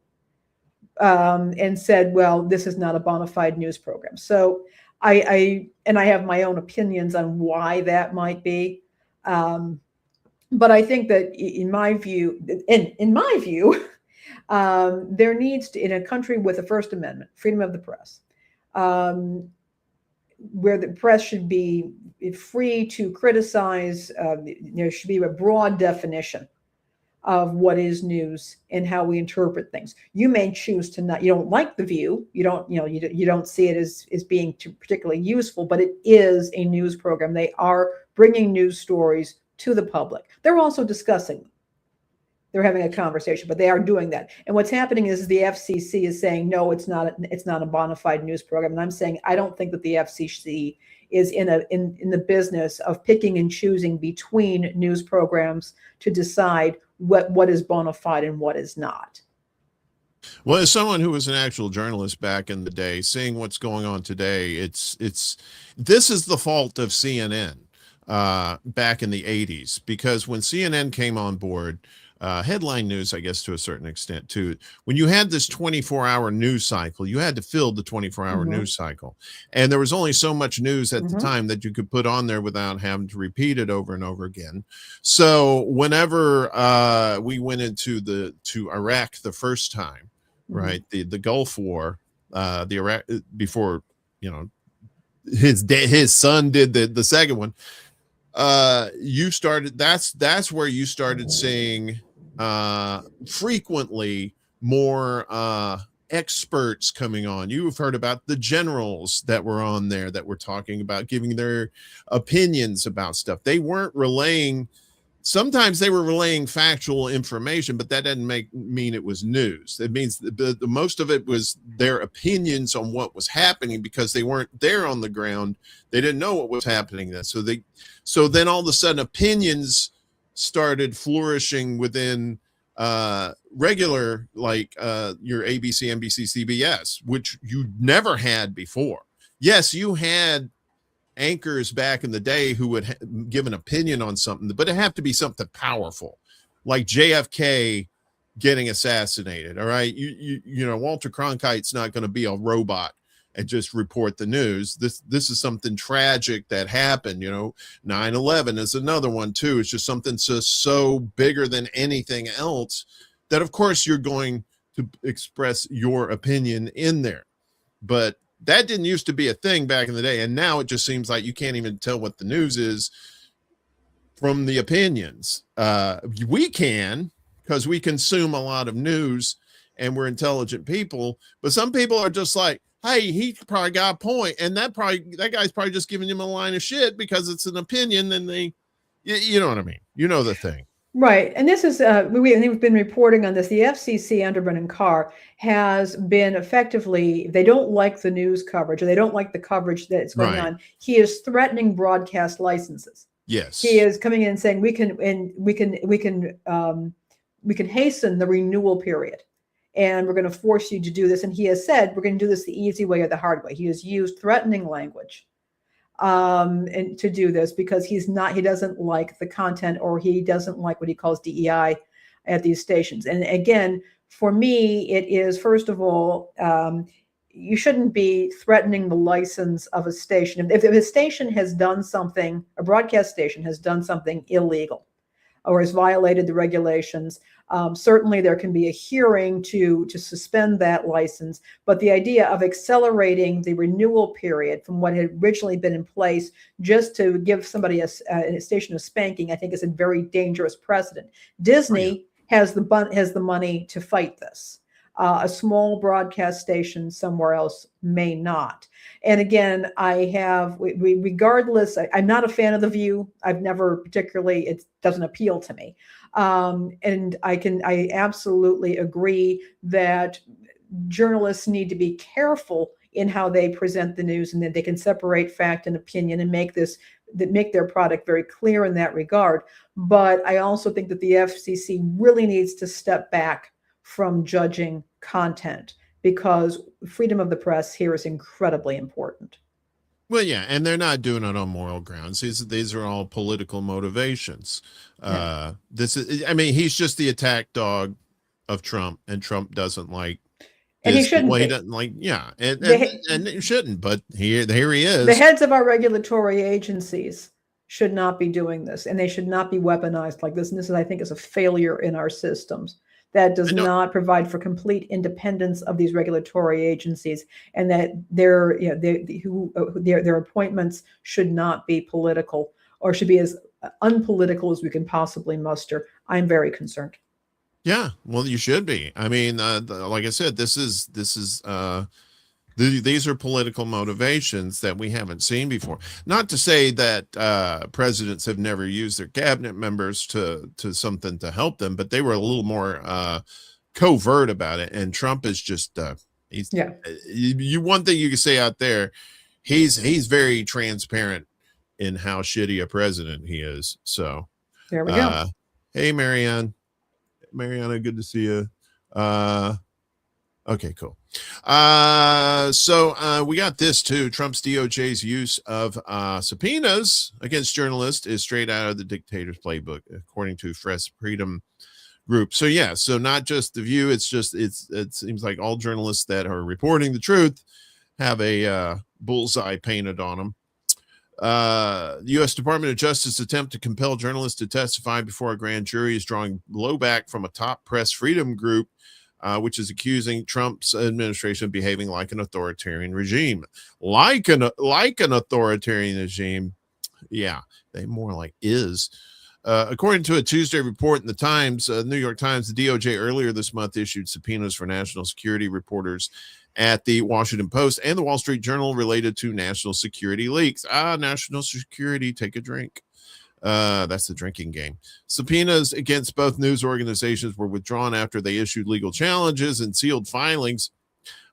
and said, well, this is not a bona fide news program. So I have my own opinions on why that might be. But I think that in my view, there needs to, in a country with a First Amendment, freedom of the press, where the press should be free to criticize, there should be a broad definition of what is news and how we interpret things. You may choose to not, you don't like The View, you don't see it as being particularly useful, but it is a news program. They are bringing news stories to the public. They're also discussing them. They're having a conversation, but they are doing that. And what's happening is the FCC is saying, no, it's not a bona fide news program. And I'm saying, I don't think that the FCC is in the business of picking and choosing between news programs to decide what is bona fide and what is not. Well, as someone who was an actual journalist back in the day, seeing what's going on today, this is the fault of CNN. Back in the 80s, because when CNN came on board, headline news, I guess to a certain extent too, when you had this 24-hour news cycle, you had to fill the 24-hour news cycle. And there was only so much news at the time that you could put on there without having to repeat it over and over again. So whenever we went to Iraq the first time, right, the Gulf War, the Iraq, before, his son did the second one, that's where you started seeing frequently more experts coming on. You've heard about the generals that were on there that were talking about giving their opinions about stuff. They weren't relaying, sometimes they were relaying factual information, but that doesn't mean it was news. It means the most of it was their opinions on what was happening, because they weren't there on the ground. They didn't know what was happening then. So then all of a sudden opinions started flourishing within regular, like your ABC, NBC, CBS, which you never had before. Yes, you had anchors back in the day who would give an opinion on something, but it had to be something powerful, like JFK getting assassinated. All right. Walter Cronkite's not going to be a robot and just report the news. This is something tragic that happened. 9/11 is another one too. It's just something so bigger than anything else that of course you're going to express your opinion in there. But that didn't used to be a thing back in the day. And now it just seems like you can't even tell what the news is from the opinions. We can, because we consume a lot of news and we're intelligent people. But some people are just like, hey, he probably got a point, and that guy's probably just giving him a line of shit because it's an opinion, and you know what I mean? You know the thing. Right. And this is, we've been reporting on this. The FCC under Brennan Carr has been effectively, they don't like the news coverage, or they don't like the coverage that's going on. He is threatening broadcast licenses. Yes. He is coming in and saying we can hasten the renewal period, and we're going to force you to do this. And he has said we're going to do this the easy way or the hard way. He has used threatening language and to do this because he doesn't like the content, or he doesn't like what he calls DEI at these stations. And again, for me, it is, first of all, you shouldn't be threatening the license of a station. If a station has done something, a broadcast station has done something illegal or has violated the regulations, certainly there can be a hearing to suspend that license. But the idea of accelerating the renewal period from what had originally been in place just to give somebody a station a spanking, I think is a very dangerous precedent. Disney has the money to fight this. A small broadcast station somewhere else may not. And again, regardless, I'm not a fan of The View. I've never particularly, it doesn't appeal to me. And I absolutely agree that journalists need to be careful in how they present the news, and that they can separate fact and opinion and make their product very clear in that regard. But I also think that the FCC really needs to step back from judging content, because freedom of the press here is incredibly important. Well, yeah, and they're not doing it on moral grounds. These are all political motivations. Yeah. He's just the attack dog of Trump, and Trump doesn't like. And he shouldn't. He doesn't like, yeah, and it shouldn't. But here he is. The heads of our regulatory agencies should not be doing this, and they should not be weaponized like this. And this, I think, is a failure in our systems. That does not provide for complete independence of these regulatory agencies, and that their appointments should not be political, or should be as unpolitical as we can possibly muster. I'm very concerned. Yeah, well, you should be. I mean, like I said, these are political motivations that we haven't seen before. Not to say that presidents have never used their cabinet members to something to help them, but they were a little more covert about it. And Trump is just one thing you can say out there, he's very transparent in how shitty a president he is. So there we go. Hey, Mariana, good to see you. Okay, cool. So we got this too. Trump's DOJ's use of subpoenas against journalists is straight out of the dictator's playbook, according to Press Freedom Group. So yeah, so not just The View. It seems like all journalists that are reporting the truth have a bullseye painted on them. The U.S. Department of Justice attempt to compel journalists to testify before a grand jury is drawing blowback from a top press freedom group, which is accusing Trump's administration of behaving like an authoritarian regime. Like an authoritarian regime. Yeah, they more like is. According to a Tuesday report in the Times, New York Times, the DOJ earlier this month issued subpoenas for national security reporters at the Washington Post and the Wall Street Journal related to national security leaks. National security, take a drink. That's the drinking game. Subpoenas against both news organizations were withdrawn after they issued legal challenges and sealed filings.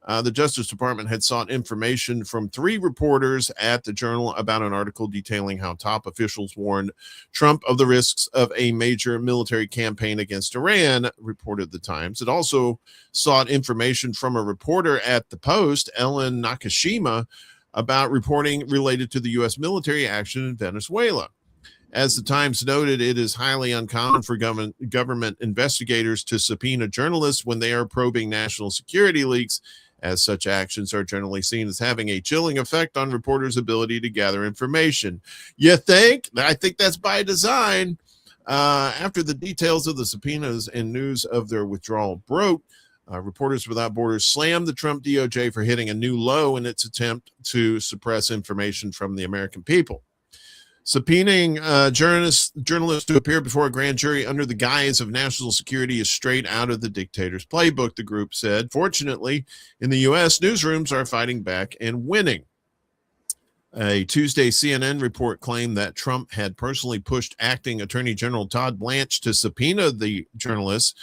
The Justice Department had sought information from 3 reporters at the Journal about an article detailing how top officials warned Trump of the risks of a major military campaign against Iran, reported the Times. It also sought information from a reporter at the Post, Ellen Nakashima, about reporting related to the U.S. military action in Venezuela. As the Times noted, it is highly uncommon for government investigators to subpoena journalists when they are probing national security leaks, as such actions are generally seen as having a chilling effect on reporters' ability to gather information. You think? I think that's by design. After the details of the subpoenas and news of their withdrawal broke, Reporters Without Borders slammed the Trump DOJ for hitting a new low in its attempt to suppress information from the American people. Subpoenaing journalists to appear before a grand jury under the guise of national security is straight out of the dictator's playbook, the group said. Fortunately, in the U.S., newsrooms are fighting back and winning. A Tuesday CNN report claimed that Trump had personally pushed acting Attorney General Todd Blanche to subpoena the journalists,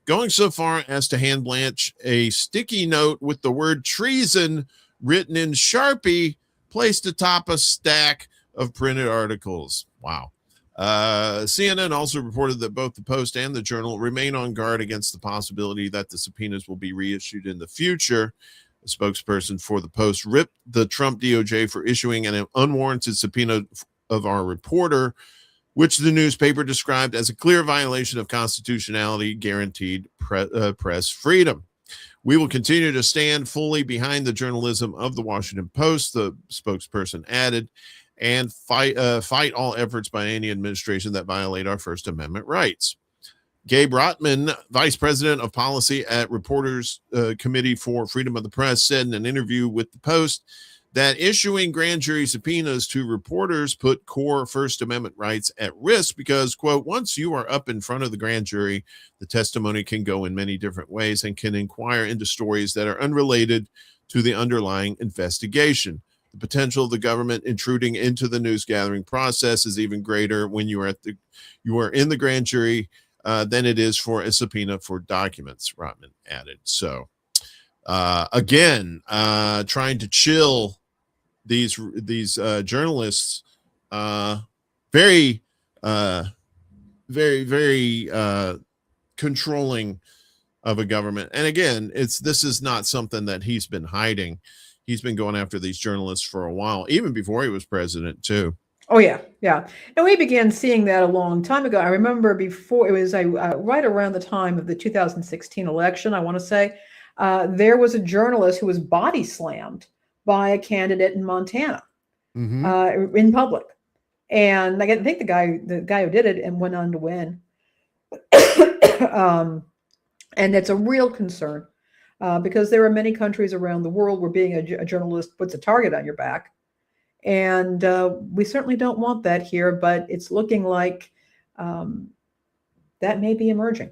going so far as to hand Blanche a sticky note with the word treason written in Sharpie placed atop a stack of printed articles. Wow. CNN also reported that both the Post and the Journal remain on guard against the possibility that the subpoenas will be reissued in the future. A spokesperson for the Post ripped the Trump DOJ for issuing an unwarranted subpoena of our reporter, which the newspaper described as a clear violation of constitutionally guaranteed press freedom. We will continue to stand fully behind the journalism of the Washington Post, the spokesperson added, and fight all efforts by any administration that violate our First Amendment rights. Gabe Rotman, vice president of policy at Reporters Committee for Freedom of the Press, said in an interview with the Post that issuing grand jury subpoenas to reporters put core First Amendment rights at risk because, quote, once you are up in front of the grand jury, the testimony can go in many different ways and can inquire into stories that are unrelated to the underlying investigation. The potential of the government intruding into the news gathering process is even greater when you are in the grand jury than it is for a subpoena for documents, Rotman added. So, again, trying to chill these journalists, very controlling of a government. And again, this is not something that he's been hiding. He's been going after these journalists for a while, even before he was president, too. Oh, yeah. Yeah. And we began seeing that a long time ago. I remember before it was right around the time of the 2016 election, I want to say, there was a journalist who was body slammed by a candidate in Montana in public. And I think the guy who did it and went on to win. And it's a real concern because there are many countries around the world where being a journalist puts a target on your back. And we certainly don't want that here, but it's looking like that may be emerging.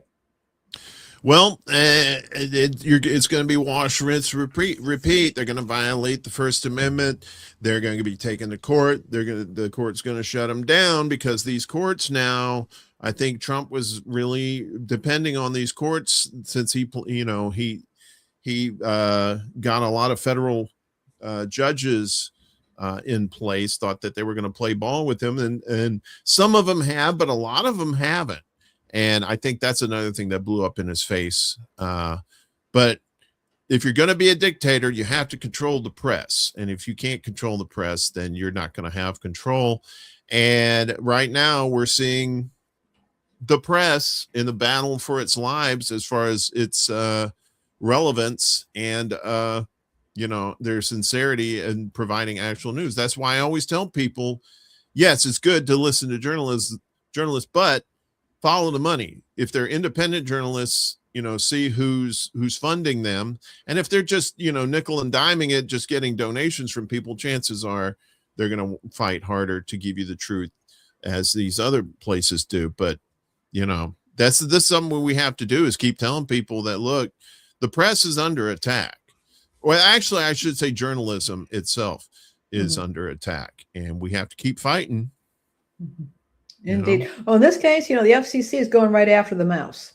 Well, it's going to be wash, rinse, repeat. They're going to violate the First Amendment. They're going to be taken to court. The court's going to shut them down because these courts now, I think Trump was really depending on these courts since he got a lot of federal judges in place, thought that they were going to play ball with him. And some of them have, but a lot of them haven't. And I think that's another thing that blew up in his face. But if you're going to be a dictator, you have to control the press. And if you can't control the press, then you're not going to have control. And right now we're seeing the press in the battle for its lives as far as its relevance and, their sincerity in providing actual news. That's why I always tell people, yes, it's good to listen to journalists, but follow the money. If they're independent journalists, see who's funding them. And if they're just, nickel and diming it, just getting donations from people, chances are they're going to fight harder to give you the truth as these other places do. But, that's something we have to do is keep telling people that, look, the press is under attack. Well, actually, I should say journalism itself is under attack, and we have to keep fighting. Indeed. Well, in this case, the FCC is going right after the mouse.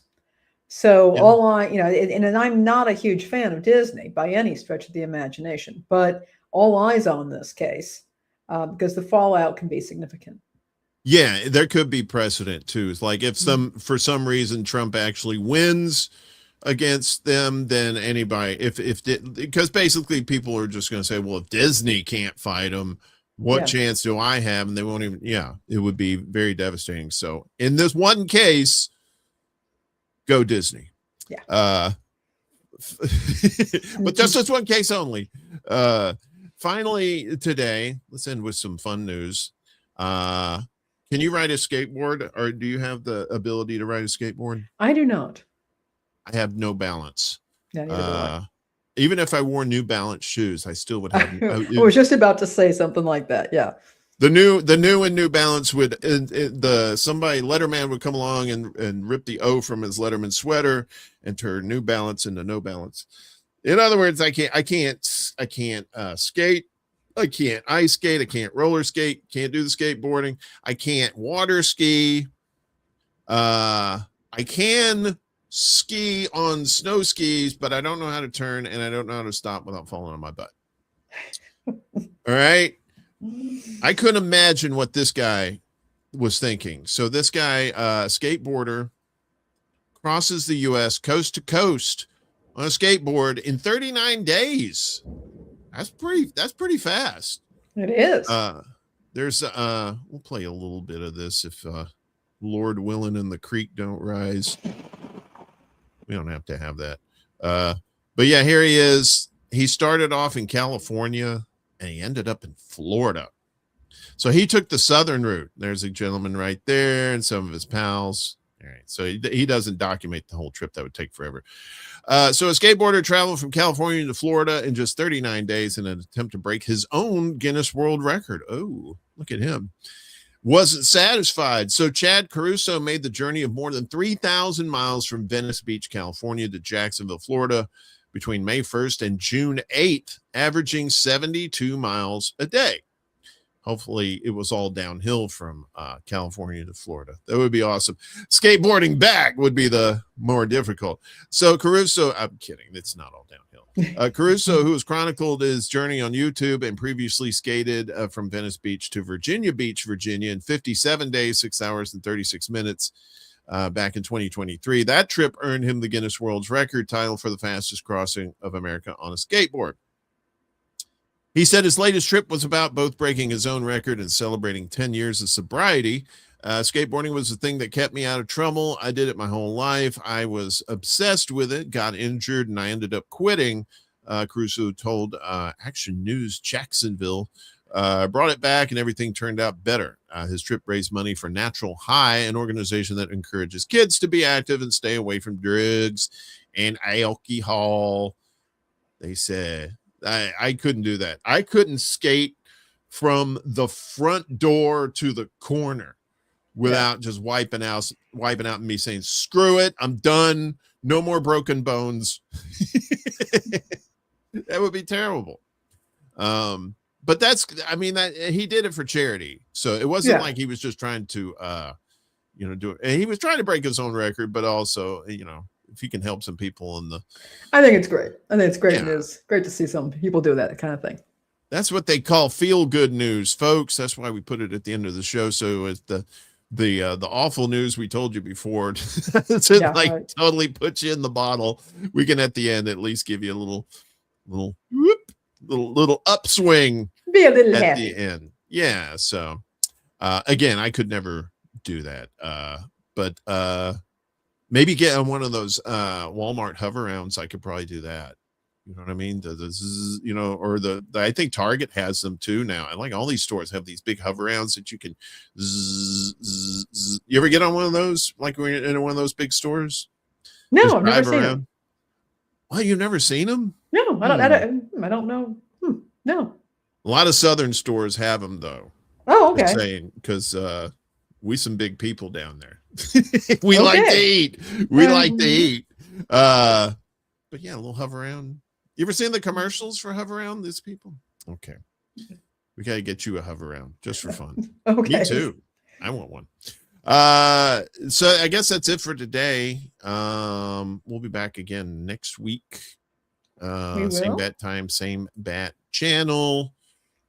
So and I'm not a huge fan of Disney by any stretch of the imagination, but all eyes on this case because the fallout can be significant. Yeah, there could be precedent too. It's like if for some reason Trump actually wins against them, then anybody, because basically people are just going to say, well, if Disney can't fight them, what chance do I have? And they won't even, it would be very devastating. So in this one case, go Disney. Yeah. But just this one case only. Finally today, let's end with some fun news. Can you ride a skateboard, or do you have the ability to ride a skateboard? I do not. I have no balance. Yeah, neither do I. Even if I wore New Balance shoes, I still would have. I was just about to say something like that. Yeah. The new and New Balance would somebody Letterman would come along and rip the O from his Letterman sweater and turn New Balance into No Balance. In other words, I can't skate. I can't ice skate. I can't roller skate. Can't do the skateboarding. I can't water ski. I can ski on snow skis, but I don't know how to turn and I don't know how to stop without falling on my butt. All right. I couldn't imagine what this guy was thinking. So this guy, skateboarder, crosses the U.S. coast to coast on a skateboard in 39 days. That's pretty fast. It is. There's we'll play a little bit of this if Lord willing and the creek don't rise. We don't have to have that. But yeah, here he is. He started off in California and he ended up in Florida. So he took the southern route. There's a gentleman right there and some of his pals. All right. So he doesn't document the whole trip. That would take forever. So a skateboarder traveled from California to Florida in just 39 days in an attempt to break his own Guinness World Record. Oh, look at him. Wasn't satisfied. So Chad Caruso made the journey of more than 3,000 miles from Venice Beach, California to Jacksonville, Florida between May 1st and June 8th, averaging 72 miles a day. Hopefully it was all downhill from California to Florida. That would be awesome. Skateboarding back would be the more difficult. So Caruso, I'm kidding. It's not all downhill. Caruso, who has chronicled his journey on YouTube and previously skated from Venice Beach to Virginia Beach, Virginia in 57 days, 6 hours and 36 minutes back in 2023. That trip earned him the Guinness World Record title for the fastest crossing of America on a skateboard. He said his latest trip was about both breaking his own record and celebrating 10 years of sobriety. Skateboarding was the thing that kept me out of trouble. I did it my whole life. I was obsessed with it, got injured, and I ended up quitting. Caruso told Action News Jacksonville. Brought it back and everything turned out better. His trip raised money for Natural High, an organization that encourages kids to be active and stay away from drugs and alcohol. They said, I couldn't do that. I couldn't skate from the front door to the corner without just wiping out and me saying, screw it, I'm done. No more broken bones. That would be terrible. But he did it for charity. So it wasn't like he was just trying to, do it. And he was trying to break his own record, but also, if he can help some people I think it's great. I think it's great. Yeah. It's great to see some people do that kind of thing. That's what they call feel good news, folks. That's why we put it at the end of the show. So it's the awful news we told you before totally put you in the bottle. We can at the end at least give you a little upswing. Be a little at happy. The end. Yeah. So again, I could never do that. But maybe get on one of those Walmart hover rounds. I could probably do that. You know what I mean? I think Target has them too now. I like all these stores have these big hover rounds that you can. You ever get on one of those? Like when you're in one of those big stores? No, I've never seen them. Well, you've never seen them? No, I don't know. No. A lot of Southern stores have them though. Oh, okay. Because we some big people down there. We like to eat. But yeah, a little hover around. You ever seen the commercials for hover around? These people. Okay, we gotta get you a hover around just for fun. Okay, me too. I want one. So I guess that's it for today. We'll be back again next week. Same bat time, same bat channel.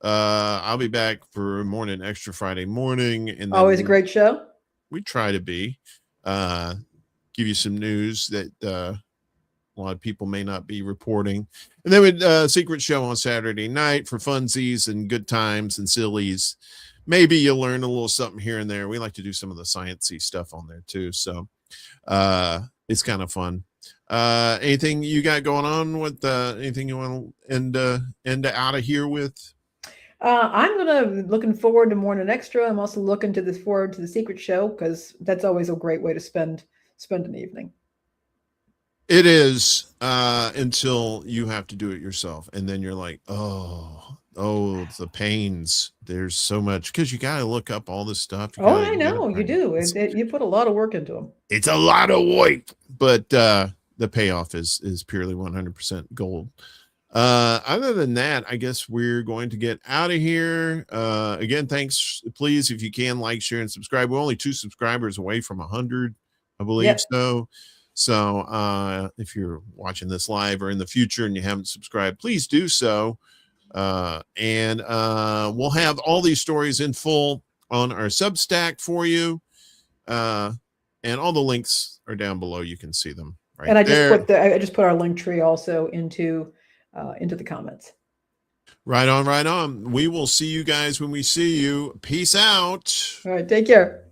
I'll be back for Morning Extra Friday morning, and always a great show. We try to be give you some news that a lot of people may not be reporting, and then with secret show on Saturday night for funsies and good times and sillies. Maybe you'll learn a little something here and there. We like to do some of the sciencey stuff on there too, so it's kind of fun. Anything you got going on with anything you want to end out of here with? I'm looking forward to Morning Extra. I'm also looking forward to the secret show because that's always a great way to spend an evening. It is until you have to do it yourself, and then you're like, oh, the pains. There's so much because you got to look up all this stuff. You Oh, gotta, I know you do. You put a lot of work into them. It's a lot of work, but the payoff is purely 100% gold. Other than that, I guess we're going to get out of here. Again, thanks. Please, if you can, like, share, and subscribe. We're only 2 subscribers away from 100, I believe. Yep. So if you're watching this live or in the future and you haven't subscribed, please do so. And we'll have all these stories in full on our Substack for you. And all the links are down below. You can see them right And I there. just put our link tree also into the comments. Right on, right on. We will see you guys when we see you. Peace out. All right, take care.